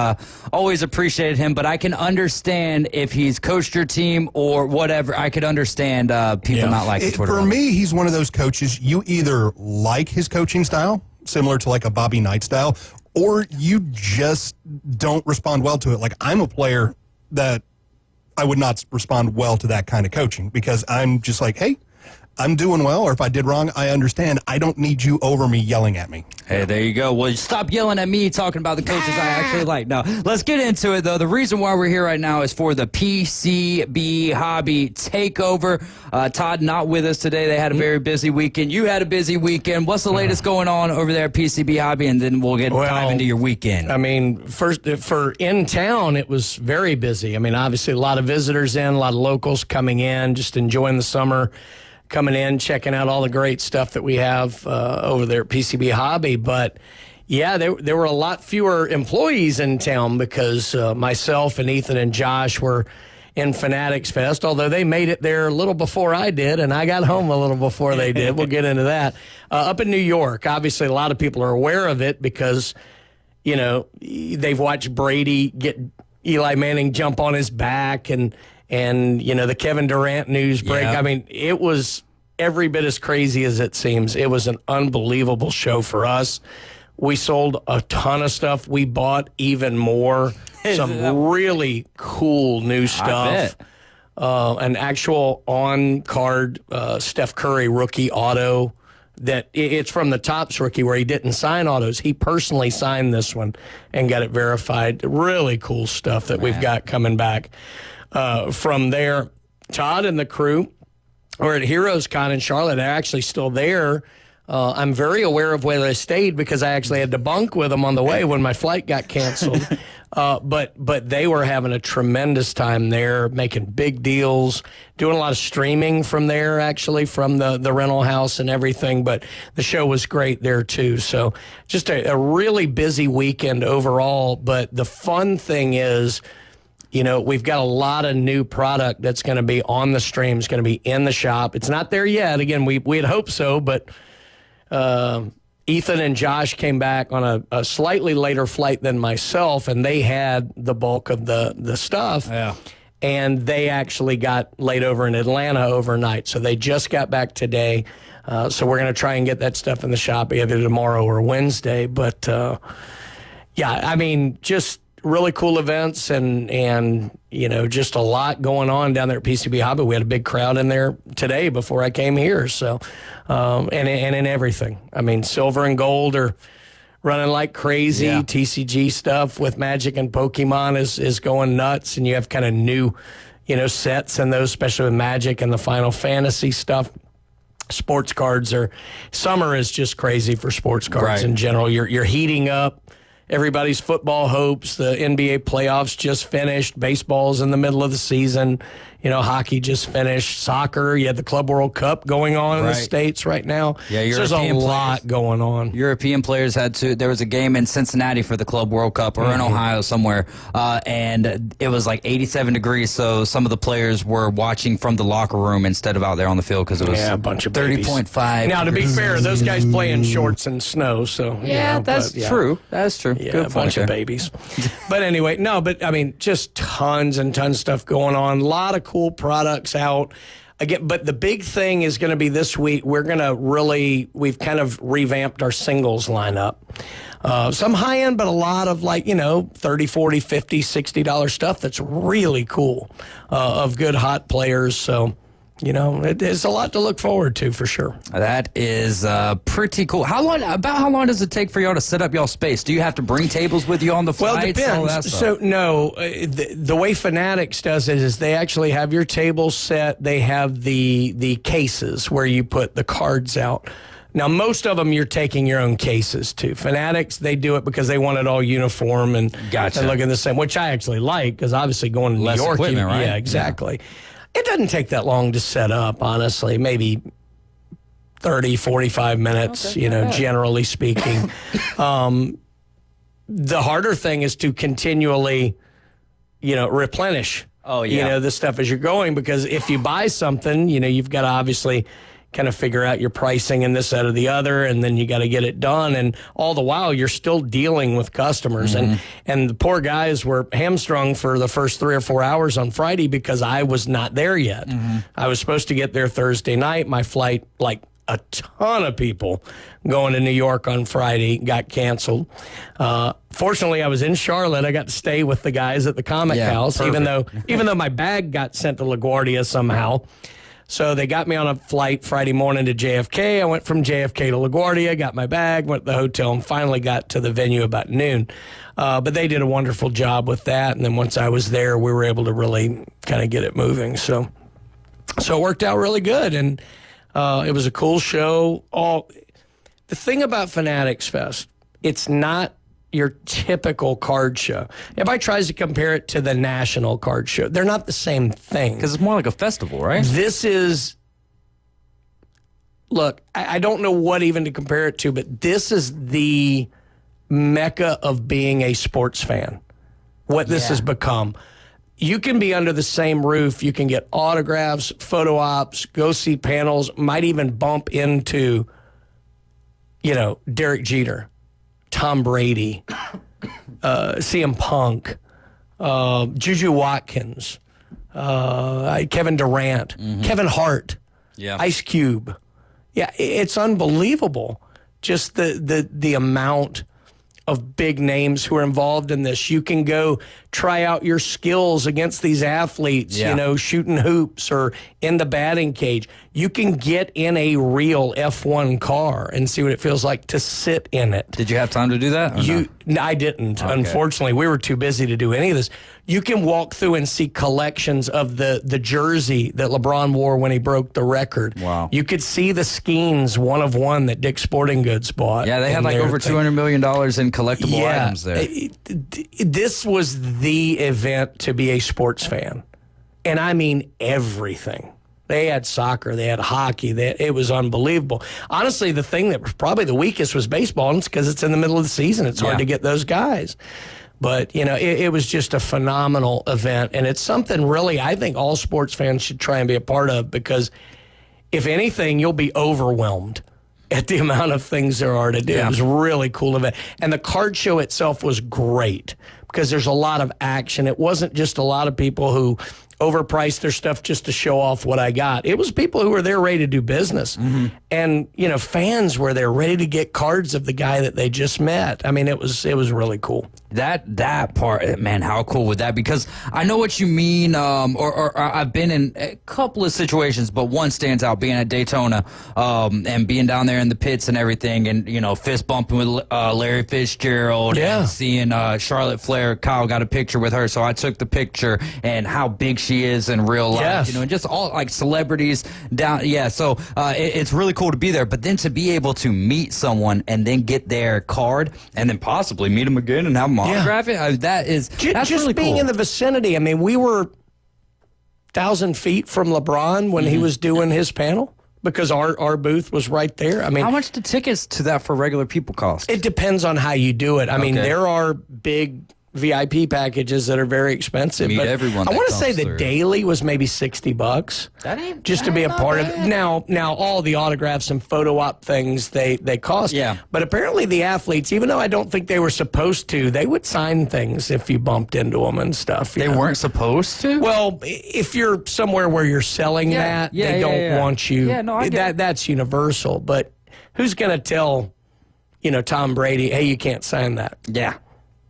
appreciated him. But I can understand if he's coached your team or whatever. I could understand people not liking Tortorella. For me, he's one of those coaches you either like his coaching style, similar to like a Bobby Knight style, or you just don't respond well to it. Like, I'm a player that I would not respond well to that kind of coaching because I'm just like, hey, I'm doing well, or if I did wrong, I understand. I don't need you over me yelling at me. Hey, there you go. Well, stop yelling at me talking about the coaches I actually like. No, let's get into it, though. The reason why we're here right now is for the PCB Hobby Takeover. Todd, not with us today. They had a very busy weekend. You had a busy weekend. What's the latest going on over there at PCB Hobby? And then we'll dive into your weekend. I mean, first, for in town, it was very busy. I mean, obviously, a lot of visitors in, a lot of locals coming in, just enjoying the summer, coming in, checking out all the great stuff that we have over there at PCB Hobby. But, yeah, there were a lot fewer employees in town because myself and Ethan and Josh were in Fanatics Fest, although they made it there a little before I did, and I got home a little before they did. We'll get into that. Up in New York, obviously a lot of people are aware of it because, you know, they've watched Brady get Eli Manning jump on his back and you know, the Kevin Durant news break. Yeah. I mean, it was every bit as crazy as it seems. It was an unbelievable show for us. We sold a ton of stuff. We bought even more. Some really cool new stuff. An actual on-card Steph Curry rookie auto that it's from the Topps rookie where he didn't sign autos. He personally signed this one and got it verified. Really cool stuff that we've got coming back. From there, Todd and the crew are at Heroes Con in Charlotte. They're actually still there. I'm very aware of where they stayed because I actually had to bunk with them on the way when my flight got canceled. But they were having a tremendous time there, making big deals, doing a lot of streaming from there, actually, from the rental house and everything. But the show was great there, too. So just a really busy weekend overall. But the fun thing is, you know, we've got a lot of new product that's going to be on the stream. It's going to be in the shop. It's not there yet. Again, we had hoped so, but Ethan and Josh came back on a slightly later flight than myself, and they had the bulk of the stuff. Yeah. And they actually got laid over in Atlanta overnight. So they just got back today. So we're going to try and get that stuff in the shop either tomorrow or Wednesday. But, yeah, I mean, just really cool events and you know, just a lot going on down there at PCB Hobby. We had a big crowd in there today before I came here. So, and in everything. I mean, silver and gold are running like crazy. Yeah. TCG stuff with Magic and Pokemon is going nuts, and you have kind of new, you know, sets and those, especially with Magic and the Final Fantasy stuff. Sports cards summer is just crazy for sports cards in general. You're heating up. Everybody's football hopes. The NBA playoffs just finished. Baseball's in the middle of the season. You know, hockey just finished. Soccer, you had the Club World Cup going on in the States right now. Yeah, so there's a lot going on. European players there was a game in Cincinnati for the Club World Cup or in Ohio somewhere, and it was like 87 degrees, so some of the players were watching from the locker room instead of out there on the field because it was a bunch of 30.5. Now, to be fair, those guys play in shorts and snow, so that's true. That's true. Yeah, Good a bunch of babies. But anyway, but I mean, just tons and tons of stuff going on. A lot of cool products out. Again, but the big thing is going to be this week. We've kind of revamped our singles lineup. Some high end, but a lot of like, you know, $30, $40, $50, $60 stuff that's really cool of good hot players. So, you know, it's a lot to look forward to for sure. That is pretty cool. How long does it take for y'all to set up y'all space? Do you have to bring tables with you on the flights? Well, it depends. So, no, the way Fanatics does it is they actually have your table set. They have the cases where you put the cards out. Now, most of them you're taking your own cases to. Fanatics, they do it because they want it all uniform and looking the same, which I actually like because obviously going to New York, right? Yeah, exactly. Yeah. It doesn't take that long to set up, honestly, maybe 30, 45 minutes, generally speaking. The harder thing is to continually, replenish, the stuff as you're going, because if you buy something, you've got to obviously kind of figure out your pricing and this, that, or the other, and then you got to get it done. And all the while, you're still dealing with customers. Mm-hmm. And the poor guys were hamstrung for the first 3 or 4 hours on Friday because I was not there yet. Mm-hmm. I was supposed to get there Thursday night. My flight, a ton of people going to New York on Friday. Got canceled. Fortunately, I was in Charlotte. I got to stay with the guys at the Comic House, perfect. even though my bag got sent to LaGuardia somehow. So they got me on a flight Friday morning to JFK. I went from JFK to LaGuardia, got my bag, went to the hotel, and finally got to the venue about noon. But they did a wonderful job with that. And then once I was there, we were able to really kind of get it moving. So it worked out really good. And it was a cool show. The thing about Fanatics Fest, it's not your typical card show. Everybody tries to compare it to the National Card Show. They're not the same thing. Because it's more like a festival, right? This is, look, I don't know what even to compare it to, but this is the mecca of being a sports fan, what this has become. You can be under the same roof. You can get autographs, photo ops, go see panels, might even bump into, Derek Jeter, Tom Brady, CM Punk, Juju Watkins, Kevin Durant, Kevin Hart, Ice Cube. Yeah, it's unbelievable just the amount of big names who are involved in this. You can go try out your skills against these athletes, shooting hoops or in the batting cage. You can get in a real F1 car and see what it feels like to sit in it. Did you have time to do that? No, I didn't. Okay. Unfortunately, we were too busy to do any of this. You can walk through and see collections of the jersey that LeBron wore when he broke the record. Wow. You could see the Skeens 1 of 1 that Dick's Sporting Goods bought. Yeah, they had like over $200 million in collectible items there. This was the event to be a sports fan. And I mean everything. They had soccer, they had hockey, it was unbelievable. Honestly, the thing that was probably the weakest was baseball, and it's because it's in the middle of the season. It's hard to get those guys. But, it was just a phenomenal event, and it's something really I think all sports fans should try and be a part of, because if anything, you'll be overwhelmed at the amount of things there are to do. It was a really cool event. And the card show itself was great because there's a lot of action. It wasn't just a lot of people who overpriced their stuff just to show off what I got. It was people who were there ready to do business. And, fans were there ready to get cards of the guy that they just met. I mean, it was really cool. That part, man, how cool would that be? Because I know what you mean, or I've been in a couple of situations, but one stands out, being at Daytona and being down there in the pits and everything, and, fist bumping with Larry Fitzgerald and seeing Charlotte Flair. Kyle got a picture with her, so I took the picture, and how big she is in real life, and just all like celebrities down. So it's really cool to be there, but then to be able to meet someone and then get their card and then possibly meet them again and have them autograph it, that's just really being cool. in the vicinity. I mean, we were 1,000 feet from LeBron when he was doing his panel, because our booth was right there. I mean, how much do tickets to that for regular people cost? It depends on how you do it. I mean, there are big VIP packages that are very expensive. Meet but everyone. I want to say the through. daily was maybe $60. That ain't just to be a part of it. Now all the autographs and photo op things they cost. Yeah. But apparently the athletes, even though I don't think they were supposed to, they would sign things if you bumped into them and stuff. They weren't supposed to? Well, if you're somewhere where you're selling they don't want you. Yeah, no, I get that's universal. But who's going to tell, Tom Brady, hey, you can't sign that? Yeah.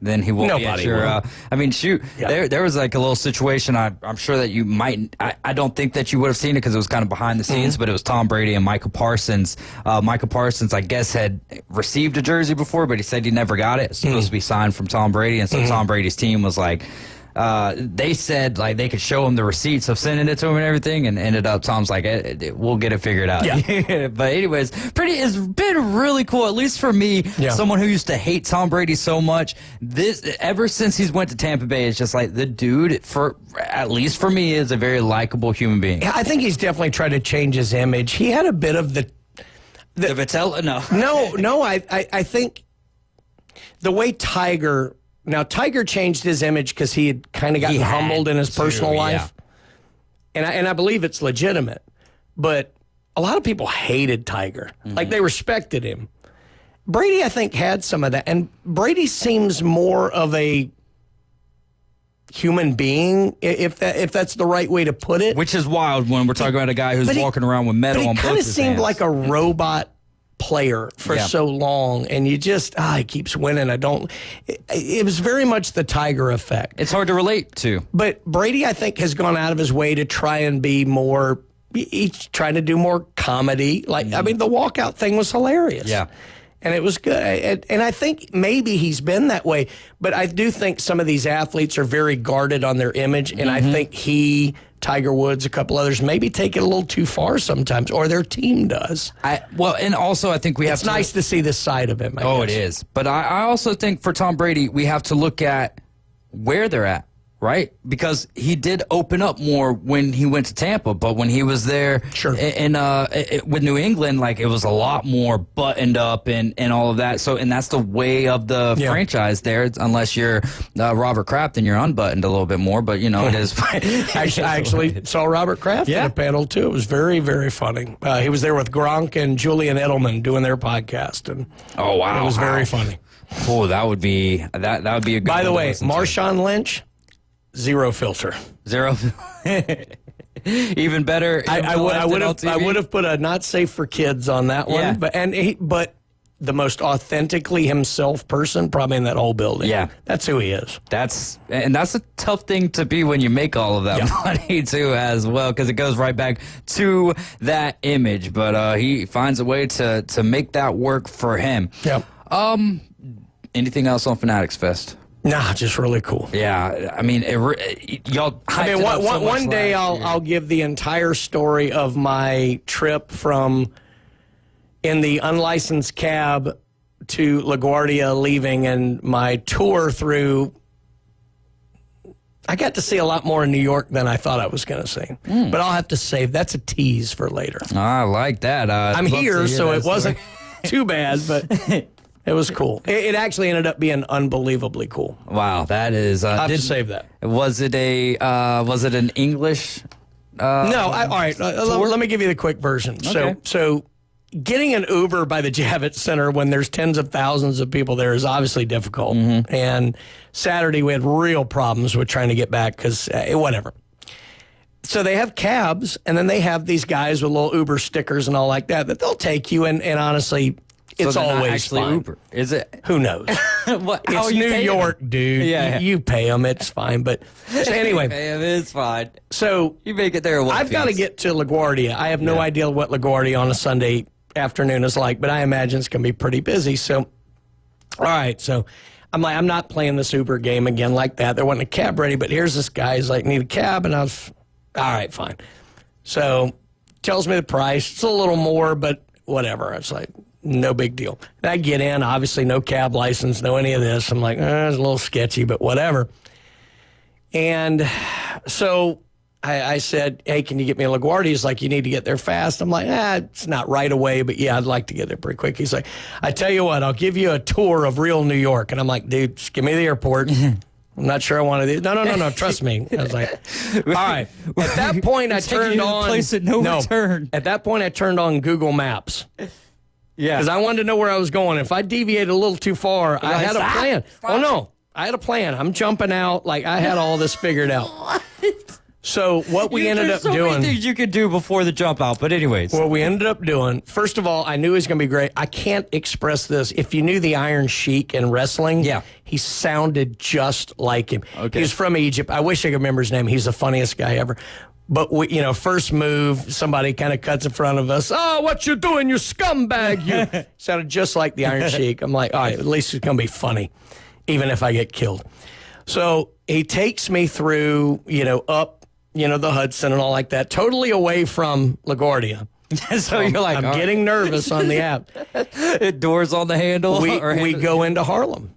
Then he will be at your, I mean, shoot, there was like a little situation. I'm sure that you might, I don't think that you would have seen it because it was kind of behind the scenes, but it was Tom Brady and Michael Parsons. Michael Parsons, I guess, had received a jersey before, but he said he never got it. It's supposed to be signed from Tom Brady. And so Tom Brady's team was like, they said like they could show him the receipts of sending it to him and everything, and ended up Tom's like, we'll get it figured out. But anyways, it's been really cool, at least for me, someone who used to hate Tom Brady so much. Ever since he's went to Tampa Bay, it's just like the dude, at least for me, is a very likable human being. I think he's definitely tried to change his image. He had a bit of the Vitello. No, I think the way Tiger changed his image because he had kind of gotten humbled in his personal life. And I believe it's legitimate. But a lot of people hated Tiger. Like, they respected him. Brady, I think, had some of that. And Brady seems more of a human being, if that's the right way to put it. Which is wild when we're talking about a guy who's walking around with metal on both his hands. He kind of seemed like a robot player for so long, and you just he keeps winning. It was very much the Tiger effect. It's hard to relate to. But Brady, I think, has gone out of his way to try and be more. He's trying to do more comedy. Like I mean, the walkout thing was hilarious. Yeah. And it was good. And I think maybe he's been that way. But I do think some of these athletes are very guarded on their image. And I think Tiger Woods, a couple others, maybe take it a little too far sometimes, or their team does. And also I think it's nice to see this side of him. I guess. It is. But I also think for Tom Brady, we have to look at where they're at. Right? Because he did open up more when he went to Tampa, but when he was there with New England, like it was a lot more buttoned up and all of that. So, and that's the way of the franchise there. Unless you're Robert Kraft, then you're unbuttoned a little bit more, but it is. I actually saw Robert Kraft in a panel too. It was very, very funny. He was there with Gronk and Julian Edelman doing their podcast. And oh, wow. It was very funny. Oh, that would be a good By the way, Marshawn Lynch, zero filter. Zero. Even better. I would have put a not safe for kids on that one. But the most authentically himself person probably in that whole building. Yeah, that's who he is. That's a tough thing to be when you make all of that money too, as well, because it goes right back to that image. But he finds a way to make that work for him. Yep. Anything else on Fanatics Fest? Nah, just really cool. Yeah, I mean, y'all. One day I'll give the entire story of my trip from in the unlicensed cab to LaGuardia leaving, and my tour through. I got to see a lot more in New York than I thought I was going to see, but I'll have to save. That's a tease for later. I like that. I'm here, so it wasn't too bad, but. It was cool. It actually ended up being unbelievably cool. Wow, that is. I have to save that. Was it an English? No. All right. Let me give you the quick version. Okay. So getting an Uber by the Javits Center when there's tens of thousands of people there is obviously difficult. And Saturday we had real problems with trying to get back because whatever. So they have cabs, and then they have these guys with little Uber stickers and all like that they'll take you, and honestly. It's always actually fine. Uber. Is it? Who knows? It's New York, dude. Yeah. You pay them. It's fine. But so anyway. You pay them. It's fine. So you make it there. I've got to get to LaGuardia. I have no idea what LaGuardia on a Sunday afternoon is like, but I imagine it's going to be pretty busy. So, all right. So I'm like, I'm not playing this Uber game again like that. There wasn't a cab ready, but here's this guy. He's like, need a cab. And I was, all right, fine. So tells me the price. It's a little more, but whatever. It's like, no big deal. And I get in, obviously no cab license, no any of this. I'm like, it's a little sketchy, but whatever. And so I said, hey, can you get me a LaGuardia? He's like, you need to get there fast. I'm like, it's not right away, but yeah, I'd like to get there pretty quick. He's like, I tell you what, I'll give you a tour of real New York. And I'm like, dude, just give me the airport. I'm not sure I want to. No, trust me. I was like, all right. At that point, I turned on. Place of no return. At that point, I turned on Google Maps. Yeah. Because I wanted to know where I was going. If I deviated a little too far, I had a plan. Fine. Oh, no. I had a plan. I'm jumping out. Like, I had all this figured out. So what we ended up doing. There's so many things you could do before the jump out. But anyways. What we ended up doing, first of all, I knew he was going to be great. I can't express this. If you knew the Iron Sheik in wrestling, he sounded just like him. Okay. He was from Egypt. I wish I could remember his name. He's the funniest guy ever. But, first move, somebody kind of cuts in front of us. Oh, what you doing, you scumbag? You sounded just like the Iron Sheik. I'm like, all right, at least it's going to be funny, even if I get killed. So he takes me through, up, the Hudson and all like that, totally away from LaGuardia. So you're like, I'm getting nervous on the app. Doors on the handle. We go into Harlem.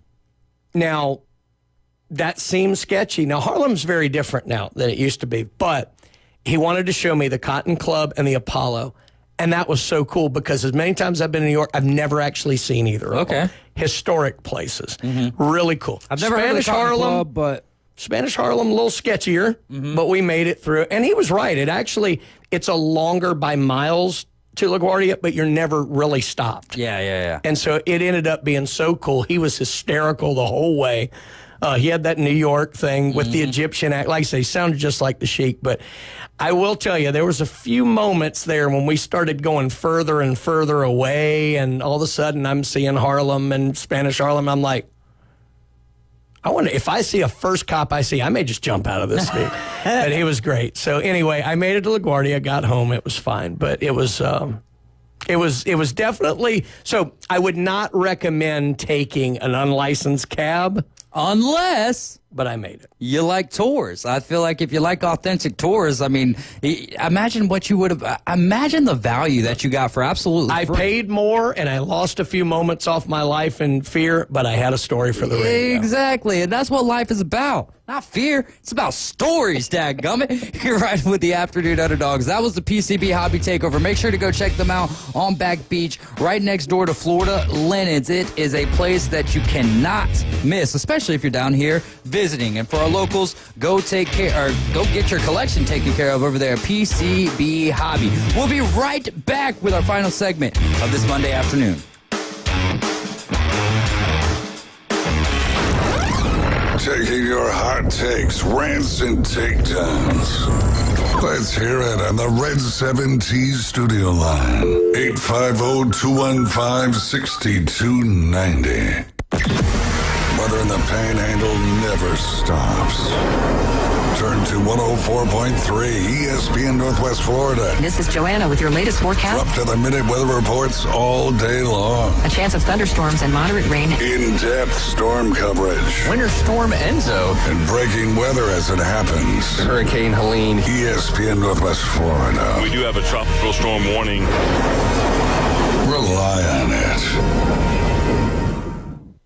Now, that seems sketchy. Now, Harlem's very different now than it used to be, but he wanted to show me the Cotton Club and the Apollo, and that was so cool because as many times I've been in New York, I've never actually seen either of them. Historic places. Really cool. I've never heard of the Cotton Club, but... Spanish Harlem, a little sketchier, but we made it through. And he was right. It's a longer by miles to LaGuardia, but you're never really stopped. Yeah. And so it ended up being so cool. He was hysterical the whole way. He had that New York thing with the Egyptian act. Like I say, sounded just like the Sheik. But I will tell you, there was a few moments there when we started going further and further away, and all of a sudden I'm seeing Harlem and Spanish Harlem. I'm like, I wonder if I see a first cop I see, I may just jump out of this thing. But he was great. So anyway, I made it to LaGuardia, got home, it was fine. But it was definitely, so I would not recommend taking an unlicensed cab. But I made it. You like tours. I feel like if you like authentic tours, I mean, imagine what you would have, imagine the value that you got for absolutely free. I paid more and I lost a few moments off my life in fear, but I had a story for the radio. Exactly. And that's what life is about. Not fear. It's about stories, dadgummit. You're right with the Afternoon Underdogs. That was the PCB Hobby Takeover. Make sure to go check them out on Back Beach, right next door to Florida Linens. It is a place that you cannot miss, especially if you're down here visiting. And for our locals, go get your collection taken care of over there at PCB Hobby. We'll be right back with our final segment of this Monday afternoon. Taking your hot takes, rants, and takedowns. Let's hear it on the Red 7T studio line. 850-215-6290. Weather in the Panhandle never stops. Turn to 104.3 ESPN Northwest Florida. This is Joanna with your latest forecast. Up to the minute weather reports all day long. A chance of thunderstorms and moderate rain. In-depth storm coverage. Winter Storm Enzo. And breaking weather as it happens. Hurricane Helene. ESPN Northwest Florida. We do have a tropical storm warning. Rely on it.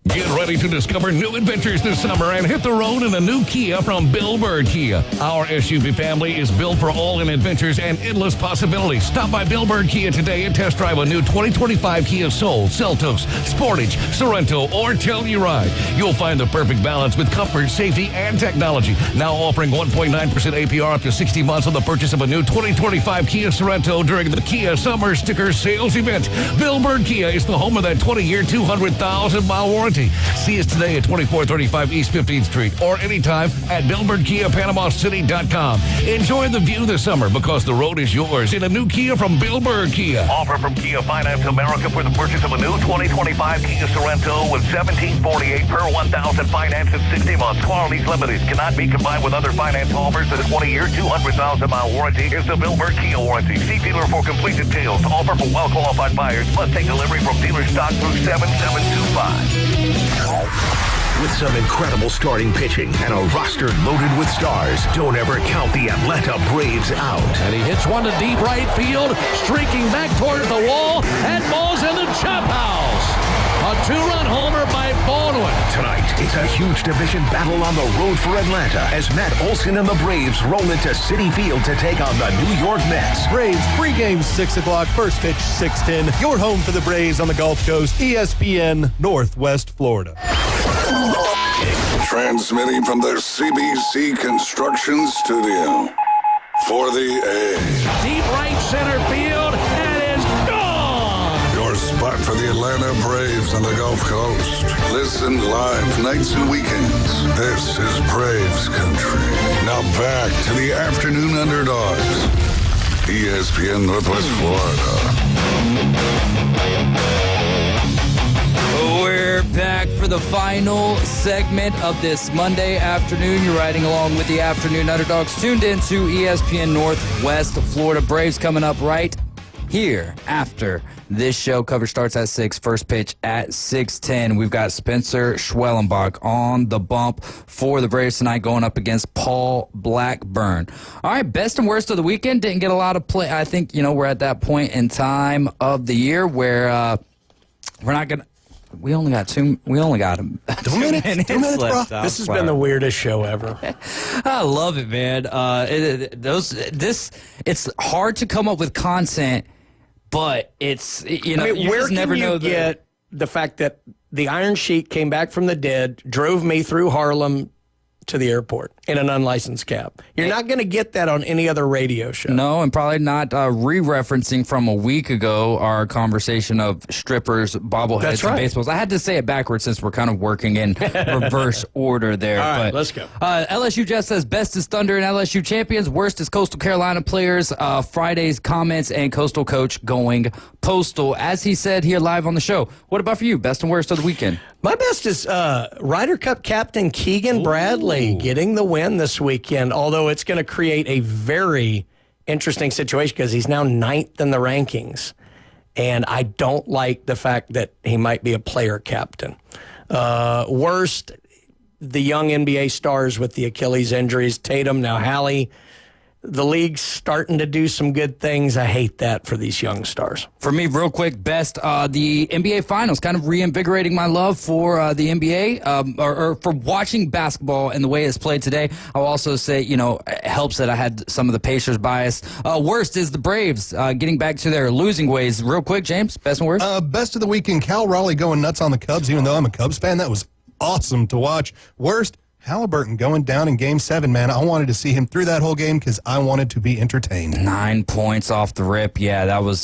Get ready to discover new adventures this summer and hit the road in a new Kia from Bill Bird Kia. Our SUV family is built for all-in adventures and endless possibilities. Stop by Bill Bird Kia today and test drive a new 2025 Kia Soul, Seltos, Sportage, Sorento, or Telluride. You'll find the perfect balance with comfort, safety, and technology. Now offering 1.9% APR up to 60 months on the purchase of a new 2025 Kia Sorento during the Kia Summer Sticker Sales Event. Bill Bird Kia is the home of that 20-year, 200,000-mile warranty. See us today at 2435 East 15th Street or anytime at BillBirdKiaPanamaCity.com. Enjoy the view this summer because the road is yours in a new Kia from Bill Bird Kia. Offer from Kia Finance America for the purchase of a new 2025 Kia Sorento with $1,748 per 1,000 finance in 60 months. Qualities limited. Cannot be combined with other finance offers. The 20-year, 200,000-mile warranty is the Bill Bird Kia warranty. See dealer for complete details. Offer for well-qualified buyers. Must take delivery from dealer stock through 7725. With some incredible starting pitching and a roster loaded with stars, don't ever count the Atlanta Braves out. And he hits one to deep right field, streaking back towards the wall, and balls in the chop house. A two-run homer by Baldwin. Tonight, it's a huge division battle on the road for Atlanta as Matt Olson and the Braves roll into Citi Field to take on the New York Mets. Braves pregame 6 o'clock, first pitch 6:10. Your home for the Braves on the Gulf Coast, ESPN Northwest Florida. Transmitting from the CBC Construction Studio for the A. Deep right center field, and it's gone! Your spot for the Atlanta Braves on the Gulf Coast. Listen live nights and weekends. This is Braves Country. Now back to the Afternoon Underdogs. ESPN Northwest Florida. We're back for the final segment of this Monday afternoon. You're riding along with the Afternoon Underdogs, tuned into ESPN Northwest Florida. Braves coming up right here after this show. Cover starts at 6, first pitch at 6:10. We've got Spencer Schwellenbach on the bump for the Braves tonight, going up against Paul Blackburn. All right, best and worst of the weekend. Didn't get a lot of play. I think, we're at that point in time of the year where we're not going to. We only got 2 minutes left. This has been the weirdest show ever. I love it, man. It's hard to come up with content, but it's, where can you get the fact that the Iron Sheik came back from the dead, drove me through Harlem to the airport? in an unlicensed cap. You're not going to get that on any other radio show. No, and probably not re-referencing from a week ago our conversation of strippers, bobbleheads, and baseballs. I had to say it backwards since we're kind of working in reverse order there. All right, let's go. LSU Jeff says best is Thunder and LSU champions, worst is Coastal Carolina players. Friday's comments and Coastal coach going postal, as he said here live on the show. What about for you? Best and worst of the weekend? My best is Ryder Cup captain Keegan Bradley getting the win this weekend, although it's going to create a very interesting situation because he's now 9th in the rankings. And I don't like the fact that he might be a player captain. Worst, the young NBA stars with the Achilles injuries, Tatum, now Hallie. The league's starting to do some good things. I hate that for these young stars. For me, real quick, best, the NBA Finals, kind of reinvigorating my love for the NBA, or for watching basketball and the way it's played today. I'll also say, it helps that I had some of the Pacers bias. Worst is the Braves getting back to their losing ways. Real quick, James, best and worst? Best of the weekend, Cal Raleigh going nuts on the Cubs, even though I'm a Cubs fan. That was awesome to watch. Worst, Halliburton going down in Game 7, man. I wanted to see him through that whole game because I wanted to be entertained. 9 points off the rip. Yeah, that was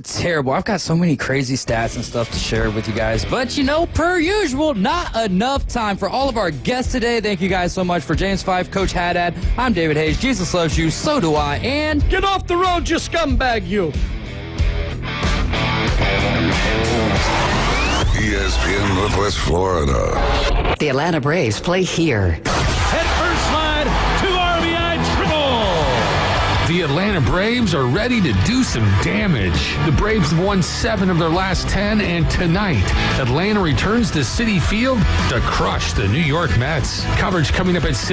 terrible. I've got so many crazy stats and stuff to share with you guys. But, per usual, not enough time for all of our guests today. Thank you guys so much for James Fife, Coach Haddad. I'm David Hayes. Jesus loves you. So do I. And get off the road, you scumbag, you. ESPN Northwest Florida. The Atlanta Braves play here. Head first slide, 2 RBI triple. The Atlanta Braves are ready to do some damage. The Braves have won 7 of their last 10, and tonight, Atlanta returns to Citi Field to crush the New York Mets. Coverage coming up at 6.